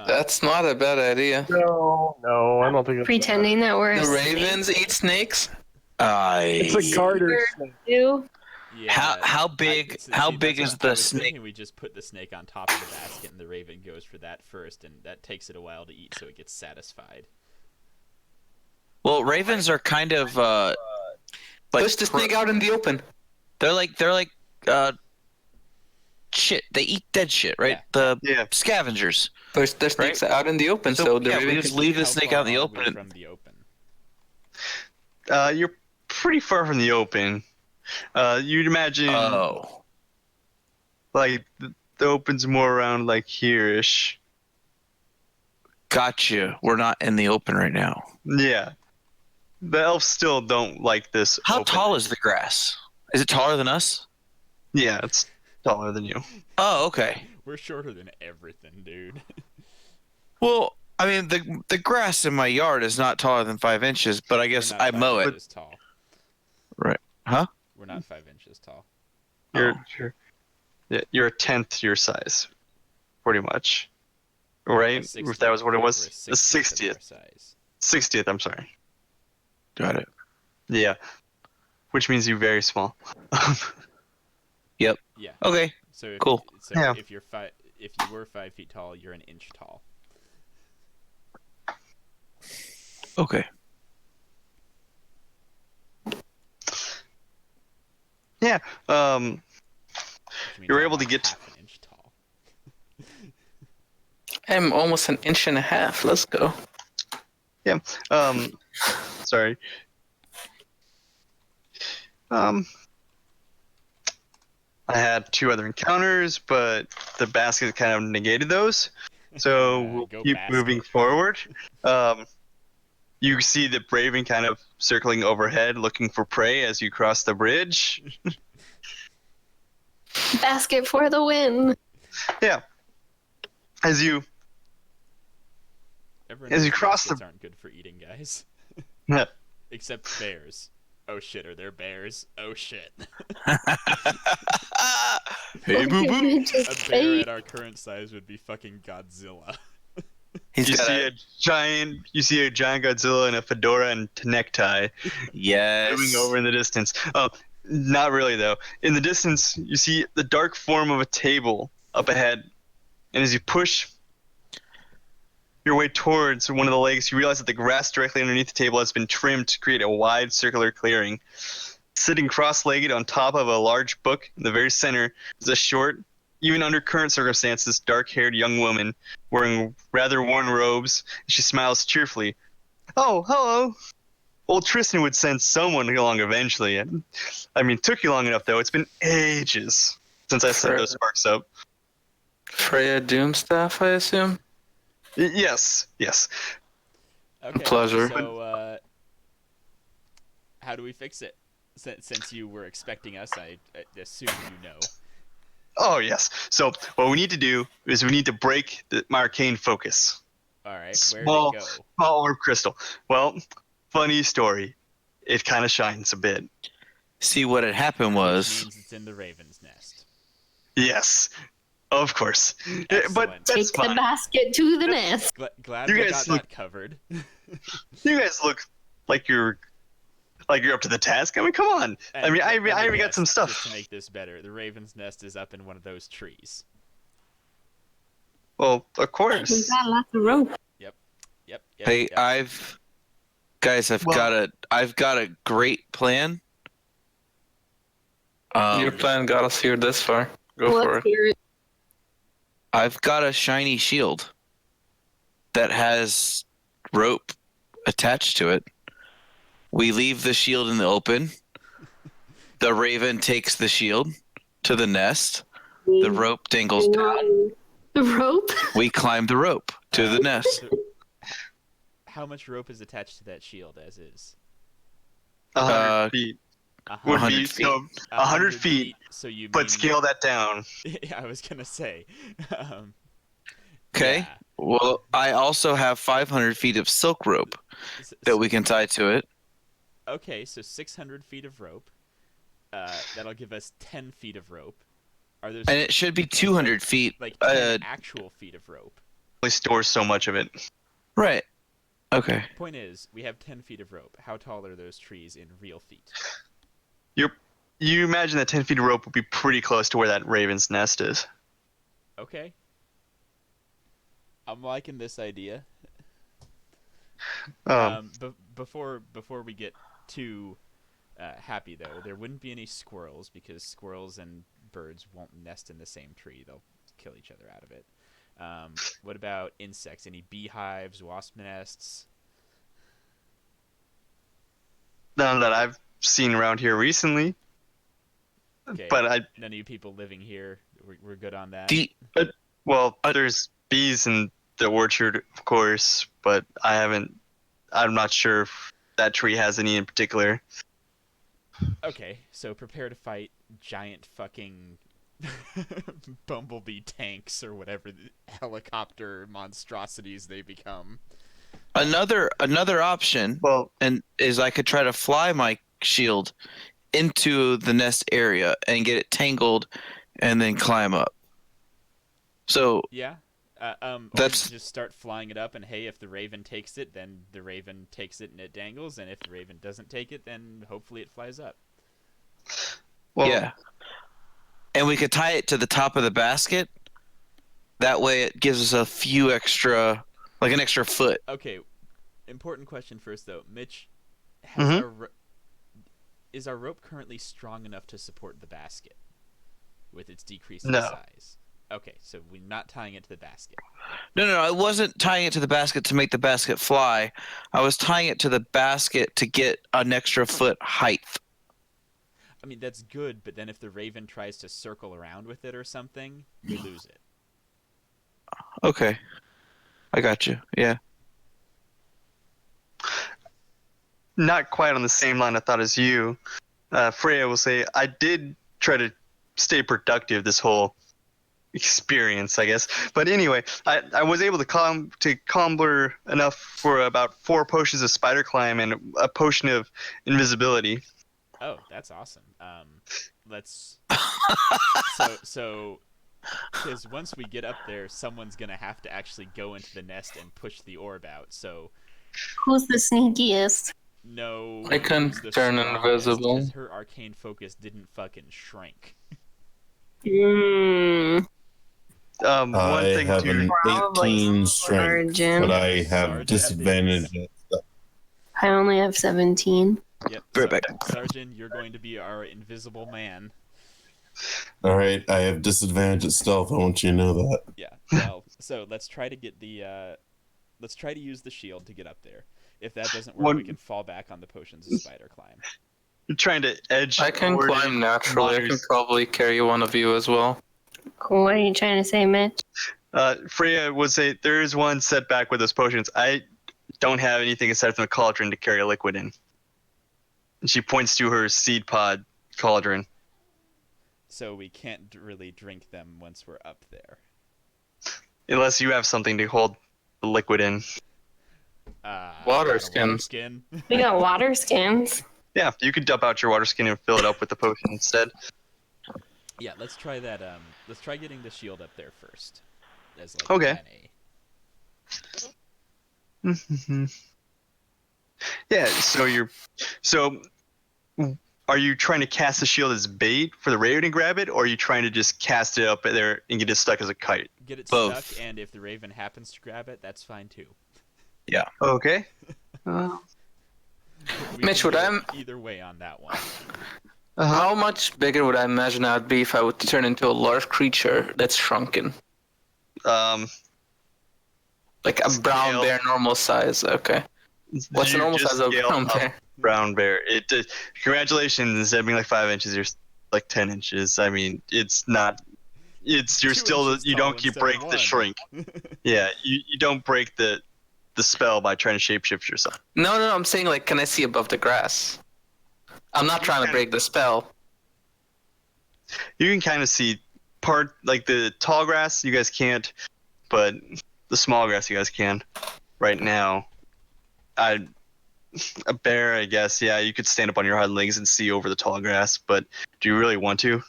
that's not a bad idea. No, I don't think it's Pretending that we're the a ravens eat snakes. It's a garter snake. snake. yeah. How big? How big is the snake? We just put the snake on top of the basket, and the raven goes for that first, and that takes it a while to eat, so it gets satisfied. Well, ravens are kind of like push the snake out in the open. They're like shit. They eat dead shit, right? Yeah. The scavengers. Push the snakes out in the open, so the raven we just leave the snake out in the How far are we open. from the open. You're pretty far from the open. You'd imagine like the open's more around like here-ish. Gotcha. We're not in the open right now. Yeah. The elves still don't like this. How open. tall is the grass? Is it taller than us? Yeah, it's taller than you. Oh, okay. We're shorter than everything, dude. Well, I mean, the grass in my yard is not taller than 5 inches, but I guess I mow it. Tall. Right? Huh? We're not 5 inches tall. You're a tenth your size, pretty much. Right? If that was what it was, a 60th. 60th. I'm sorry. Got it. Yeah. Which means you're very small. Yep. Yeah. Okay. So cool. If you were 5 feet tall, you're an inch tall. Okay. Yeah. You're able to get half an inch tall. I'm almost an inch and a half. Let's go. Yeah. Sorry. I had 2 other encounters, but the basket kind of negated those. So we'll keep moving forward. You see the raven kind of circling overhead, looking for prey as you cross the bridge. Basket for the win. Yeah. As you cross the aren't good for eating, guys. Yeah. Except bears. Oh shit, are there bears? Oh shit. Hey, boo boo. A bear at our current size would be fucking Godzilla. You see a giant Godzilla in a fedora and necktie. Yes. Moving over in the distance. Not really though. In the distance, you see the dark form of a table up ahead, and as you push your way towards one of the legs, you realize that the grass directly underneath the table has been trimmed to create a wide circular clearing. Sitting cross-legged on top of a large book in the very center is a short, even under current circumstances, dark-haired young woman wearing rather worn robes. She smiles cheerfully. Oh, hello. Old Tristan would send someone along eventually. I mean, took you long enough, though. It's been ages since I set those sparks up. Freya Doomstaff, I assume? Yes. Okay. Pleasure. So, how do we fix it? Since you were expecting us, I assume you know. Oh yes. So what we need to do is we need to break my arcane focus. All right, where'd Small it go? orb crystal. Well, funny story. It kind of shines a bit. See, what had happened Which was means it's in the raven's nest. Yes, of course. But Excellent. that's Take the fine. basket to the nest. Glad You we guys got look- that covered. You guys look like you're up to the task. I mean, come on. I mean, I let me even got guess, some stuff. Just to make this better, the raven's nest is up in one of those trees. Well, of We course. got lots of rope. Yep. hey, yep. I've Well- I've got a great plan. Your plan got us here this far. Go for Let's it. hear it. I've got a shiny shield that has rope attached to it. We leave the shield in the open. The raven takes the shield to the nest. The rope dangles down. The rope? We climb the rope to the nest. So, how much rope is attached to that shield as is? 100 feet. Would 100 be feet. so 100 feet. So you But mean, scale that down. I was gonna say. Okay. yeah. Well, I also have 500 feet of silk rope that we can tie to it. Okay, so 600 feet of rope. That'll give us 10 feet of rope. Are those And it should be 200 feet. like 10 actual feet of rope? Only stores so much of it. Right. Okay. Point is, we have 10 feet of rope. How tall are those trees in real feet? You imagine that 10 feet of rope would be pretty close to where that raven's nest is. Okay. I'm liking this idea. Before we get too happy though, there wouldn't be any squirrels because squirrels and birds won't nest in the same tree. They'll kill each other out of it. What about insects? Any beehives, wasp nests? None that I've seen around here recently. Okay. But none of you people living here, we're good on that. there's bees in the orchard, of course, but I'm not sure if that tree has any in particular. Okay, so prepare to fight giant fucking bumblebee tanks or whatever the helicopter monstrosities they become. Another option is I could try to fly my shield into the nest area and get it tangled and then climb up. So yeah. Or that's just start flying it up, and hey, if the raven takes it, then the raven takes it and it dangles, and if the raven doesn't take it, then hopefully it flies up. Well, yeah. And we could tie it to the top of the basket. That way it gives us a few extra, like an extra foot. Okay, important question first, though. Mitch, is our rope currently strong enough to support the basket with its decreasing size? Okay, so we're not tying it to the basket. No, I wasn't tying it to the basket to make the basket fly. I was tying it to the basket to get an extra foot height. I mean, that's good, but then if the raven tries to circle around with it or something, we lose it. Okay. I got you. Yeah. Not quite on the same line of thought as you. Freya will say, I did try to stay productive this whole experience, I guess. But anyway, I was able to comber enough for about 4 potions of spider climb and a potion of invisibility. Oh, that's awesome. Let's so because once we get up there, someone's gonna have to actually go into the nest and push the orb out. So who's the sneakiest? No, I can turn invisible. Because her arcane focus didn't fucking shrink. I have an 18 strength, but I have disadvantage. I only have 17. Yep. Sergeant, you're going to be our invisible man. All right, I have disadvantage at stealth. I want you to know that. Yeah. Well, so let's try to get the let's try to use the shield to get up there. If that doesn't work, we can fall back on the potions of spider climb. You're trying to edge. I can climb naturally. I can probably carry one of you as well. Cool. What are you trying to say, Mitch? Freya would say there is one setback with those potions. I don't have anything aside from the cauldron to carry a liquid in. And she points to her seed pod cauldron. so we can't really drink them once we're up there. Unless you have something to hold the liquid in. Water Water skins. skin. We got water skins. Yeah, you could dump out your water skin and fill it up with the potion instead. Yeah, let's try that. Let's try getting the shield up there first. As like Okay. plan A. Yeah, so are you trying to cast the shield as bait for the raven to grab it, or are you trying to just cast it up there and get it stuck as a kite? Get it Both. stuck, and if the raven happens to grab it, that's fine too. Yeah. Okay. Mitch, would I either way on that one? How much bigger would I imagine I'd be if I would turn into a large creature that's shrunken? Um, Like a brown bear normal size. Okay. What's the you normal just size of a scaled brown up bear? brown bear. Congratulations, instead of being like 5 inches, you're like 10 inches. I mean, it's not. You're 2 still. inches You tall don't keep instead of break the 1. shrink. Yeah, you don't break the spell by trying to shapeshift yourself. No, I'm saying like, can I see above the grass? I'm not trying to break the spell. You can kind of see like the tall grass. You guys can't, but the small grass you guys can. Right now, a bear, I guess. Yeah, you could stand up on your hind legs and see over the tall grass. But do you really want to?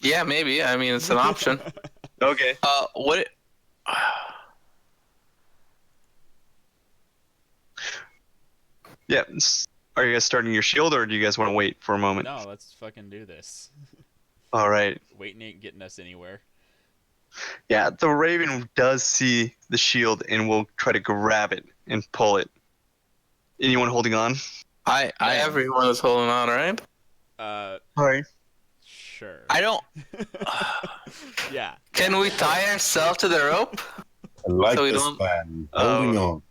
Yeah, maybe. I mean, it's an option. Okay. What? Yeah. Are you guys starting your shield, or do you guys want to wait for a moment? No, let's fucking do this. All right. Waiting ain't getting us anywhere. Yeah, the raven does see the shield and will try to grab it and pull it. Anyone holding on? Everyone is holding on, right? All right. Sure. I don't. Yeah. Can we tie ourselves to the rope? I like So we this don't- plan. Holding on.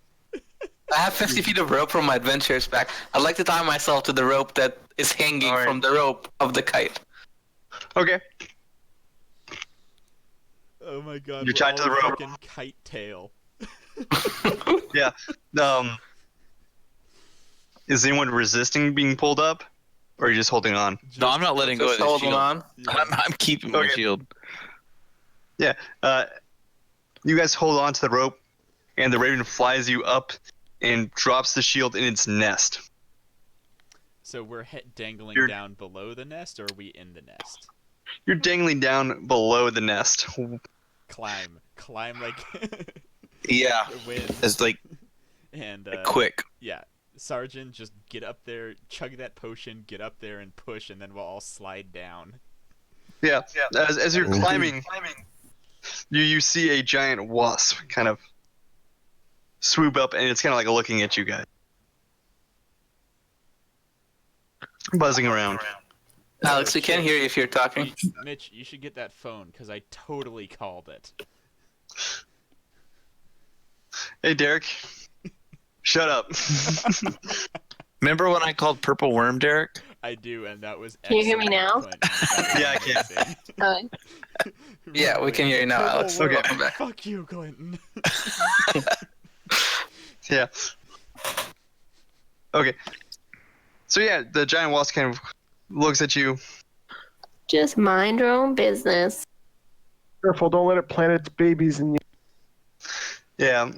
I have 50 feet of rope from my adventures back. I'd like to tie myself to the rope that is hanging All right. from the rope of the kite. Okay. Oh my god. You're we're tied to all the rope. fucking kite tail. Yeah. Is anyone resisting being pulled up, or are you just holding on? No, I'm not letting go of Just the holding shield. on. I'm keeping my Okay. shield. You guys hold on to the rope, and the raven flies you up and drops the shield in its nest. So we're dangling You're- down below the nest, or are we in the nest? You're dangling down below the nest. Climb like Yeah. wind. It's like And quick. Yeah, Sergeant, just get up there, chug that potion, get up there and push, and then we'll all slide down. Yeah. As you're Okay. climbing, you see a giant wasp kind of swoop up, and it's kind of like looking at you guys, buzzing around. Alex, we can't hear you if you're talking. Mitch, you should get that phone, because I totally called it. Hey, Derek. Shut up. Remember when I called Purple Worm, Derek? I do, and that was Can you hear me now? excellent, Clinton. Yeah, I can. Amazing. Yeah, we can hear you now, Purple Alex. worm. Welcome back. Fuck you, Clinton. Yeah. Okay. So yeah, the giant wasp kind of looks at you. Just mind your own business. Careful, don't let it plant its babies in you. Yeah.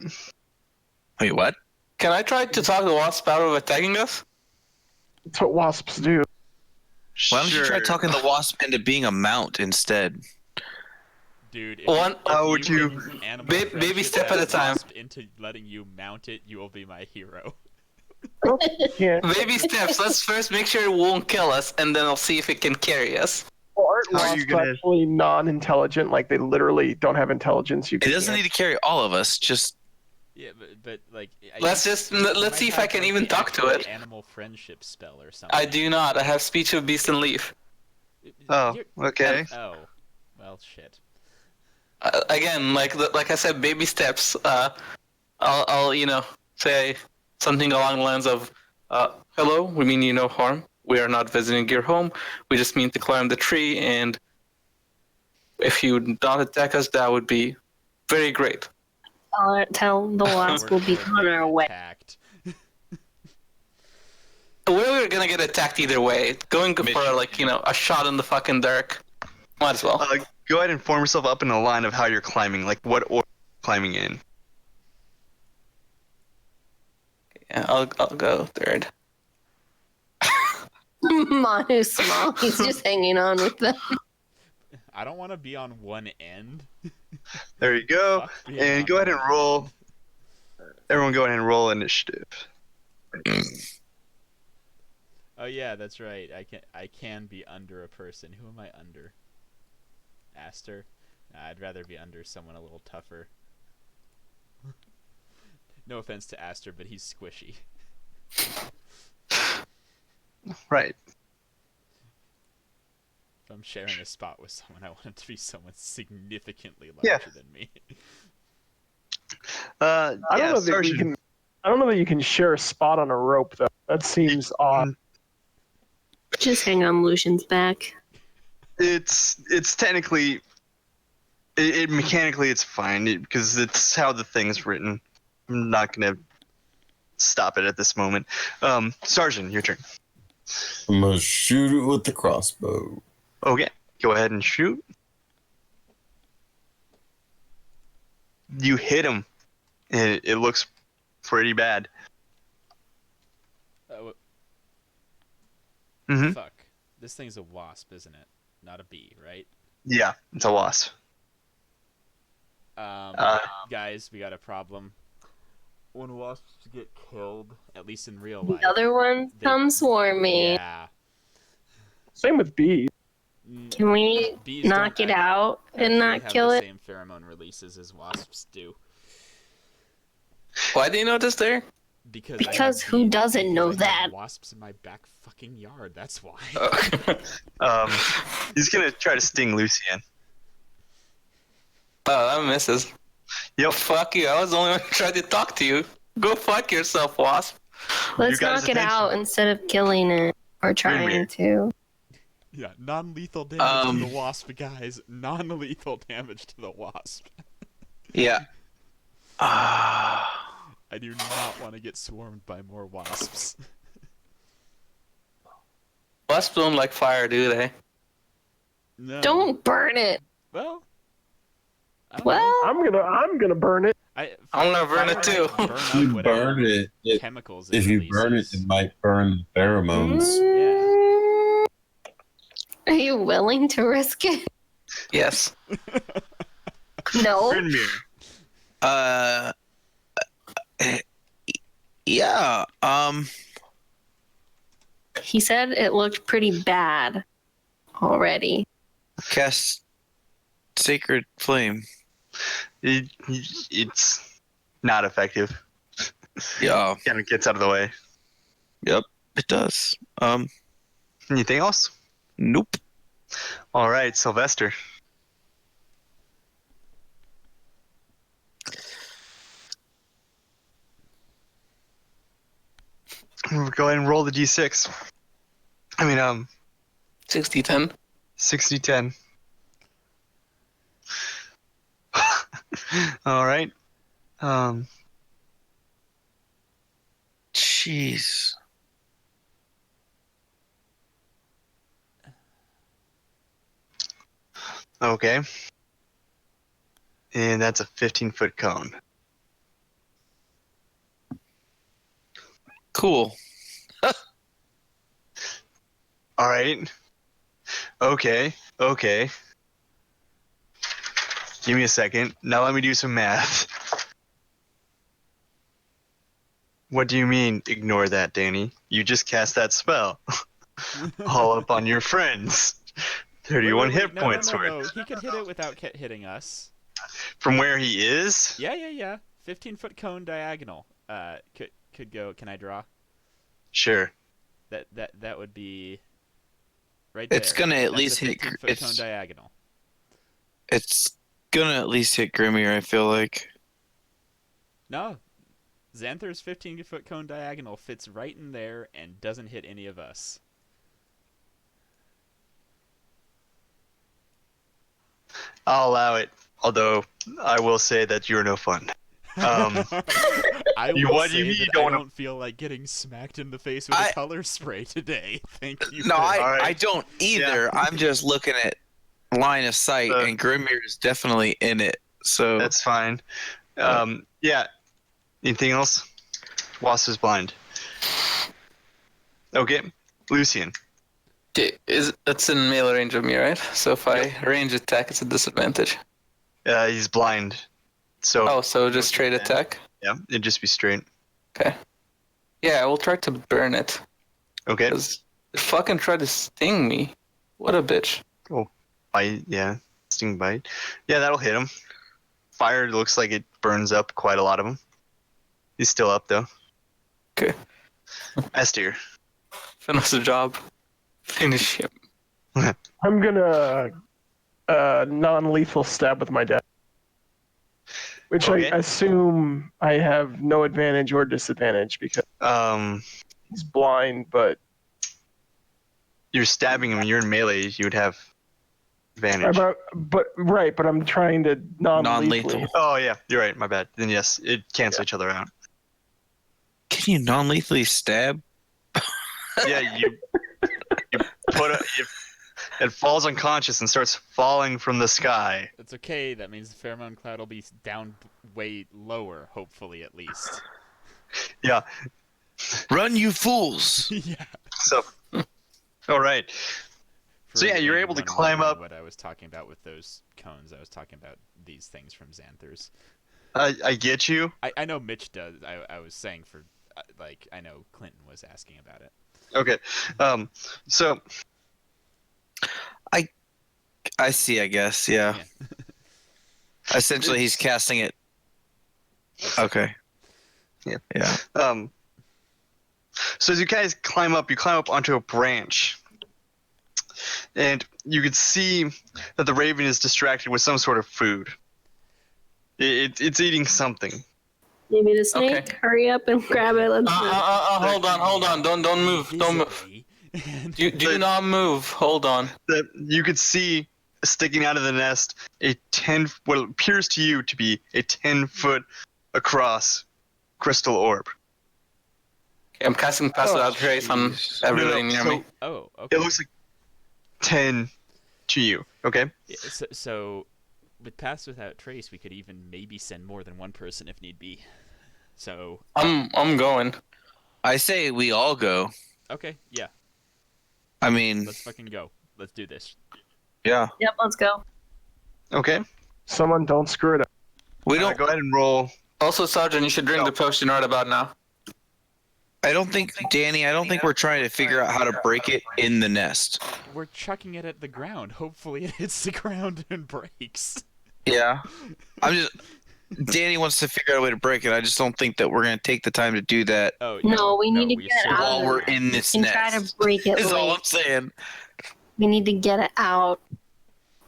Wait, what? Can I try to talk the wasp out of attacking us? That's what wasps do. Why don't you try Sure. talking the wasp into being a mount instead? Dude, if One- if How would you- can animal Baby friendship step at that a time. wasp into letting you mount it, you will be my hero. Yeah. Baby steps. Let's first make sure it won't kill us, and then I'll see if it can carry us. Well, aren't How are you wasps gonna- actually non-intelligent? Like they literally don't have intelligence. You It doesn't can't- need to carry all of us. Just Yeah, but like. Let's you let's see might if I have, can like, even the talk to actual it. Animal friendship spell or something. I do not. I have speech of beast and leaf. Oh, You're- okay. Oh, well, shit. Again, like I said, baby steps. I'll say something along the lines of, "Hello, we mean you no harm. We are not visiting your home. We just mean to climb the tree, and if you would not attack us, that would be very great." Tell the wasp we'll be We're on our way. attacked. we're gonna get attacked either way. Going for like a shot in the fucking dark. Might as well. Go ahead and form yourself up in a line of how you're climbing, like what order you're climbing in. Yeah, I'll go third. Manu's small. He's just hanging on with them. I don't want to be on one end. There you go. And go ahead and roll. Everyone go ahead and roll initiative. Oh yeah, that's right. I can be under a person. Who am I under? Aster? Nah, I'd rather be under someone a little tougher. No offense to Aster, but he's squishy. Right. If I'm sharing a spot with someone, I want it to be someone significantly larger than me. I don't know that you can share a spot on a rope though. That seems odd. Just hang on Lucian's back. It's technically, it mechanically it's fine because it's how the thing's written. I'm not gonna stop it at this moment. Sergeant, your turn. I'm gonna shoot it with the crossbow. Okay, go ahead and shoot. You hit him. It looks pretty bad. Fuck. This thing's a wasp, isn't it? Not a bee, right? Yeah, it's a wasp. Guys, we got a problem. When wasps get killed, at least in real life, The other ones come swarming. Yeah. Same with bees. Can we Bees knock it out and not have kill the it? same pheromone releases as wasps do. Why do you know this there? Because who doesn't know that? Wasps in my back fucking yard. That's why. He's gonna try to sting Lucian. Oh, that misses. Yep. Fuck you. I was the only one who tried to talk to you. Go fuck yourself, wasp. Let's knock it out instead of killing it or trying to. Yeah, non-lethal damage to the wasp, guys. Non-lethal damage to the wasp. Yeah. I do not want to get swarmed by more wasps. Wasps don't like fire, do they? No. Don't burn it. Well. I'm gonna burn it. I'm gonna burn it too. If you burn it, chemicals. If you burn it, it might burn the pheromones. Are you willing to risk it? Yes. No. Yeah. He said it looked pretty bad already. Cast Sacred Flame. It's not effective. Yeah. Kind of gets out of the way. Yep, it does. Anything else? Nope. All right, Sylvester. Go ahead and roll the d6. I mean, 60-10. 60-10. All right. Jeez. Okay. And that's a 15-foot cone. Cool. All right. Okay. Give me a second. Now let me do some math. What do you mean, ignore that, Danny? You just cast that spell. All up on your friends. 31 hit points worth. No. He could hit it without hitting us. From where he is? Yeah. 15-foot cone diagonal. Could go. Can I draw? Sure. That would be right there. It's gonna at least hit. 15-foot cone diagonal. It's gonna at least hit Grimmier, I feel like. No. Xanther's 15-foot cone diagonal fits right in there and doesn't hit any of us. I'll allow it. Although I will say that you're no fun. I will what do you say mean you that don't I wanna- don't feel like getting smacked in the face with a color spray today. Thank you. No, for I Alright. don't either. I'm just looking at line of sight, and Grimir is definitely in it. So That's fine. Yeah. Anything else? Wasp is blind. Okay. Lucian. It's in melee range of me, right? So if I range attack, it's a disadvantage. He's blind. So So just straight attack? yeah, it'd just be straight. Okay. Yeah, I will try to burn it. Okay. Because it fucking tried to sting me. What a bitch. Bite, yeah. Sting bite. Yeah, that'll hit him. Fire looks like it burns up quite a lot of him. He's still up though. Okay. Estir. Finish the job. Finish him. I'm gonna non-lethal stab with my dad, which Okay. I assume I have no advantage or disadvantage because he's blind. But You're stabbing him. You're in melee. You would have advantage. but I'm trying to non-lethal. Oh yeah, you're right. My bad. Then yes, it cancels each other out. can you non-lethally stab? Yeah, you put it falls unconscious and starts falling from the sky. That's okay. That means the pheromone cloud will be down way lower, hopefully at least. Yeah. Run, you fools! Yeah. So, all right. So yeah, you're able to climb up. What I was talking about with those cones, I was talking about these things from Xanthers. I get you. I know Mitch does. I was saying for, like, I know Clinton was asking about it. Okay. So I see, I guess, yeah. Essentially, he's casting it. Okay. Yeah. So as you guys climb up onto a branch. And you can see that the raven is distracted with some sort of food. It's eating something. Maybe the snake. Okay. Hurry up and grab it. Let's Hold on. Don't move. Don't move. Do not move. Hold on. That you could see sticking out of the nest what appears to you to be a 10-foot across crystal orb. Okay, I'm casting Pass Without Trace on everybody near me. Oh, okay. It looks like 10 to you. Okay. Yeah, so with Pass Without Trace, we could even maybe send more than one person if need be. So I'm going. I say we all go. okay, yeah. I mean, Let's fucking go. Let's do this. yeah. Yep, let's go. Okay. Someone don't screw it up. We don't. Go ahead and roll. Also, Sergeant, you should drink the potion right about now. I don't think, Danny. I don't think we're trying to figure out how to break it in the nest. We're chucking it at the ground. Hopefully it hits the ground and breaks. Yeah. Danny wants to figure out a way to break it. I just don't think that we're gonna take the time to do that. Oh No, we need to get certainly- out. while we're in this And nest. try to break it. Is all late. I'm saying. We need to get it out.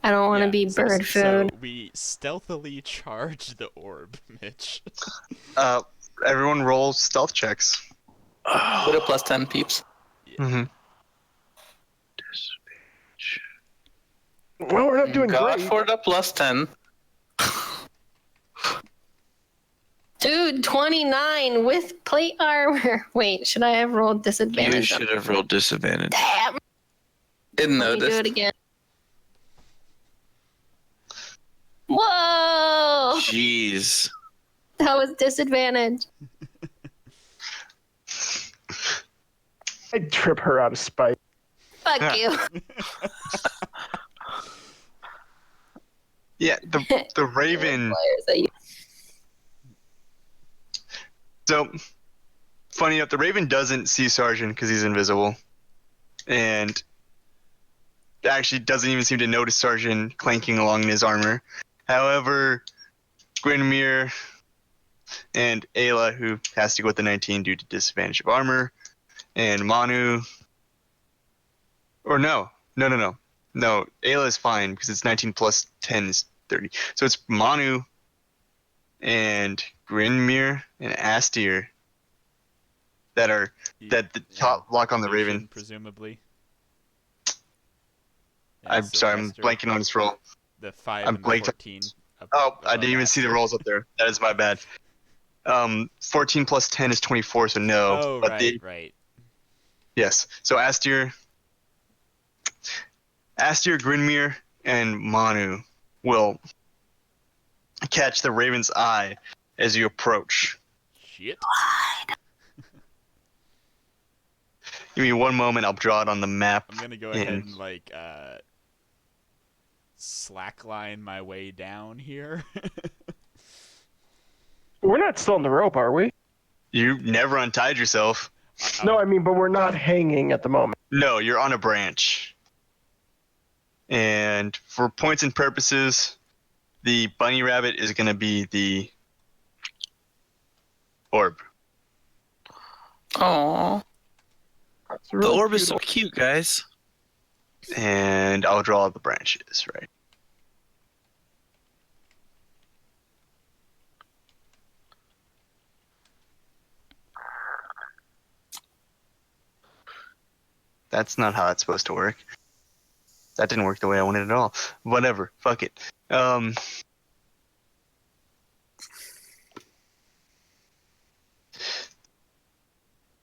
I don't want to be bird food. So we stealthily charge the orb, Mitch. Everyone roll stealth checks. Put a plus 10 peeps. Mm-hmm. Well, we're not doing God great. for the plus 10. Dude, 29 with plate armor. Wait, should I have rolled disadvantage? You should have rolled disadvantage. Damn. Didn't Let me do notice. it again. Whoa! Jeez. That was disadvantage. I'd trip her out of spite. Fuck you. Yeah, the raven. So, funny enough, the raven doesn't see Sergeant because he's invisible, and actually doesn't even seem to notice Sergeant clanking along in his armor. However, Gwenmere and Ayla, who has to go with the 19 due to disadvantage of armor, and Manu. Or no, Ayla is fine because it's 19 plus 10 is 30. So it's Manu and Grinmere and Astir that the top lock on the Raven. Presumably. I'm sorry, I'm blanking on his roll. The 5 I'm and blanking. 14. Oh, I didn't even see the rolls up there. That is my bad. 14 plus 10 is 24, so no. Oh, But right. yes. So Astir, Grinmere, and Manu will catch the raven's eye as you approach. Shit. Give me one moment. I'll draw it on the map. I'm gonna go ahead and like slackline my way down here. We're not still on the rope, are we? You never untied yourself. No, I mean, but we're not hanging at the moment. No, you're on a branch. And for points and purposes, the bunny rabbit is going to be the orb. Aww. The orb is so cute, guys. And I'll draw the branches, right? That's not how it's supposed to work. That didn't work the way I wanted at all. Whatever. Fuck it.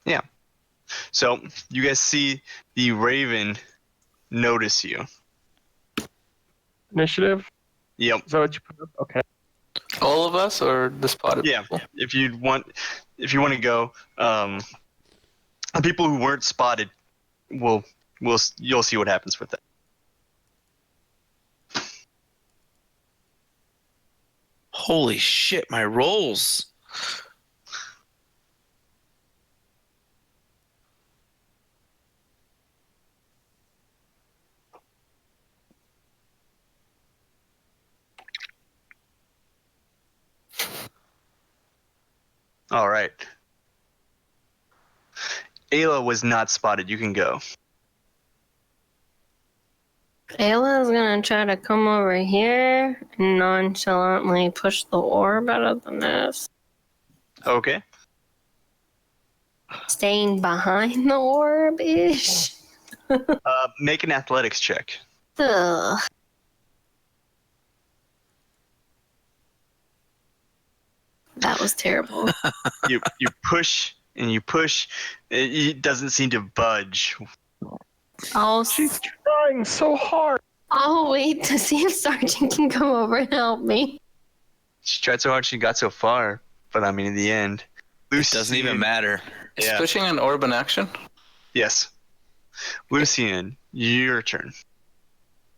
Yeah. So you guys see the raven notice you. Initiative? Yep. Is that what you put up? Okay. All of us or the spotted Yeah. people? If you want to go, the people who weren't spotted you'll see what happens with that. Holy shit, my rolls. All right. Ayla was not spotted. You can go. Ayla's gonna try to come over here and nonchalantly push the orb out of the nest. Okay. Staying behind the orb-ish. Make an athletics check. Ugh. That was terrible. You push and you push. It doesn't seem to budge. She's trying so hard. I'll wait to see if Sergeant can come over and help me. She tried so hard, she got so far. But I mean, in the end, It doesn't even matter. Is Yeah. pushing an orb in action? Yes. Lucian, your turn.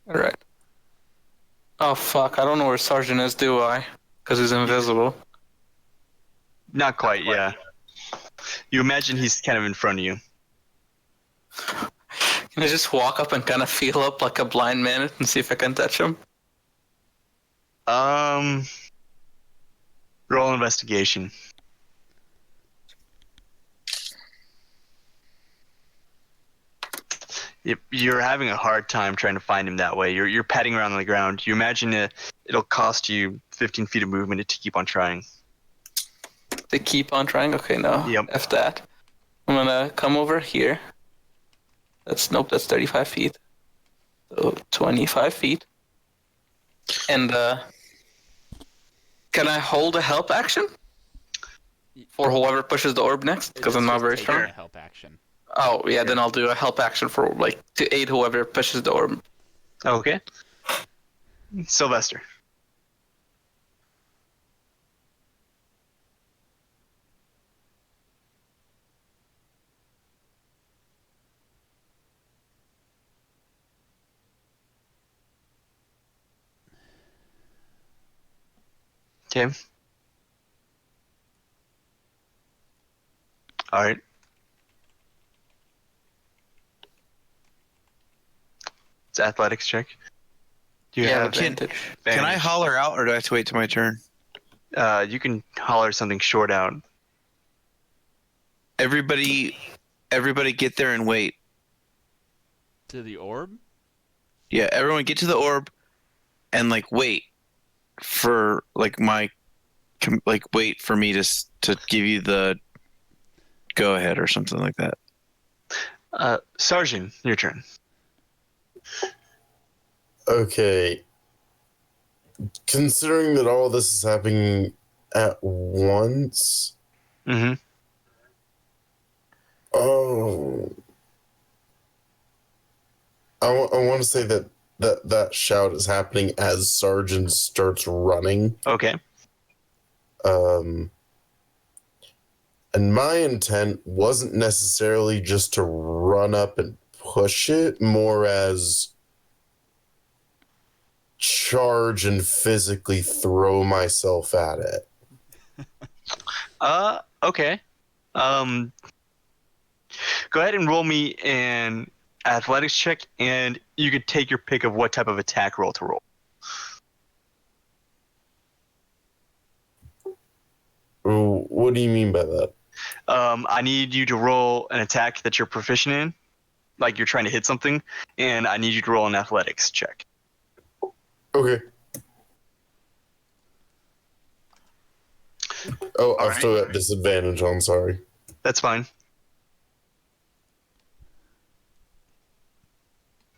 Alright. Oh fuck, I don't know where Sergeant is, do I? Because he's invisible. Not quite, yeah. You imagine he's kind of in front of you. Can I just walk up and kind of feel up like a blind man and see if I can touch him? Roll investigation. You're having a hard time trying to find him that way. You're padding around on the ground. You imagine it'll cost you 15 feet of movement to keep on trying. To keep on trying? Okay, no. Yep. F that. I'm gonna come over here. That's 35 feet. So 25 feet. And can I hold a help action? For whoever pushes the orb next? Because I'm not very taking strong. a help action. Oh, yeah, then I'll do a help action for, like, to aid whoever pushes the orb. Okay. Sylvester. Okay. All right. It's athletics check. Do you Yeah, have advantage. Can I holler out, or do I have to wait till my turn? You can holler something short out. Everybody get there and wait. To the orb? Yeah, everyone get to the orb and like wait for like wait for me to give you the go ahead or something like that. Sergeant, your turn. Okay. Considering that all this is happening at once. Mm-hmm. Oh, I want to say that shout is happening as Sergeant starts running. Okay. And my intent wasn't necessarily just to run up and push it, more as charge and physically throw myself at it. Okay. Go ahead and roll me an athletics check, and you could take your pick of what type of attack roll to roll. What do you mean by that? I need you to roll an attack that you're proficient in, like you're trying to hit something, and I need you to roll an athletics check. Okay. Oh, All I've still got disadvantage on, sorry. That's fine.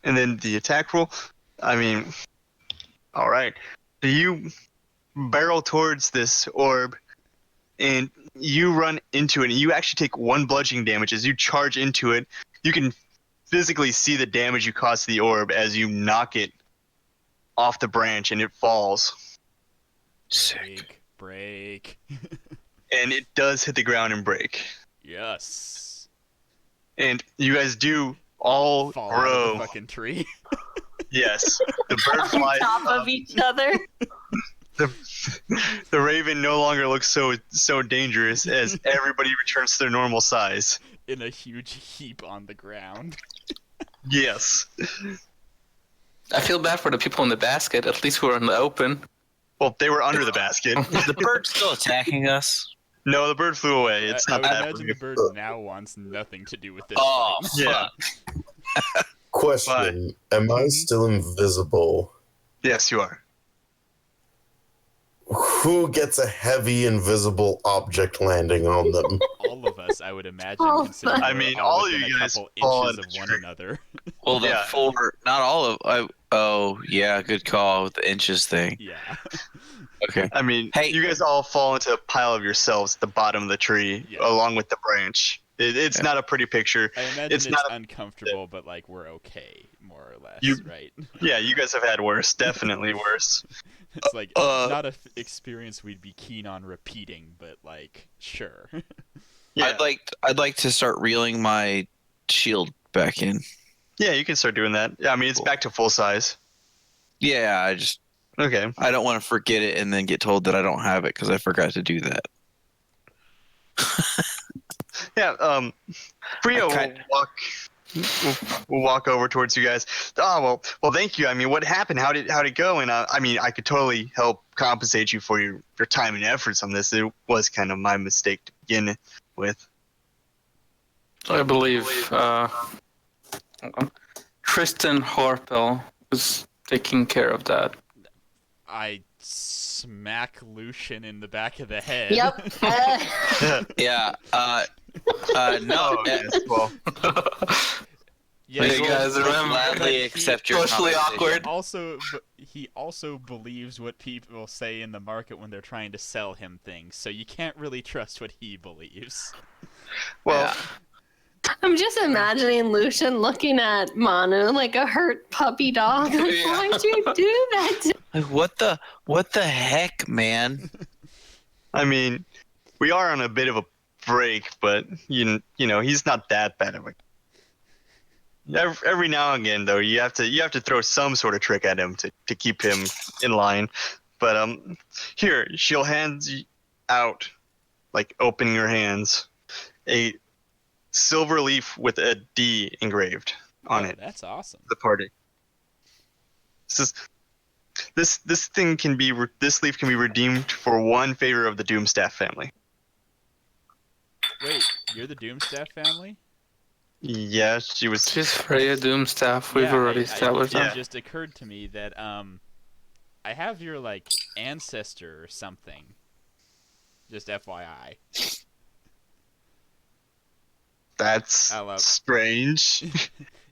And then the attack roll, I mean, all right. So you barrel towards this orb, and you run into it, and you actually take 1 bludgeoning damage. As you charge into it, you can physically see the damage you cause to the orb as you knock it off the branch, and it falls. Break. And it does hit the ground and break. Yes. And you guys do all fall grow. out of the fucking tree. Yes. The bird flies on top of each other. The raven no longer looks so dangerous as everybody returns to their normal size. In a huge heap on the ground. Yes. I feel bad for the people in the basket, at least who are in the open. Well, they were under the basket. Is the bird still attacking us? No, the bird flew away. It's I not would bad. imagine the bird now wants nothing to do with this. Oh, fight. Yeah. Question, am I still invisible? Yes, you are. Who gets a heavy invisible object landing on them? All of us, I would imagine. Oh, Considering I we're mean, all all within you a guys couple fall inches in of the one tree. another. Well, the Yeah. 4, not all of. Oh, yeah, good call with the inches thing. Yeah. Okay. I mean, Hey. you guys all fall into a pile of yourselves at the bottom of the tree, Yeah. along with the branch. It's Yeah. not a pretty picture. I imagine It's it's not a- uncomfortable, but like we're okay, more or less, You- right? Yeah, you guys have had worse. Definitely worse. It's like not a experience we'd be keen on repeating, but like sure. Yeah. I'd like to start reeling my shield back in. Yeah, you can start doing that. Yeah, I mean, it's Cool. back to full size. Yeah, Okay. I don't want to forget it and then get told that I don't have it because I forgot to do that. Yeah. Frio will walk over towards you guys. Oh well. Thank you. I mean, what happened? How'd it go? And I mean, I could totally help compensate you for your time and efforts on this. It was kind of my mistake to begin with. I believe Tristan Harpel was taking care of that. I smack Lucian in the back of the head. Yep. Yeah. No. Oh, yes. Well, Yeah, Hey, guys, remember gladly he- accept your socially compensation. awkward. He also believes what people say in the market when they're trying to sell him things, so you can't really trust what he believes. well. Yeah. I'm just imagining Lucian looking at Manu like a hurt puppy dog. Like, Yeah. why'd you do that? Like, what the heck, man? I mean, we are on a bit of a break, but you know, he's not that bad of a. Every now and again, though, you have to throw some sort of trick at him to keep him in line. But here she'll hand you out, like opening your hands, a silver leaf with a D engraved on it. That's awesome. The party. This thing can be this leaf can be redeemed for 1 favor of the Doomstaff family. Wait, you're the Doomstaff family? Yeah, she was. She's Freya Doomstaff. We've already established It that. just occurred to me that I have your like ancestor or something. Just FYI. That's Out. strange.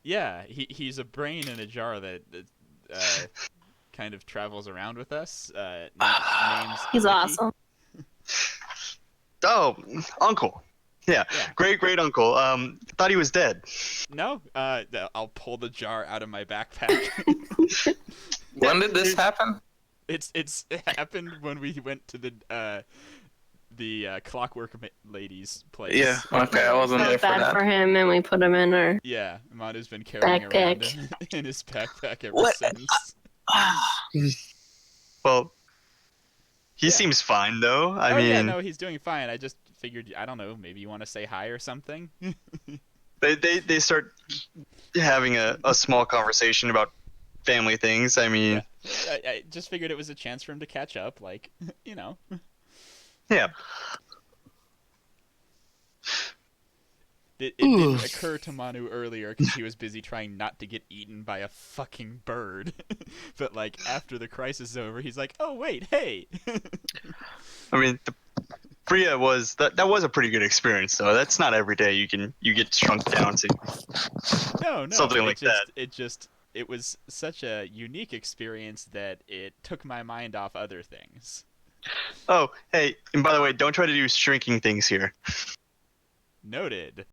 Yeah, he's a brain in a jar that kind of travels around with us. Name's He's Ricky. awesome. Oh, uncle. Yeah, great uncle. Thought he was dead. No, I'll pull the jar out of my backpack. When did this happen? It happened when we went to the Clockwork Lady's place. Yeah. Okay, I wasn't there Felt for bad that. for him, and we put him in our. Yeah, Manu's been carrying around Backpack. in his backpack ever What? since. Well, he seems fine though. I mean, yeah, no, he's doing fine. I just figured, I don't know, maybe you want to say hi or something. they start having a small conversation about family things. I mean, I just figured it was a chance for him to catch up, like, you know. Yeah. It didn't occur to Manu earlier because he was busy trying not to get eaten by a fucking bird. But like after the crisis is over, he's like, "Oh wait, hey." I mean, Bria was that was a pretty good experience though. That's not every day you get shrunk down to No, something like that. It was such a unique experience that it took my mind off other things. Oh, hey, and by the way, don't try to do shrinking things here. Noted.